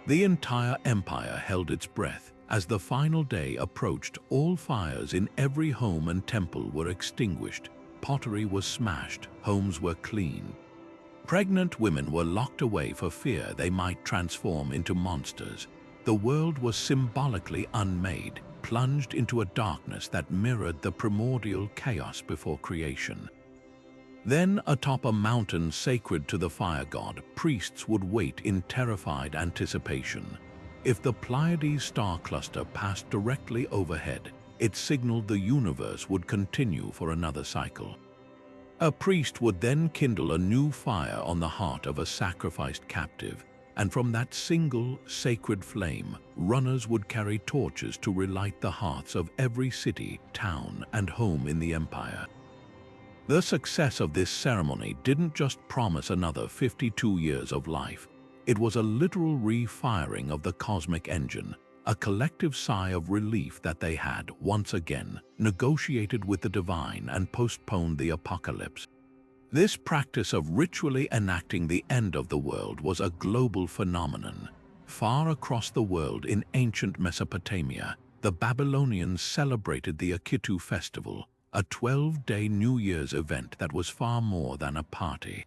The entire empire held its breath. As the final day approached, all fires in every home and temple were extinguished, pottery was smashed, homes were cleaned. Pregnant women were locked away for fear they might transform into monsters. The world was symbolically unmade, plunged into a darkness that mirrored the primordial chaos before creation. Then, atop a mountain sacred to the fire god, priests would wait in terrified anticipation. If the Pleiades star cluster passed directly overhead, it signaled the universe would continue for another cycle. A priest would then kindle a new fire on the heart of a sacrificed captive, and from that single sacred flame, runners would carry torches to relight the hearths of every city, town, and home in the empire. The success of this ceremony didn't just promise another 52 years of life. It was a literal re-firing of the cosmic engine, a collective sigh of relief that they had, once again, negotiated with the divine and postponed the apocalypse. This practice of ritually enacting the end of the world was a global phenomenon. Far across the world in ancient Mesopotamia, the Babylonians celebrated the Akitu festival, a 12-day New Year's event that was far more than a party.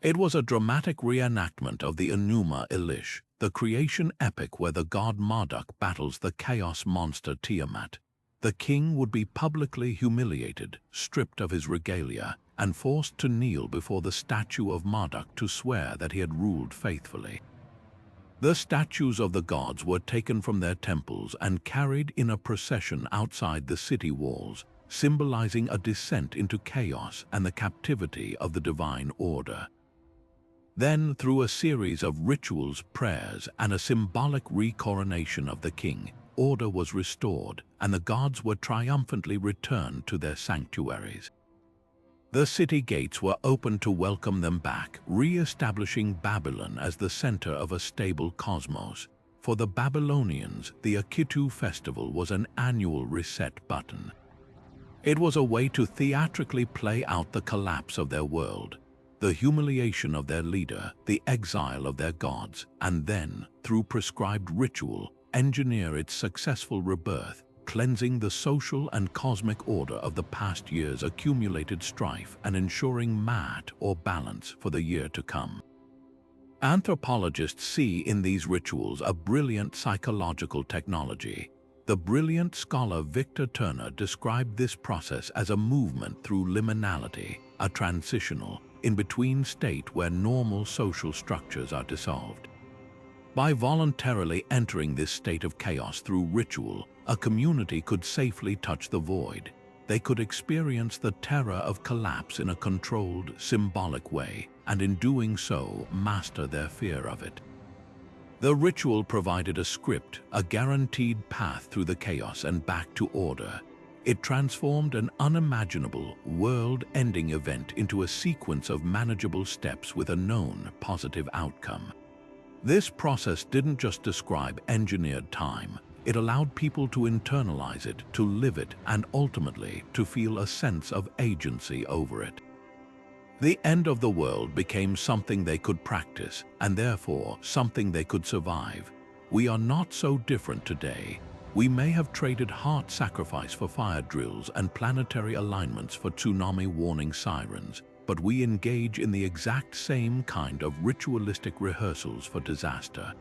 It was a dramatic reenactment of the Enuma Elish, the creation epic where the god Marduk battles the chaos monster Tiamat. The king would be publicly humiliated, stripped of his regalia, and forced to kneel before the statue of Marduk to swear that he had ruled faithfully. The statues of the gods were taken from their temples and carried in a procession outside the city walls, symbolizing a descent into chaos and the captivity of the divine order. Then, through a series of rituals, prayers, and a symbolic recoronation of the king, order was restored, and the gods were triumphantly returned to their sanctuaries. The city gates were opened to welcome them back, re-establishing Babylon as the center of a stable cosmos. For the Babylonians, the Akitu festival was an annual reset button. It was a way to theatrically play out the collapse of their world, the humiliation of their leader, the exile of their gods, and then, through prescribed ritual, engineer its successful rebirth, cleansing the social and cosmic order of the past year's accumulated strife and ensuring Maat or balance for the year to come. Anthropologists see in these rituals a brilliant psychological technology. The brilliant scholar Victor Turner described this process as a movement through liminality, a transitional, in-between state where normal social structures are dissolved. By voluntarily entering this state of chaos through ritual, a community could safely touch the void. They could experience the terror of collapse in a controlled, symbolic way, and in doing so, master their fear of it. The ritual provided a script, a guaranteed path through the chaos and back to order. It transformed an unimaginable, world-ending event into a sequence of manageable steps with a known positive outcome. This process didn't just describe engineered time. It allowed people to internalize it, to live it, and ultimately to feel a sense of agency over it. The end of the world became something they could practice, and therefore something they could survive. We are not so different today. We may have traded heart sacrifice for fire drills and planetary alignments for tsunami warning sirens, but we engage in the exact same kind of ritualistic rehearsals for disaster.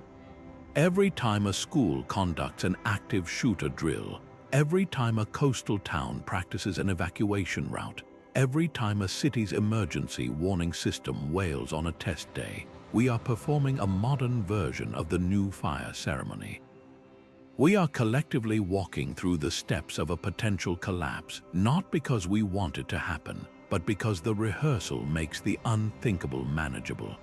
Every time a school conducts an active shooter drill, every time a coastal town practices an evacuation route, every time a city's emergency warning system wails on a test day, we are performing a modern version of the new fire ceremony. We are collectively walking through the steps of a potential collapse, not because we want it to happen, but because the rehearsal makes the unthinkable manageable.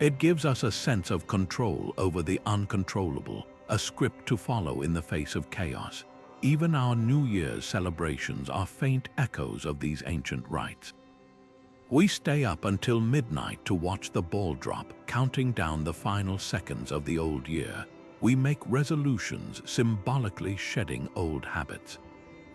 It gives us a sense of control over the uncontrollable, a script to follow in the face of chaos. Even our New Year's celebrations are faint echoes of these ancient rites. We stay up until midnight to watch the ball drop, counting down the final seconds of the old year. We make resolutions, symbolically shedding old habits.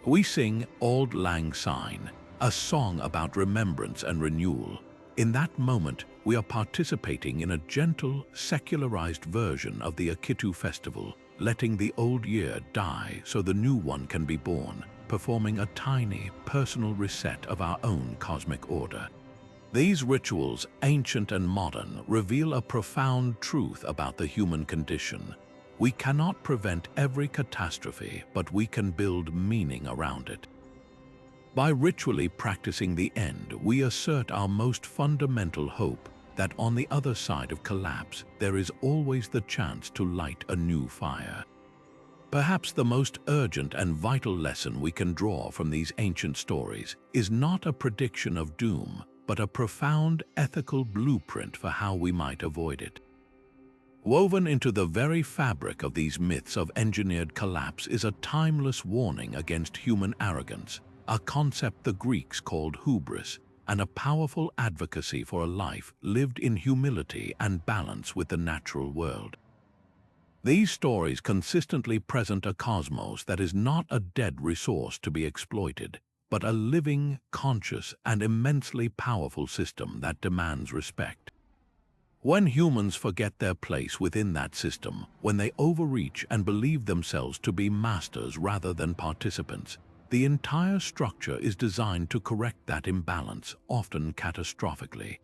We sing Auld Lang Syne, a song about remembrance and renewal. In that moment, we are participating in a gentle, secularized version of the Akitu festival, letting the old year die so the new one can be born, performing a tiny, personal reset of our own cosmic order. These rituals, ancient and modern, reveal a profound truth about the human condition. We cannot prevent every catastrophe, but we can build meaning around it. By ritually practicing the end, we assert our most fundamental hope that on the other side of collapse, there is always the chance to light a new fire. Perhaps the most urgent and vital lesson we can draw from these ancient stories is not a prediction of doom, but a profound ethical blueprint for how we might avoid it. Woven into the very fabric of these myths of engineered collapse is a timeless warning against human arrogance, a concept the Greeks called hubris, and a powerful advocacy for a life lived in humility and balance with the natural world. These stories consistently present a cosmos that is not a dead resource to be exploited, but a living, conscious, and immensely powerful system that demands respect. When humans forget their place within that system, when they overreach and believe themselves to be masters rather than participants, the entire structure is designed to correct that imbalance, often catastrophically.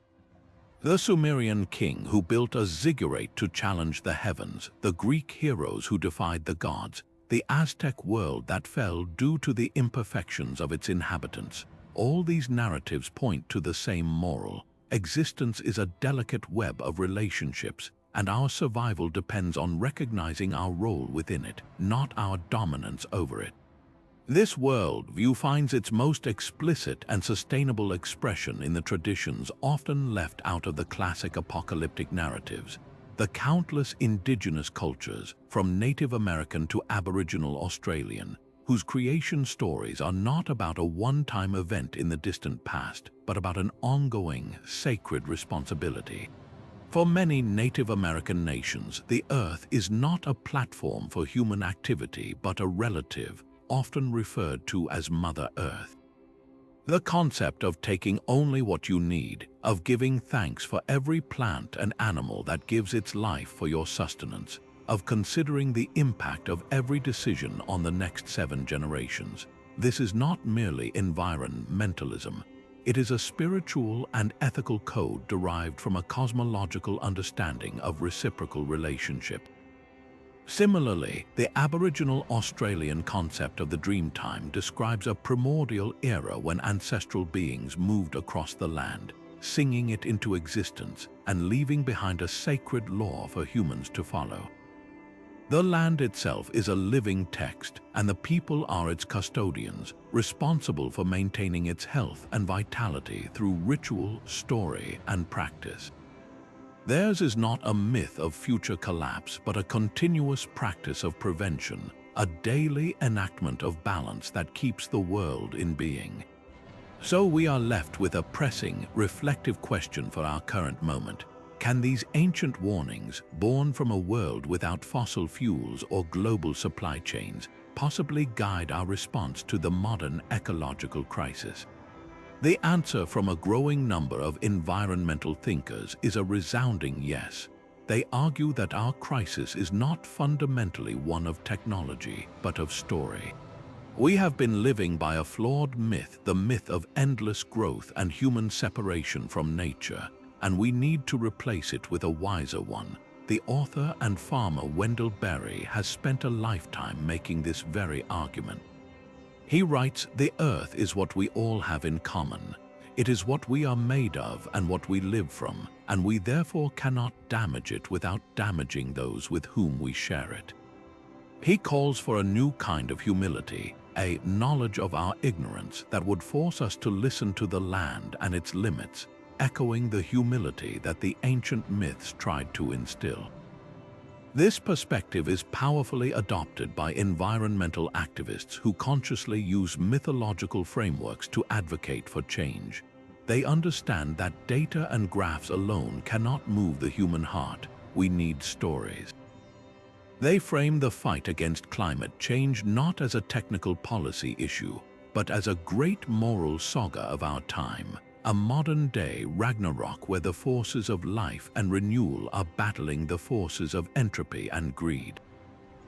The Sumerian king who built a ziggurat to challenge the heavens, the Greek heroes who defied the gods, the Aztec world that fell due to the imperfections of its inhabitants. All these narratives point to the same moral. Existence is a delicate web of relationships, and our survival depends on recognizing our role within it, not our dominance over it. This worldview finds its most explicit and sustainable expression in the traditions often left out of the classic apocalyptic narratives. The countless indigenous cultures, from Native American to Aboriginal Australian, whose creation stories are not about a one-time event in the distant past, but about an ongoing, sacred responsibility. For many Native American nations, the Earth is not a platform for human activity, but a relative, often referred to as Mother Earth. The concept of taking only what you need, of giving thanks for every plant and animal that gives its life for your sustenance, of considering the impact of every decision on the next 7 generations. This is not merely environmentalism. It is a spiritual and ethical code derived from a cosmological understanding of reciprocal relationship. Similarly, the Aboriginal Australian concept of the Dreamtime describes a primordial era when ancestral beings moved across the land, singing it into existence and leaving behind a sacred law for humans to follow. The land itself is a living text, and the people are its custodians, responsible for maintaining its health and vitality through ritual, story, and practice. Theirs is not a myth of future collapse, but a continuous practice of prevention, a daily enactment of balance that keeps the world in being. So we are left with a pressing, reflective question for our current moment. Can these ancient warnings, born from a world without fossil fuels or global supply chains, possibly guide our response to the modern ecological crisis? The answer from a growing number of environmental thinkers is a resounding yes. They argue that our crisis is not fundamentally one of technology, but of story. We have been living by a flawed myth, the myth of endless growth and human separation from nature, and we need to replace it with a wiser one. The author and farmer Wendell Berry has spent a lifetime making this very argument. He writes, "The earth is what we all have in common. It is what we are made of and what we live from, and we therefore cannot damage it without damaging those with whom we share it." He calls for a new kind of humility, a knowledge of our ignorance that would force us to listen to the land and its limits, echoing the humility that the ancient myths tried to instill. This perspective is powerfully adopted by environmental activists who consciously use mythological frameworks to advocate for change. They understand that data and graphs alone cannot move the human heart. We need stories. They frame the fight against climate change not as a technical policy issue, but as a great moral saga of our time. A modern-day Ragnarok where the forces of life and renewal are battling the forces of entropy and greed.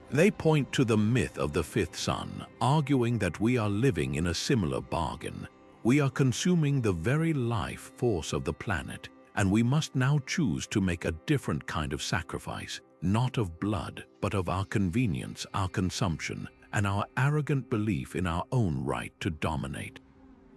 They point to the myth of the fifth sun, arguing that we are living in a similar bargain. We are consuming the very life force of the planet, and we must now choose to make a different kind of sacrifice, not of blood, but of our convenience, our consumption, and our arrogant belief in our own right to dominate.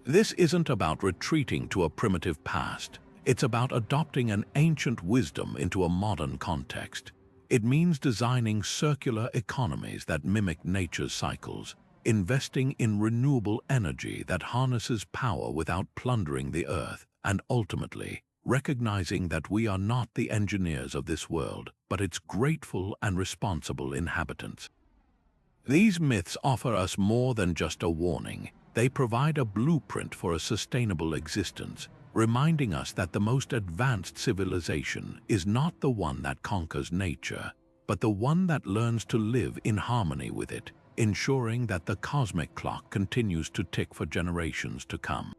This isn't about retreating to a primitive past. It's about adopting an ancient wisdom into a modern context. It means designing circular economies that mimic nature's cycles, investing in renewable energy that harnesses power without plundering the earth, and ultimately, recognizing that we are not the engineers of this world, but its grateful and responsible inhabitants. These myths offer us more than just a warning. They provide a blueprint for a sustainable existence, reminding us that the most advanced civilization is not the one that conquers nature, but the one that learns to live in harmony with it, ensuring that the cosmic clock continues to tick for generations to come.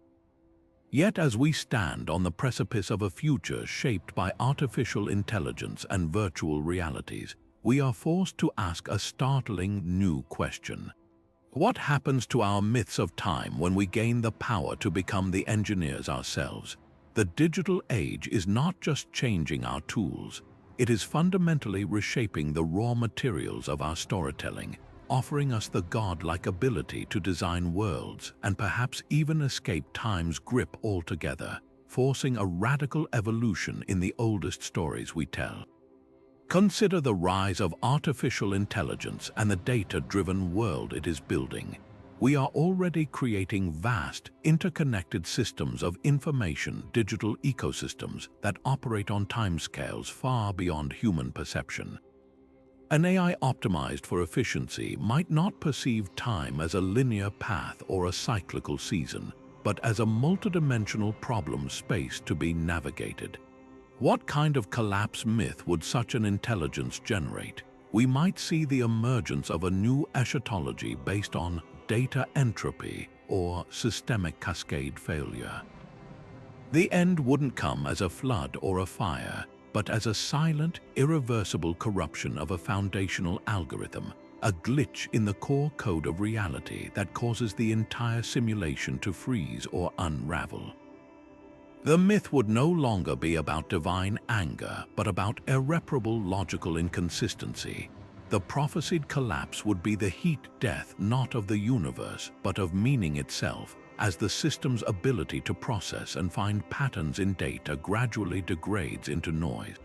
Yet as we stand on the precipice of a future shaped by artificial intelligence and virtual realities, we are forced to ask a startling new question. What happens to our myths of time when we gain the power to become the engineers ourselves? The digital age is not just changing our tools, it is fundamentally reshaping the raw materials of our storytelling, offering us the godlike ability to design worlds and perhaps even escape time's grip altogether, forcing a radical evolution in the oldest stories we tell. Consider the rise of artificial intelligence and the data-driven world it is building. We are already creating vast, interconnected systems of information, digital ecosystems that operate on timescales far beyond human perception. An AI optimized for efficiency might not perceive time as a linear path or a cyclical season, but as a multidimensional problem space to be navigated. What kind of collapse myth would such an intelligence generate? We might see the emergence of a new eschatology based on data entropy or systemic cascade failure. The end wouldn't come as a flood or a fire, but as a silent, irreversible corruption of a foundational algorithm, a glitch in the core code of reality that causes the entire simulation to freeze or unravel. The myth would no longer be about divine anger, but about irreparable logical inconsistency. The prophesied collapse would be the heat death not of the universe, but of meaning itself, as the system's ability to process and find patterns in data gradually degrades into noise.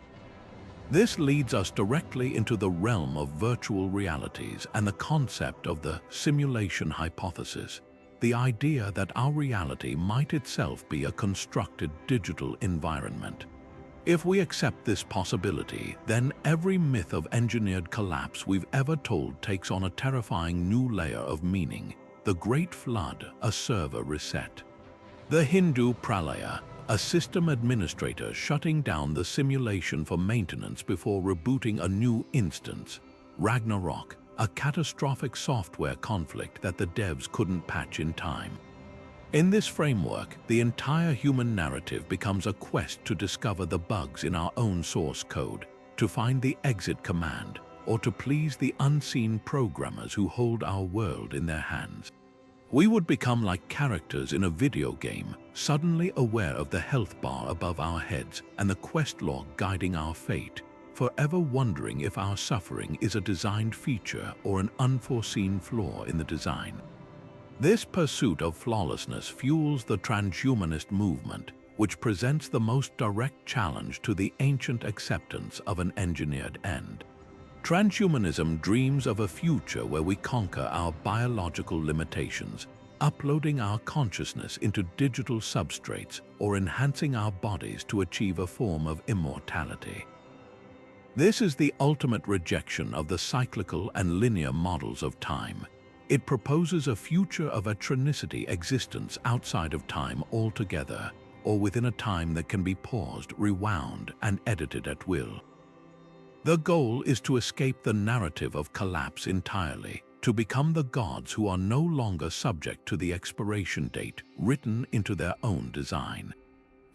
This leads us directly into the realm of virtual realities and the concept of the simulation hypothesis, the idea that our reality might itself be a constructed digital environment. If we accept this possibility, then every myth of engineered collapse we've ever told takes on a terrifying new layer of meaning: the Great Flood, a server reset. The Hindu Pralaya, a system administrator shutting down the simulation for maintenance before rebooting a new instance. Ragnarok, a catastrophic software conflict that the devs couldn't patch in time. In this framework, the entire human narrative becomes a quest to discover the bugs in our own source code, to find the exit command, or to please the unseen programmers who hold our world in their hands. We would become like characters in a video game, suddenly aware of the health bar above our heads and the quest log guiding our fate, forever wondering if our suffering is a designed feature or an unforeseen flaw in the design. This pursuit of flawlessness fuels the transhumanist movement, which presents the most direct challenge to the ancient acceptance of an engineered end. Transhumanism dreams of a future where we conquer our biological limitations, uploading our consciousness into digital substrates or enhancing our bodies to achieve a form of immortality. This is the ultimate rejection of the cyclical and linear models of time. It proposes a future of a tronicity existence outside of time altogether, or within a time that can be paused, rewound, and edited at will. The goal is to escape the narrative of collapse entirely, to become the gods who are no longer subject to the expiration date written into their own design.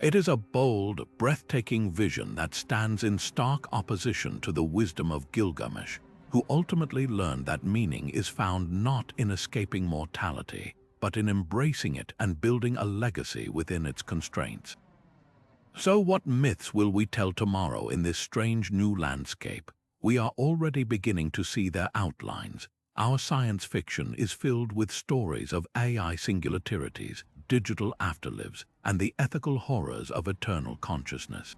It is a bold, breathtaking vision that stands in stark opposition to the wisdom of Gilgamesh, who ultimately learned that meaning is found not in escaping mortality, but in embracing it and building a legacy within its constraints. So what myths will we tell tomorrow in this strange new landscape? We are already beginning to see their outlines. Our science fiction is filled with stories of AI singularities, digital afterlives, and the ethical horrors of eternal consciousness.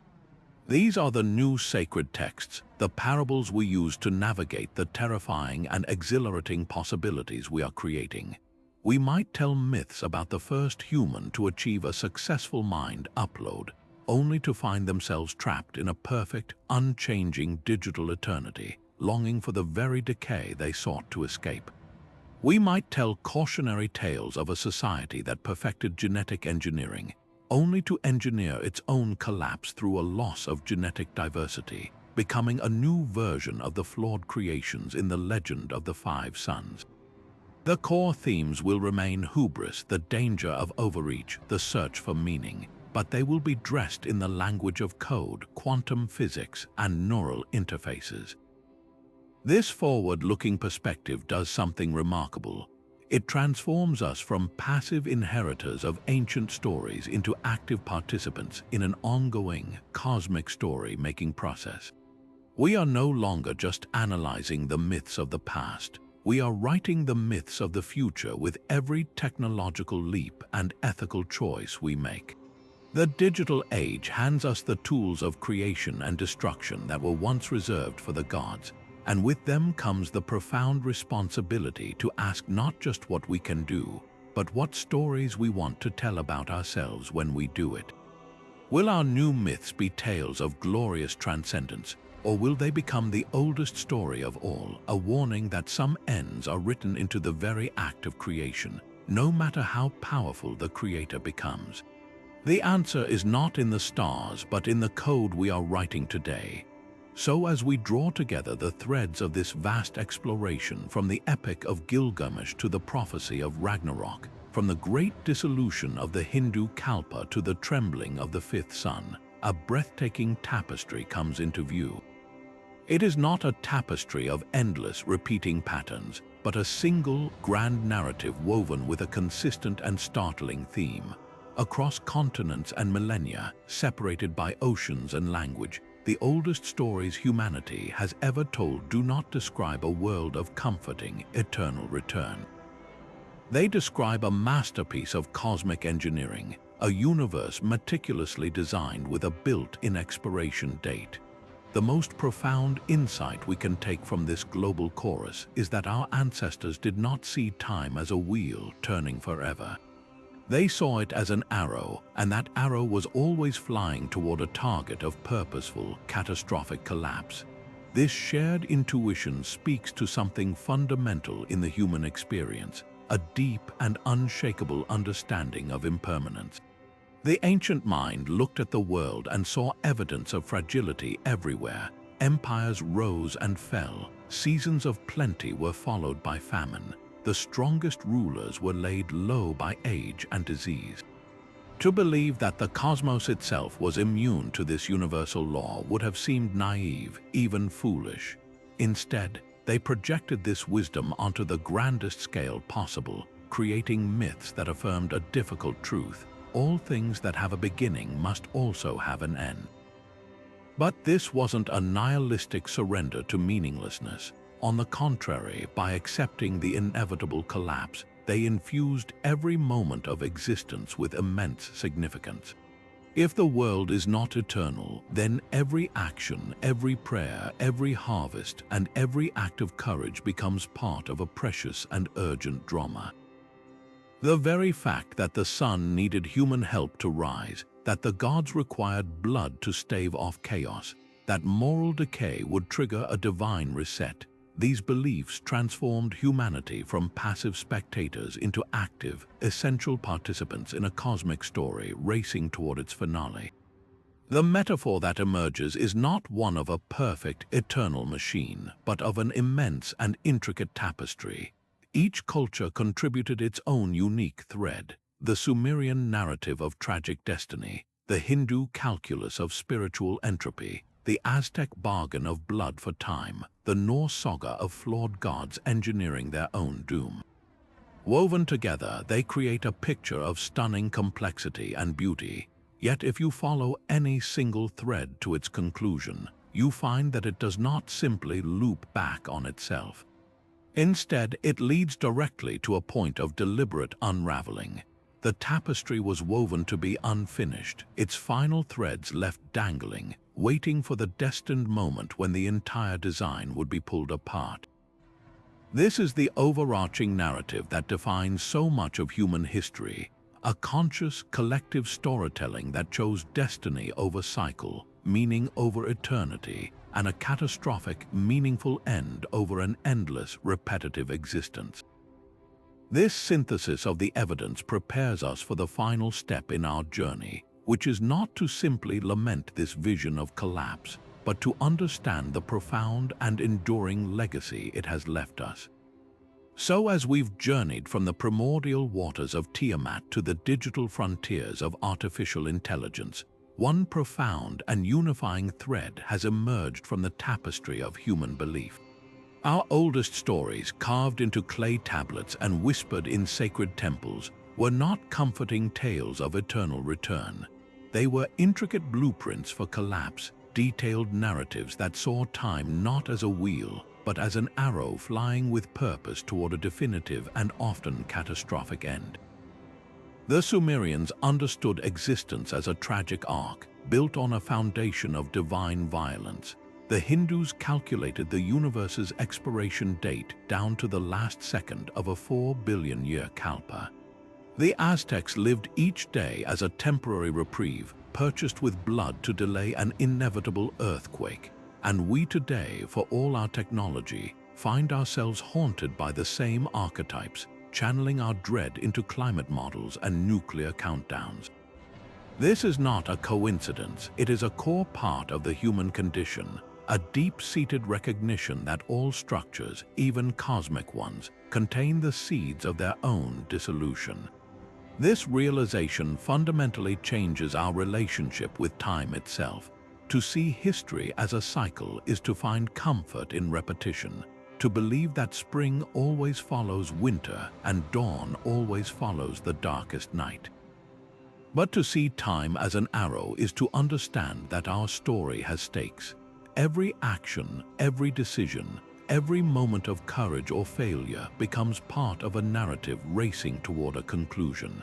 These are the new sacred texts, the parables we use to navigate the terrifying and exhilarating possibilities we are creating. We might tell myths about the first human to achieve a successful mind upload, only to find themselves trapped in a perfect, unchanging digital eternity, longing for the very decay they sought to escape. We might tell cautionary tales of a society that perfected genetic engineering, only to engineer its own collapse through a loss of genetic diversity, becoming a new version of the flawed creations in the legend of the Five Sons. The core themes will remain hubris, the danger of overreach, the search for meaning, but they will be dressed in the language of code, quantum physics, and neural interfaces. This forward-looking perspective does something remarkable. It transforms us from passive inheritors of ancient stories into active participants in an ongoing, cosmic story-making process. We are no longer just analyzing the myths of the past. We are writing the myths of the future with every technological leap and ethical choice we make. The digital age hands us the tools of creation and destruction that were once reserved for the gods, and with them comes the profound responsibility to ask not just what we can do, but what stories we want to tell about ourselves when we do it. Will our new myths be tales of glorious transcendence, or will they become the oldest story of all, a warning that some ends are written into the very act of creation, no matter how powerful the creator becomes? The answer is not in the stars, but in the code we are writing today. So as we draw together the threads of this vast exploration, from the epic of Gilgamesh to the prophecy of Ragnarok, from the great dissolution of the Hindu kalpa to the trembling of the fifth sun, a breathtaking tapestry comes into view. It is not a tapestry of endless repeating patterns, but a single grand narrative woven with a consistent and startling theme. Across continents and millennia, separated by oceans and language, the oldest stories humanity has ever told do not describe a world of comforting, eternal return. They describe a masterpiece of cosmic engineering, a universe meticulously designed with a built-in expiration date. The most profound insight we can take from this global chorus is that our ancestors did not see time as a wheel turning forever. They saw it as an arrow, and that arrow was always flying toward a target of purposeful, catastrophic collapse. This shared intuition speaks to something fundamental in the human experience, a deep and unshakable understanding of impermanence. The ancient mind looked at the world and saw evidence of fragility everywhere. Empires rose and fell, seasons of plenty were followed by famine. The strongest rulers were laid low by age and disease. To believe that the cosmos itself was immune to this universal law would have seemed naive, even foolish. Instead, they projected this wisdom onto the grandest scale possible, creating myths that affirmed a difficult truth: all things that have a beginning must also have an end. But this wasn't a nihilistic surrender to meaninglessness. On the contrary, by accepting the inevitable collapse, they infused every moment of existence with immense significance. If the world is not eternal, then every action, every prayer, every harvest, and every act of courage becomes part of a precious and urgent drama. The very fact that the sun needed human help to rise, that the gods required blood to stave off chaos, that moral decay would trigger a divine reset, these beliefs transformed humanity from passive spectators into active, essential participants in a cosmic story racing toward its finale. The metaphor that emerges is not one of a perfect, eternal machine, but of an immense and intricate tapestry. Each culture contributed its own unique thread: the Sumerian narrative of tragic destiny, the Hindu calculus of spiritual entropy, the Aztec bargain of blood for time, the Norse saga of flawed gods engineering their own doom. Woven together, they create a picture of stunning complexity and beauty. Yet if you follow any single thread to its conclusion, you find that it does not simply loop back on itself. Instead, it leads directly to a point of deliberate unraveling. The tapestry was woven to be unfinished, its final threads left dangling, waiting for the destined moment when the entire design would be pulled apart. This is the overarching narrative that defines so much of human history, a conscious, collective storytelling that chose destiny over cycle, meaning over eternity, and a catastrophic, meaningful end over an endless, repetitive existence. This synthesis of the evidence prepares us for the final step in our journey, which is not to simply lament this vision of collapse, but to understand the profound and enduring legacy it has left us. So as we've journeyed from the primordial waters of Tiamat to the digital frontiers of artificial intelligence, one profound and unifying thread has emerged from the tapestry of human belief. Our oldest stories, carved into clay tablets and whispered in sacred temples, were not comforting tales of eternal return. They were intricate blueprints for collapse, detailed narratives that saw time not as a wheel, but as an arrow flying with purpose toward a definitive and often catastrophic end. The Sumerians understood existence as a tragic arc, built on a foundation of divine violence. The Hindus calculated the universe's expiration date down to the last second of a 4-billion-year kalpa. The Aztecs lived each day as a temporary reprieve, purchased with blood to delay an inevitable earthquake. And we today, for all our technology, find ourselves haunted by the same archetypes, channeling our dread into climate models and nuclear countdowns. This is not a coincidence. It is a core part of the human condition, a deep-seated recognition that all structures, even cosmic ones, contain the seeds of their own dissolution. This realization fundamentally changes our relationship with time itself. To see history as a cycle is to find comfort in repetition, to believe that spring always follows winter and dawn always follows the darkest night. But to see time as an arrow is to understand that our story has stakes. Every action, every decision, every moment of courage or failure becomes part of a narrative racing toward a conclusion.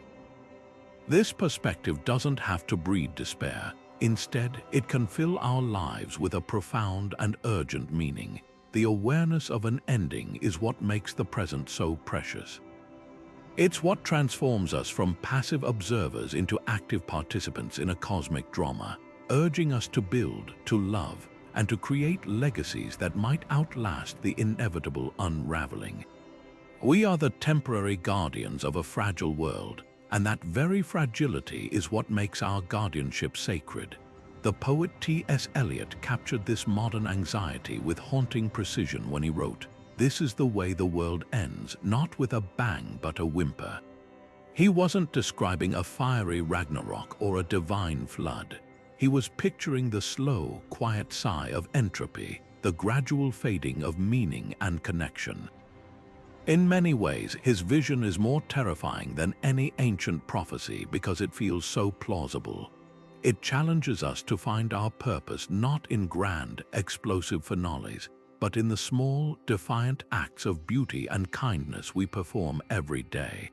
This perspective doesn't have to breed despair. Instead, it can fill our lives with a profound and urgent meaning. The awareness of an ending is what makes the present so precious. It's what transforms us from passive observers into active participants in a cosmic drama, urging us to build, to love, and to create legacies that might outlast the inevitable unraveling. We are the temporary guardians of a fragile world, and that very fragility is what makes our guardianship sacred. The poet T.S. Eliot captured this modern anxiety with haunting precision when he wrote, "This is the way the world ends, not with a bang but a whimper." He wasn't describing a fiery Ragnarok or a divine flood. He was picturing the slow, quiet sigh of entropy, the gradual fading of meaning and connection. In many ways, his vision is more terrifying than any ancient prophecy because it feels so plausible. It challenges us to find our purpose not in grand, explosive finales, but in the small, defiant acts of beauty and kindness we perform every day.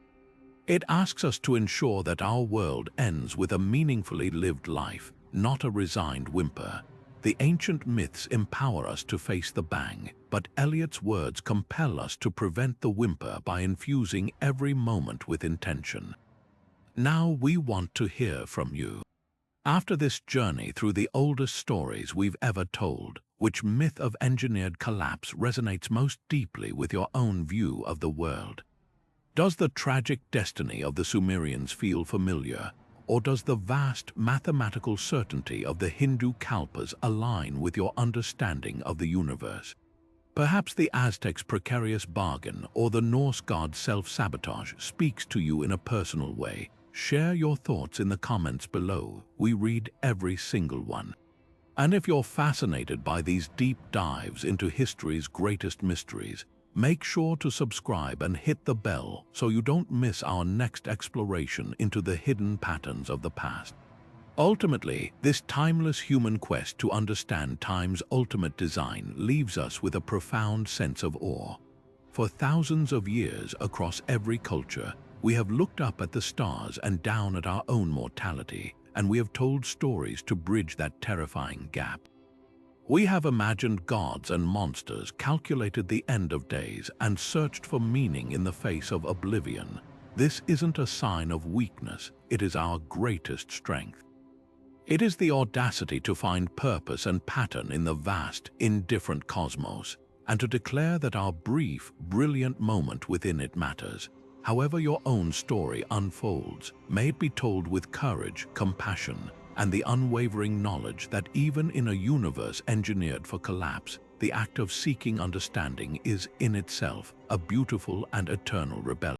It asks us to ensure that our world ends with a meaningfully lived life, not a resigned whimper. The ancient myths empower us to face the bang, but Eliot's words compel us to prevent the whimper by infusing every moment with intention. Now we want to hear from you. After this journey through the oldest stories we've ever told, which myth of engineered collapse resonates most deeply with your own view of the world? Does the tragic destiny of the Sumerians feel familiar? Or does the vast mathematical certainty of the Hindu kalpas align with your understanding of the universe? Perhaps the Aztecs' precarious bargain or the Norse god's self-sabotage speaks to you in a personal way. Share your thoughts in the comments below. We read every single one. And if you're fascinated by these deep dives into history's greatest mysteries, make sure to subscribe and hit the bell so you don't miss our next exploration into the hidden patterns of the past. Ultimately, this timeless human quest to understand time's ultimate design leaves us with a profound sense of awe. For thousands of years across every culture, we have looked up at the stars and down at our own mortality, and we have told stories to bridge that terrifying gap. We have imagined gods and monsters, calculated the end of days, and searched for meaning in the face of oblivion. This isn't a sign of weakness, it is our greatest strength. It is the audacity to find purpose and pattern in the vast, indifferent cosmos, and to declare that our brief, brilliant moment within it matters. However your own story unfolds, may it be told with courage, compassion, and the unwavering knowledge that even in a universe engineered for collapse, the act of seeking understanding is in itself a beautiful and eternal rebellion.